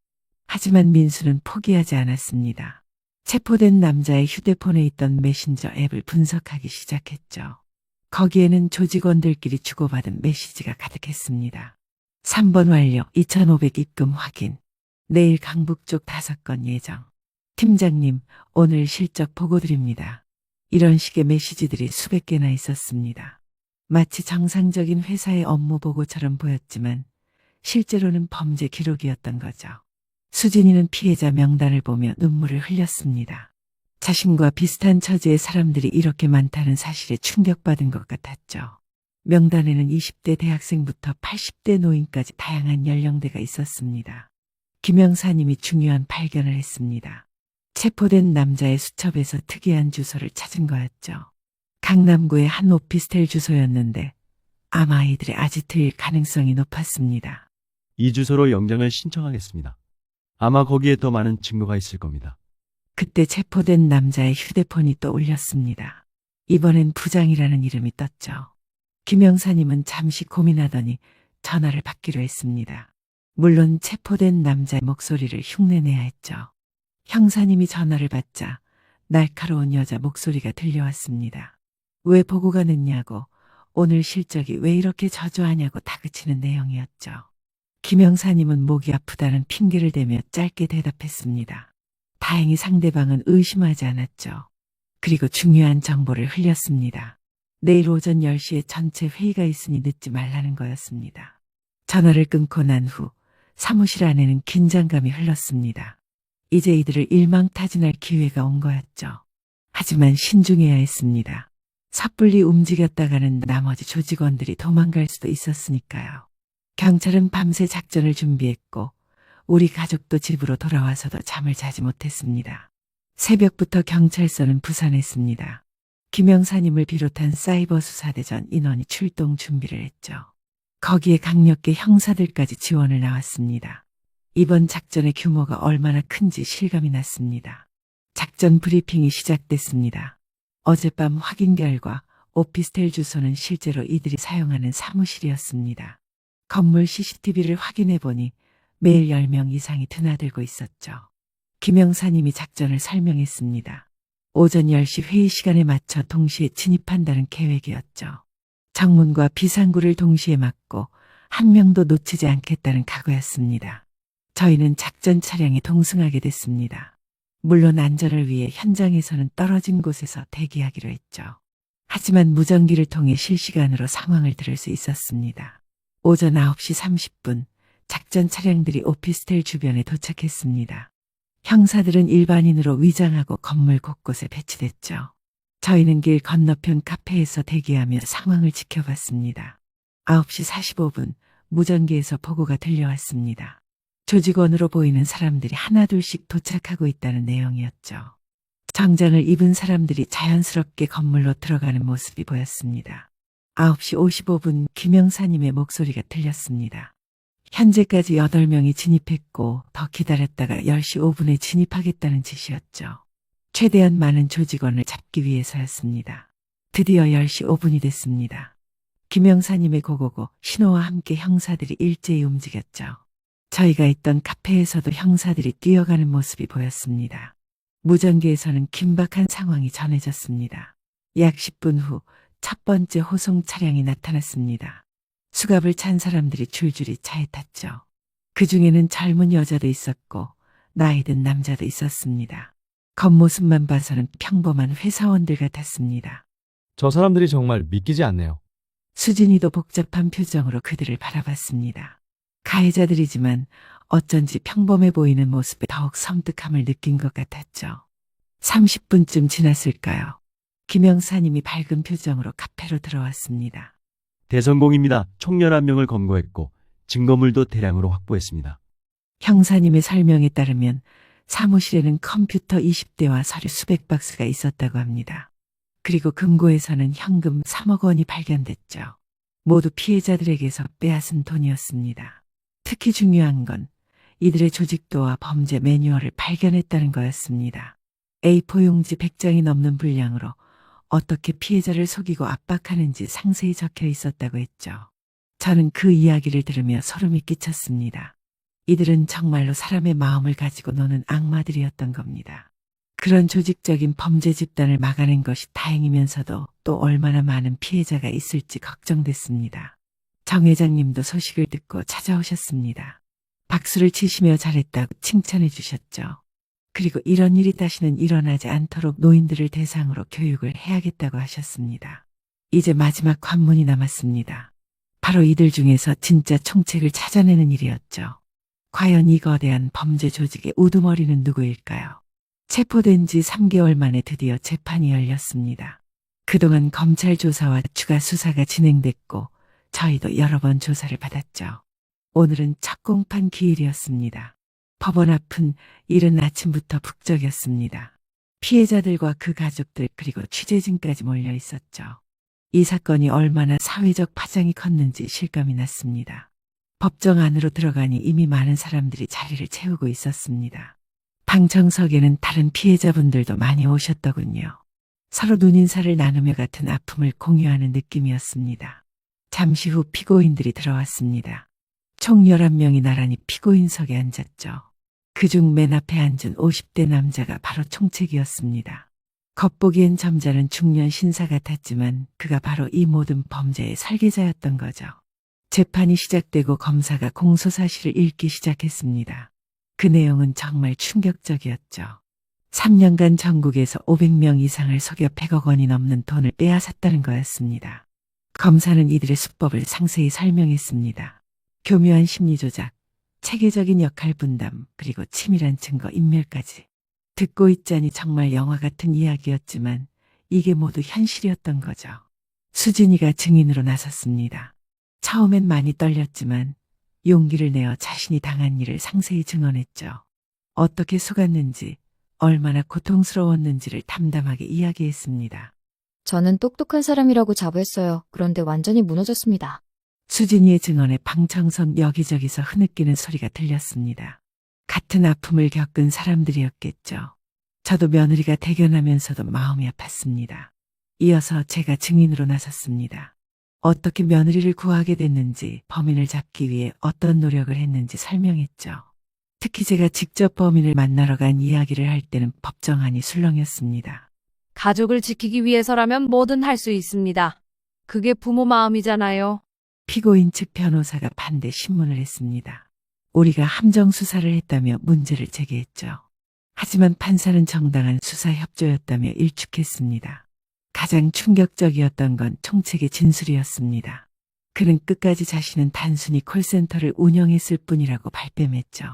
하지만 민수는 포기하지 않았습니다. 체포된 남자의 휴대폰에 있던 메신저 앱을 분석하기 시작했죠. 거기에는 조직원들끼리 주고받은 메시지가 가득했습니다. 3번 완료, 2,500 입금 확인. 내일 강북 쪽 5건 예정. 팀장님, 오늘 실적 보고 드립니다. 이런 식의 메시지들이 수백 개나 있었습니다. 마치 정상적인 회사의 업무 보고처럼 보였지만 실제로는 범죄 기록이었던 거죠. 수진이는 피해자 명단을 보며 눈물을 흘렸습니다. 자신과 비슷한 처지의 사람들이 이렇게 많다는 사실에 충격받은 것 같았죠. 명단에는 20대 대학생부터 80대 노인까지 다양한 연령대가 있었습니다. 김영사님이 중요한 발견을 했습니다. 체포된 남자의 수첩에서 특이한 주소를 찾은 거였죠. 강남구의 한 오피스텔 주소였는데 아마 이들의 아지트일 가능성이 높았습니다. 이 주소로 영장을 신청하겠습니다. 아마 거기에 더 많은 증거가 있을 겁니다. 그때 체포된 남자의 휴대폰이 또 울렸습니다. 이번엔 부장이라는 이름이 떴죠. 김영사님은 잠시 고민하더니 전화를 받기로 했습니다. 물론 체포된 남자의 목소리를 흉내내야 했죠. 형사님이 전화를 받자 날카로운 여자 목소리가 들려왔습니다. 왜 보고가 늦냐고, 오늘 실적이 왜 이렇게 저조하냐고 다그치는 내용이었죠. 김영사님은 목이 아프다는 핑계를 대며 짧게 대답했습니다. 다행히 상대방은 의심하지 않았죠. 그리고 중요한 정보를 흘렸습니다. 내일 오전 10시에 전체 회의가 있으니 늦지 말라는 거였습니다. 전화를 끊고 난 후 사무실 안에는 긴장감이 흘렀습니다. 이제 이들을 일망타진할 기회가 온 거였죠. 하지만 신중해야 했습니다. 섣불리 움직였다가는 나머지 조직원들이 도망갈 수도 있었으니까요. 경찰은 밤새 작전을 준비했고 우리 가족도 집으로 돌아와서도 잠을 자지 못했습니다. 새벽부터 경찰서는 부산했습니다. 김영사님을 비롯한 사이버 수사대전 인원이 출동 준비를 했죠. 거기에 강력계 형사들까지 지원을 나왔습니다. 이번 작전의 규모가 얼마나 큰지 실감이 났습니다. 작전 브리핑이 시작됐습니다. 어젯밤 확인 결과 오피스텔 주소는 실제로 이들이 사용하는 사무실이었습니다. 건물 CCTV를 확인해 보니 매일 10명 이상이 드나들고 있었죠. 김영사님이 작전을 설명했습니다. 오전 10시 회의 시간에 맞춰 동시에 진입한다는 계획이었죠. 정문과 비상구를 동시에 막고 한 명도 놓치지 않겠다는 각오였습니다. 저희는 작전 차량에 동승하게 됐습니다. 물론 안전을 위해 현장에서는 떨어진 곳에서 대기하기로 했죠. 하지만 무전기를 통해 실시간으로 상황을 들을 수 있었습니다. 오전 9시 30분 작전 차량들이 오피스텔 주변에 도착했습니다. 형사들은 일반인으로 위장하고 건물 곳곳에 배치됐죠. 저희는 길 건너편 카페에서 대기하며 상황을 지켜봤습니다. 9시 45분 무전기에서 보고가 들려왔습니다. 조직원으로 보이는 사람들이 하나둘씩 도착하고 있다는 내용이었죠. 정장을 입은 사람들이 자연스럽게 건물로 들어가는 모습이 보였습니다. 9시 55분 김영사님의 목소리가 들렸습니다. 현재까지 8명이 진입했고 더 기다렸다가 10시 5분에 진입하겠다는 지시였죠. 최대한 많은 조직원을 잡기 위해서였습니다. 드디어 10시 5분이 됐습니다. 김영사님의 고고고 신호와 함께 형사들이 일제히 움직였죠. 저희가 있던 카페에서도 형사들이 뛰어가는 모습이 보였습니다. 무전기에서는 긴박한 상황이 전해졌습니다. 약 10분 후 첫 번째 호송 차량이 나타났습니다. 수갑을 찬 사람들이 줄줄이 차에 탔죠. 그 중에는 젊은 여자도 있었고 나이 든 남자도 있었습니다. 겉모습만 봐서는 평범한 회사원들 같았습니다. 저 사람들이 정말 믿기지 않네요. 수진이도 복잡한 표정으로 그들을 바라봤습니다. 가해자들이지만 어쩐지 평범해 보이는 모습에 더욱 섬뜩함을 느낀 것 같았죠. 30분쯤 지났을까요? 김영사님이 밝은 표정으로 카페로 들어왔습니다. 대성공입니다. 총 11명을 검거했고 증거물도 대량으로 확보했습니다. 형사님의 설명에 따르면 사무실에는 컴퓨터 20대와 서류 수백 박스가 있었다고 합니다. 그리고 금고에서는 현금 3억 원이 발견됐죠. 모두 피해자들에게서 빼앗은 돈이었습니다. 특히 중요한 건 이들의 조직도와 범죄 매뉴얼을 발견했다는 거였습니다. A4 용지 100장이 넘는 분량으로 어떻게 피해자를 속이고 압박하는지 상세히 적혀 있었다고 했죠. 저는 그 이야기를 들으며 소름이 끼쳤습니다. 이들은 정말로 사람의 마음을 가지고 노는 악마들이었던 겁니다. 그런 조직적인 범죄 집단을 막아낸 것이 다행이면서도 또 얼마나 많은 피해자가 있을지 걱정됐습니다. 정 회장님도 소식을 듣고 찾아오셨습니다. 박수를 치시며 잘했다고 칭찬해 주셨죠. 그리고 이런 일이 다시는 일어나지 않도록 노인들을 대상으로 교육을 해야겠다고 하셨습니다. 이제 마지막 관문이 남았습니다. 바로 이들 중에서 진짜 총책을 찾아내는 일이었죠. 과연 이 거대한 범죄 조직의 우두머리는 누구일까요? 체포된 지 3개월 만에 드디어 재판이 열렸습니다. 그동안 검찰 조사와 추가 수사가 진행됐고 저희도 여러 번 조사를 받았죠. 오늘은 첫 공판 기일이었습니다. 법원 앞은 이른 아침부터 북적였습니다. 피해자들과 그 가족들 그리고 취재진까지 몰려 있었죠. 이 사건이 얼마나 사회적 파장이 컸는지 실감이 났습니다. 법정 안으로 들어가니 이미 많은 사람들이 자리를 채우고 있었습니다. 방청석에는 다른 피해자분들도 많이 오셨더군요. 서로 눈인사를 나누며 같은 아픔을 공유하는 느낌이었습니다. 잠시 후 피고인들이 들어왔습니다. 총 11명이 나란히 피고인석에 앉았죠. 그중 맨 앞에 앉은 50대 남자가 바로 총책이었습니다. 겉보기엔 점잖은 중년 신사 같았지만 그가 바로 이 모든 범죄의 설계자였던 거죠. 재판이 시작되고 검사가 공소사실을 읽기 시작했습니다. 그 내용은 정말 충격적이었죠. 3년간 전국에서 500명 이상을 속여 100억 원이 넘는 돈을 빼앗았다는 거였습니다. 검사는 이들의 수법을 상세히 설명했습니다. 교묘한 심리조작, 체계적인 역할 분담, 그리고 치밀한 증거 인멸까지. 듣고 있자니 정말 영화 같은 이야기였지만 이게 모두 현실이었던 거죠. 수진이가 증인으로 나섰습니다. 처음엔 많이 떨렸지만 용기를 내어 자신이 당한 일을 상세히 증언했죠. 어떻게 속았는지, 얼마나 고통스러웠는지를 담담하게 이야기했습니다. 저는 똑똑한 사람이라고 자부했어요. 그런데 완전히 무너졌습니다. 수진이의 증언에 방청석 여기저기서 흐느끼는 소리가 들렸습니다. 같은 아픔을 겪은 사람들이었겠죠. 저도 며느리가 대견하면서도 마음이 아팠습니다. 이어서 제가 증인으로 나섰습니다. 어떻게 며느리를 구하게 됐는지, 범인을 잡기 위해 어떤 노력을 했는지 설명했죠. 특히 제가 직접 범인을 만나러 간 이야기를 할 때는 법정 안이 술렁였습니다. 가족을 지키기 위해서라면 뭐든 할 수 있습니다. 그게 부모 마음이잖아요. 피고인 측 변호사가 반대 신문을 했습니다. 우리가 함정 수사를 했다며 문제를 제기했죠. 하지만 판사는 정당한 수사 협조였다며 일축했습니다. 가장 충격적이었던 건 총책의 진술이었습니다. 그는 끝까지 자신은 단순히 콜센터를 운영했을 뿐이라고 발뺌했죠.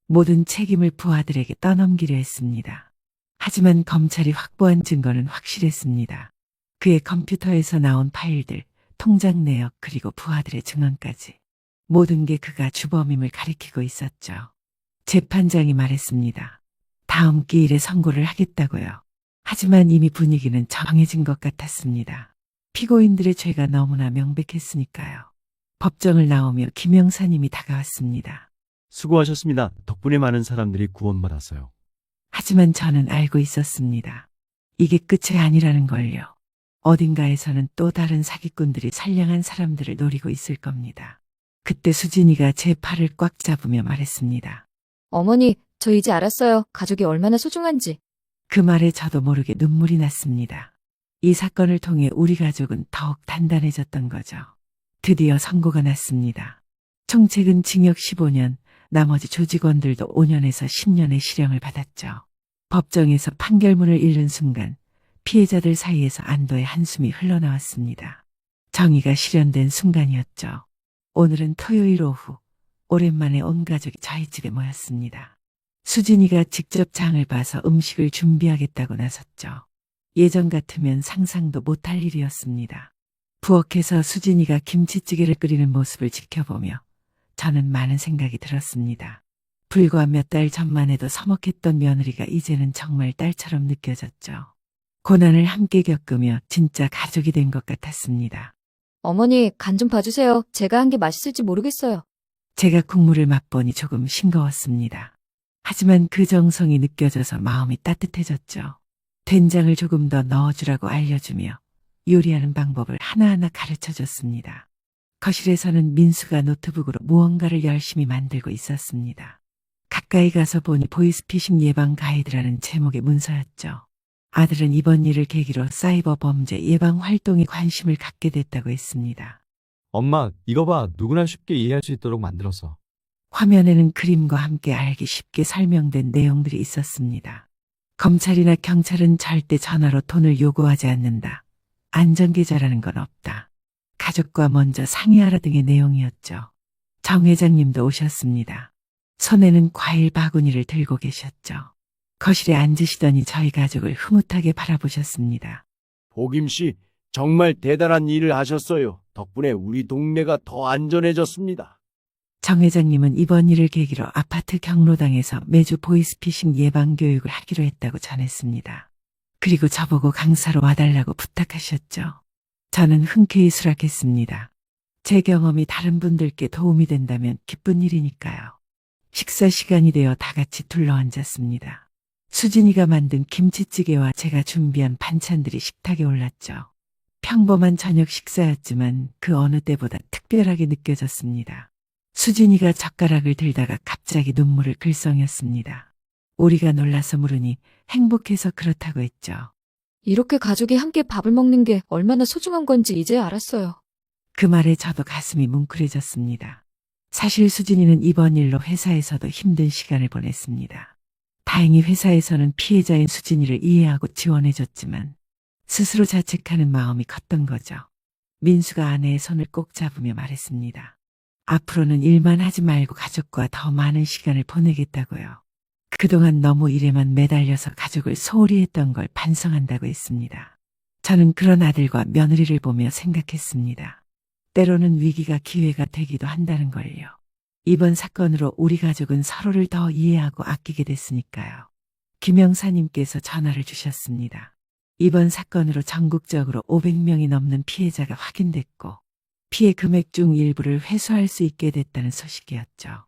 모든 책임을 부하들에게 떠넘기려 했습니다. 하지만 검찰이 확보한 증거는 확실했습니다. 그의 컴퓨터에서 나온 파일들, 통장 내역 그리고 부하들의 증언까지. 모든 게 그가 주범임을 가리키고 있었죠. 재판장이 말했습니다. 다음 기일에 선고를 하겠다고요. 하지만 이미 분위기는 정해진 것 같았습니다. 피고인들의 죄가 너무나 명백했으니까요. 법정을 나오며 김영사님이 다가왔습니다. 수고하셨습니다. 덕분에 많은 사람들이 구원받았어요. 하지만 저는 알고 있었습니다. 이게 끝이 아니라는 걸요. 어딘가에서는 또 다른 사기꾼들이 선량한 사람들을 노리고 있을 겁니다. 그때 수진이가 제 팔을 꽉 잡으며 말했습니다. 어머니, 저 이제 알았어요. 가족이 얼마나 소중한지. 그 말에 저도 모르게 눈물이 났습니다. 이 사건을 통해 우리 가족은 더욱 단단해졌던 거죠. 드디어 선고가 났습니다. 총책은 징역 15년, 나머지 조직원들도 5년에서 10년의 실형을 받았죠. 법정에서 판결문을 읽는 순간 피해자들 사이에서 안도의 한숨이 흘러나왔습니다. 정의가 실현된 순간이었죠. 오늘은 토요일 오후, 오랜만에 온 가족이 저희 집에 모였습니다. 수진이가 직접 장을 봐서 음식을 준비하겠다고 나섰죠. 예전 같으면 상상도 못할 일이었습니다. 부엌에서 수진이가 김치찌개를 끓이는 모습을 지켜보며 저는 많은 생각이 들었습니다. 불과 몇 달 전만 해도 서먹했던 며느리가 이제는 정말 딸처럼 느껴졌죠. 고난을 함께 겪으며 진짜 가족이 된 것 같았습니다. 어머니, 간 좀 봐주세요. 제가 한 게 맛있을지 모르겠어요. 제가 국물을 맛보니 조금 싱거웠습니다. 하지만 그 정성이 느껴져서 마음이 따뜻해졌죠. 된장을 조금 더 넣어주라고 알려주며 요리하는 방법을 하나하나 가르쳐줬습니다. 거실에서는 민수가 노트북으로 무언가를 열심히 만들고 있었습니다. 가까이 가서 보니 보이스피싱 예방 가이드라는 제목의 문서였죠. 아들은 이번 일을 계기로 사이버 범죄 예방 활동에 관심을 갖게 됐다고 했습니다. 엄마, 이거 봐. 누구나 쉽게 이해할 수 있도록 만들었어. 화면에는 그림과 함께 알기 쉽게 설명된 내용들이 있었습니다. 검찰이나 경찰은 절대 전화로 돈을 요구하지 않는다. 안전계좌라는 건 없다. 가족과 먼저 상의하라 등의 내용이었죠. 정 회장님도 오셨습니다. 손에는 과일 바구니를 들고 계셨죠. 거실에 앉으시더니 저희 가족을 흐뭇하게 바라보셨습니다. 복임 씨, 정말 대단한 일을 하셨어요. 덕분에 우리 동네가 더 안전해졌습니다. 정 회장님은 이번 일을 계기로 아파트 경로당에서 매주 보이스피싱 예방 교육을 하기로 했다고 전했습니다. 그리고 저보고 강사로 와달라고 부탁하셨죠. 저는 흔쾌히 수락했습니다. 제 경험이 다른 분들께 도움이 된다면 기쁜 일이니까요. 식사 시간이 되어 다 같이 둘러앉았습니다. 수진이가 만든 김치찌개와 제가 준비한 반찬들이 식탁에 올랐죠. 평범한 저녁 식사였지만 그 어느 때보다 특별하게 느껴졌습니다. 수진이가 젓가락을 들다가 갑자기 눈물을 글썽였습니다. 우리가 놀라서 물으니 행복해서 그렇다고 했죠. 이렇게 가족이 함께 밥을 먹는 게 얼마나 소중한 건지 이제 알았어요. 그 말에 저도 가슴이 뭉클해졌습니다. 사실 수진이는 이번 일로 회사에서도 힘든 시간을 보냈습니다. 다행히 회사에서는 피해자인 수진이를 이해하고 지원해줬지만 스스로 자책하는 마음이 컸던 거죠. 민수가 아내의 손을 꼭 잡으며 말했습니다. 앞으로는 일만 하지 말고 가족과 더 많은 시간을 보내겠다고요. 그동안 너무 일에만 매달려서 가족을 소홀히 했던 걸 반성한다고 했습니다. 저는 그런 아들과 며느리를 보며 생각했습니다. 때로는 위기가 기회가 되기도 한다는 걸요. 이번 사건으로 우리 가족은 서로를 더 이해하고 아끼게 됐으니까요. 김영사님께서 전화를 주셨습니다. 이번 사건으로 전국적으로 500명이 넘는 피해자가 확인됐고 피해 금액 중 일부를 회수할 수 있게 됐다는 소식이었죠.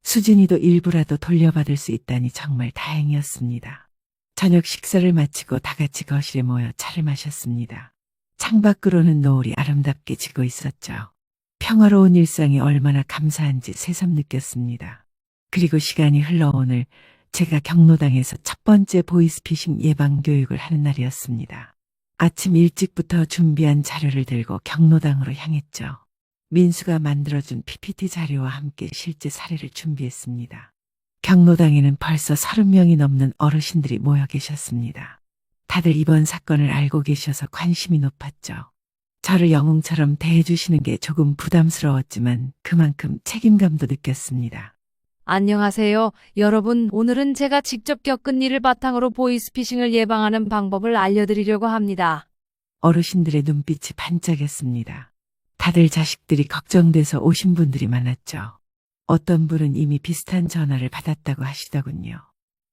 수진이도 일부라도 돌려받을 수 있다니 정말 다행이었습니다. 저녁 식사를 마치고 다 같이 거실에 모여 차를 마셨습니다. 창밖으로는 노을이 아름답게 지고 있었죠. 평화로운 일상이 얼마나 감사한지 새삼 느꼈습니다. 그리고 시간이 흘러 오늘 제가 경로당에서 첫 번째 보이스피싱 예방 교육을 하는 날이었습니다. 아침 일찍부터 준비한 자료를 들고 경로당으로 향했죠. 민수가 만들어준 PPT 자료와 함께 실제 사례를 준비했습니다. 경로당에는 벌써 30명이 넘는 어르신들이 모여 계셨습니다. 다들 이번 사건을 알고 계셔서 관심이 높았죠. 저를 영웅처럼 대해주시는 게 조금 부담스러웠지만 그만큼 책임감도 느꼈습니다. 안녕하세요. 여러분, 오늘은 제가 직접 겪은 일을 바탕으로 보이스피싱을 예방하는 방법을 알려드리려고 합니다. 어르신들의 눈빛이 반짝였습니다. 다들 자식들이 걱정돼서 오신 분들이 많았죠. 어떤 분은 이미 비슷한 전화를 받았다고 하시더군요.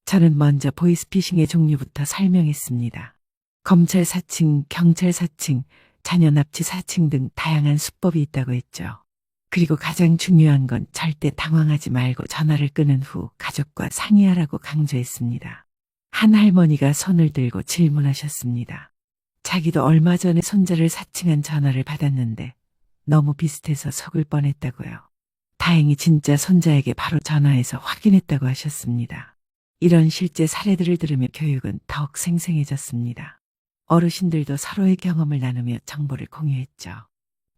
저는 먼저 보이스피싱의 종류부터 설명했습니다. 검찰 사칭, 경찰 사칭, 자녀 납치 사칭 등 다양한 수법이 있다고 했죠. 그리고 가장 중요한 건 절대 당황하지 말고 전화를 끊은 후 가족과 상의하라고 강조했습니다. 한 할머니가 손을 들고 질문하셨습니다. 자기도 얼마 전에 손자를 사칭한 전화를 받았는데 너무 비슷해서 속을 뻔했다고요. 다행히 진짜 손자에게 바로 전화해서 확인했다고 하셨습니다. 이런 실제 사례들을 들으며 교육은 더욱 생생해졌습니다. 어르신들도 서로의 경험을 나누며 정보를 공유했죠.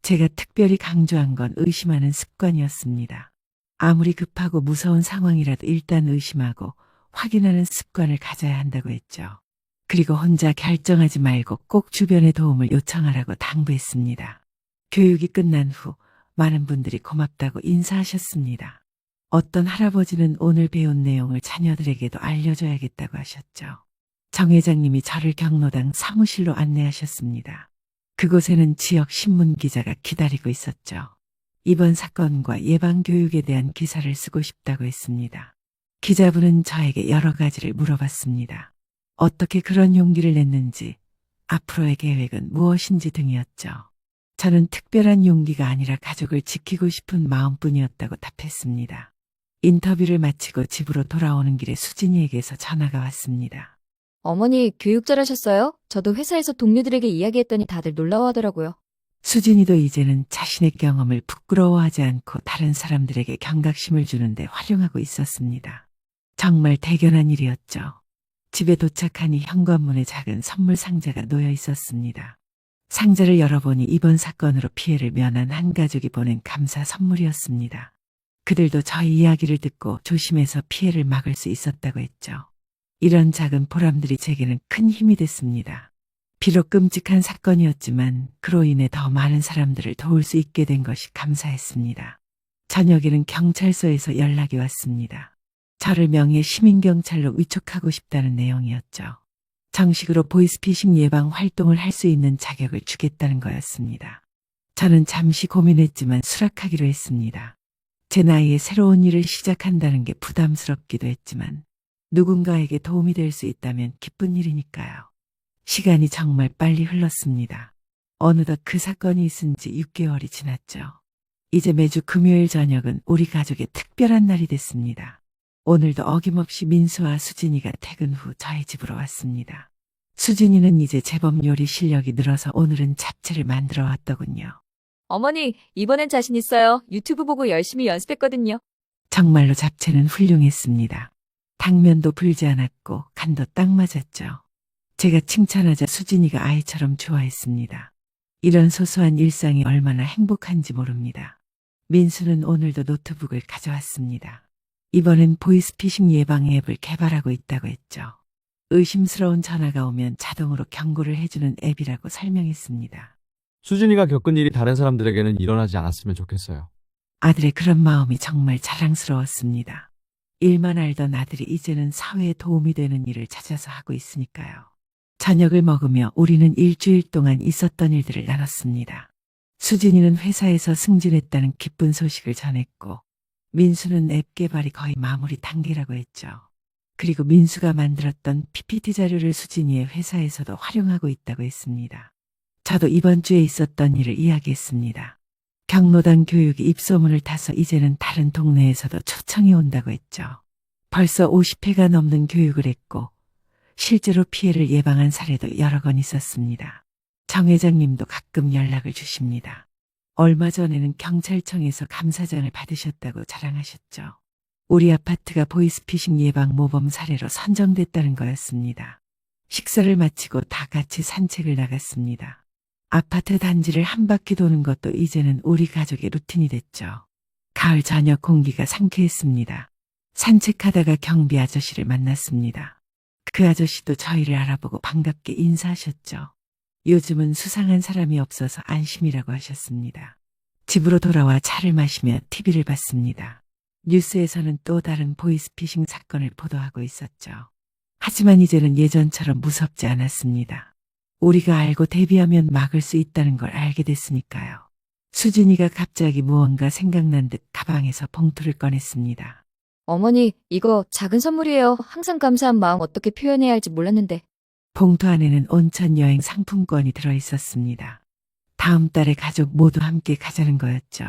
제가 특별히 강조한 건 의심하는 습관이었습니다. 아무리 급하고 무서운 상황이라도 일단 의심하고 확인하는 습관을 가져야 한다고 했죠. 그리고 혼자 결정하지 말고 꼭 주변의 도움을 요청하라고 당부했습니다. 교육이 끝난 후 많은 분들이 고맙다고 인사하셨습니다. 어떤 할아버지는 오늘 배운 내용을 자녀들에게도 알려줘야겠다고 하셨죠. 정 회장님이 저를 경로당 사무실로 안내하셨습니다. 그곳에는 지역 신문 기자가 기다리고 있었죠. 이번 사건과 예방교육에 대한 기사를 쓰고 싶다고 했습니다. 기자분은 저에게 여러 가지를 물어봤습니다. 어떻게 그런 용기를 냈는지, 앞으로의 계획은 무엇인지 등이었죠. 저는 특별한 용기가 아니라 가족을 지키고 싶은 마음뿐이었다고 답했습니다. 인터뷰를 마치고 집으로 돌아오는 길에 수진이에게서 전화가 왔습니다. 어머니 교육 잘하셨어요? 저도 회사에서 동료들에게 이야기했더니 다들 놀라워하더라고요. 수진이도 이제는 자신의 경험을 부끄러워하지 않고 다른 사람들에게 경각심을 주는데 활용하고 있었습니다. 정말 대견한 일이었죠. 집에 도착하니 현관문에 작은 선물 상자가 놓여 있었습니다. 상자를 열어보니 이번 사건으로 피해를 면한 한 가족이 보낸 감사 선물이었습니다. 그들도 저희 이야기를 듣고 조심해서 피해를 막을 수 있었다고 했죠. 이런 작은 보람들이 제게는 큰 힘이 됐습니다. 비록 끔찍한 사건이었지만 그로 인해 더 많은 사람들을 도울 수 있게 된 것이 감사했습니다. 저녁에는 경찰서에서 연락이 왔습니다. 저를 명예 시민경찰로 위촉하고 싶다는 내용이었죠. 정식으로 보이스피싱 예방 활동을 할 수 있는 자격을 주겠다는 거였습니다. 저는 잠시 고민했지만 수락하기로 했습니다. 제 나이에 새로운 일을 시작한다는 게 부담스럽기도 했지만 누군가에게 도움이 될 수 있다면 기쁜 일이니까요. 시간이 정말 빨리 흘렀습니다. 어느덧 그 사건이 있은 지 6개월이 지났죠. 이제 매주 금요일 저녁은 우리 가족의 특별한 날이 됐습니다. 오늘도 어김없이 민수와 수진이가 퇴근 후 저희 집으로 왔습니다. 수진이는 이제 제법 요리 실력이 늘어서 오늘은 잡채를 만들어 왔더군요. 어머니, 이번엔 자신 있어요. 유튜브 보고 열심히 연습했거든요. 정말로 잡채는 훌륭했습니다. 당면도 불지 않았고 간도 딱 맞았죠. 제가 칭찬하자 수진이가 아이처럼 좋아했습니다. 이런 소소한 일상이 얼마나 행복한지 모릅니다. 민수는 오늘도 노트북을 가져왔습니다. 이번엔 보이스피싱 예방 앱을 개발하고 있다고 했죠. 의심스러운 전화가 오면 자동으로 경고를 해주는 앱이라고 설명했습니다. 수진이가 겪은 일이 다른 사람들에게는 일어나지 않았으면 좋겠어요. 아들의 그런 마음이 정말 자랑스러웠습니다. 일만 알던 아들이 이제는 사회에 도움이 되는 일을 찾아서 하고 있으니까요. 저녁을 먹으며 우리는 일주일 동안 있었던 일들을 나눴습니다. 수진이는 회사에서 승진했다는 기쁜 소식을 전했고 민수는 앱 개발이 거의 마무리 단계라고 했죠. 그리고 민수가 만들었던 PPT 자료를 수진이의 회사에서도 활용하고 있다고 했습니다. 저도 이번 주에 있었던 일을 이야기했습니다. 경로당 교육이 입소문을 타서 이제는 다른 동네에서도 초청이 온다고 했죠. 벌써 50회가 넘는 교육을 했고 실제로 피해를 예방한 사례도 여러 건 있었습니다. 정 회장님도 가끔 연락을 주십니다. 얼마 전에는 경찰청에서 감사장을 받으셨다고 자랑하셨죠. 우리 아파트가 보이스피싱 예방 모범 사례로 선정됐다는 거였습니다. 식사를 마치고 다 같이 산책을 나갔습니다. 아파트 단지를 한 바퀴 도는 것도 이제는 우리 가족의 루틴이 됐죠. 가을 저녁 공기가 상쾌했습니다. 산책하다가 경비 아저씨를 만났습니다. 그 아저씨도 저희를 알아보고 반갑게 인사하셨죠. 요즘은 수상한 사람이 없어서 안심이라고 하셨습니다. 집으로 돌아와 차를 마시며 TV를 봤습니다. 뉴스에서는 또 다른 보이스피싱 사건을 보도하고 있었죠. 하지만 이제는 예전처럼 무섭지 않았습니다. 우리가 알고 대비하면 막을 수 있다는 걸 알게 됐으니까요. 수진이가 갑자기 무언가 생각난 듯 가방에서 봉투를 꺼냈습니다. 어머니, 이거 작은 선물이에요. 항상 감사한 마음 어떻게 표현해야 할지 몰랐는데. 봉투 안에는 온천 여행 상품권이 들어있었습니다. 다음 달에 가족 모두 함께 가자는 거였죠.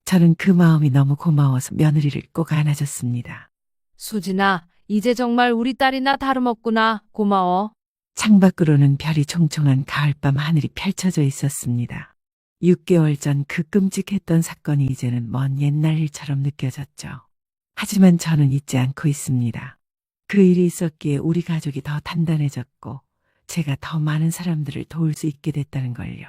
저는 그 마음이 너무 고마워서 며느리를 꼭 안아줬습니다. 수진아, 이제 정말 우리 딸이나 다름없구나. 고마워. 창밖으로는 별이 총총한 가을밤 하늘이 펼쳐져 있었습니다. 6개월 전 그 끔찍했던 사건이 이제는 먼 옛날 일처럼 느껴졌죠. 하지만 저는 잊지 않고 있습니다. 그 일이 있었기에 우리 가족이 더 단단해졌고 제가 더 많은 사람들을 도울 수 있게 됐다는 걸요.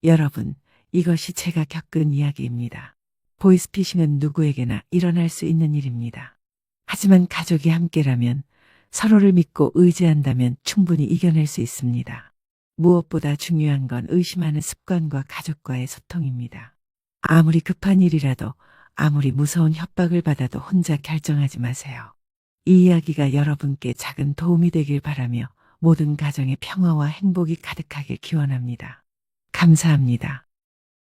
여러분, 이것이 제가 겪은 이야기입니다. 보이스피싱은 누구에게나 일어날 수 있는 일입니다. 하지만 가족이 함께라면, 서로를 믿고 의지한다면 충분히 이겨낼 수 있습니다. 무엇보다 중요한 건 의심하는 습관과 가족과의 소통입니다. 아무리 급한 일이라도, 아무리 무서운 협박을 받아도 혼자 결정하지 마세요. 이 이야기가 여러분께 작은 도움이 되길 바라며 모든 가정의 평화와 행복이 가득하길 기원합니다. 감사합니다.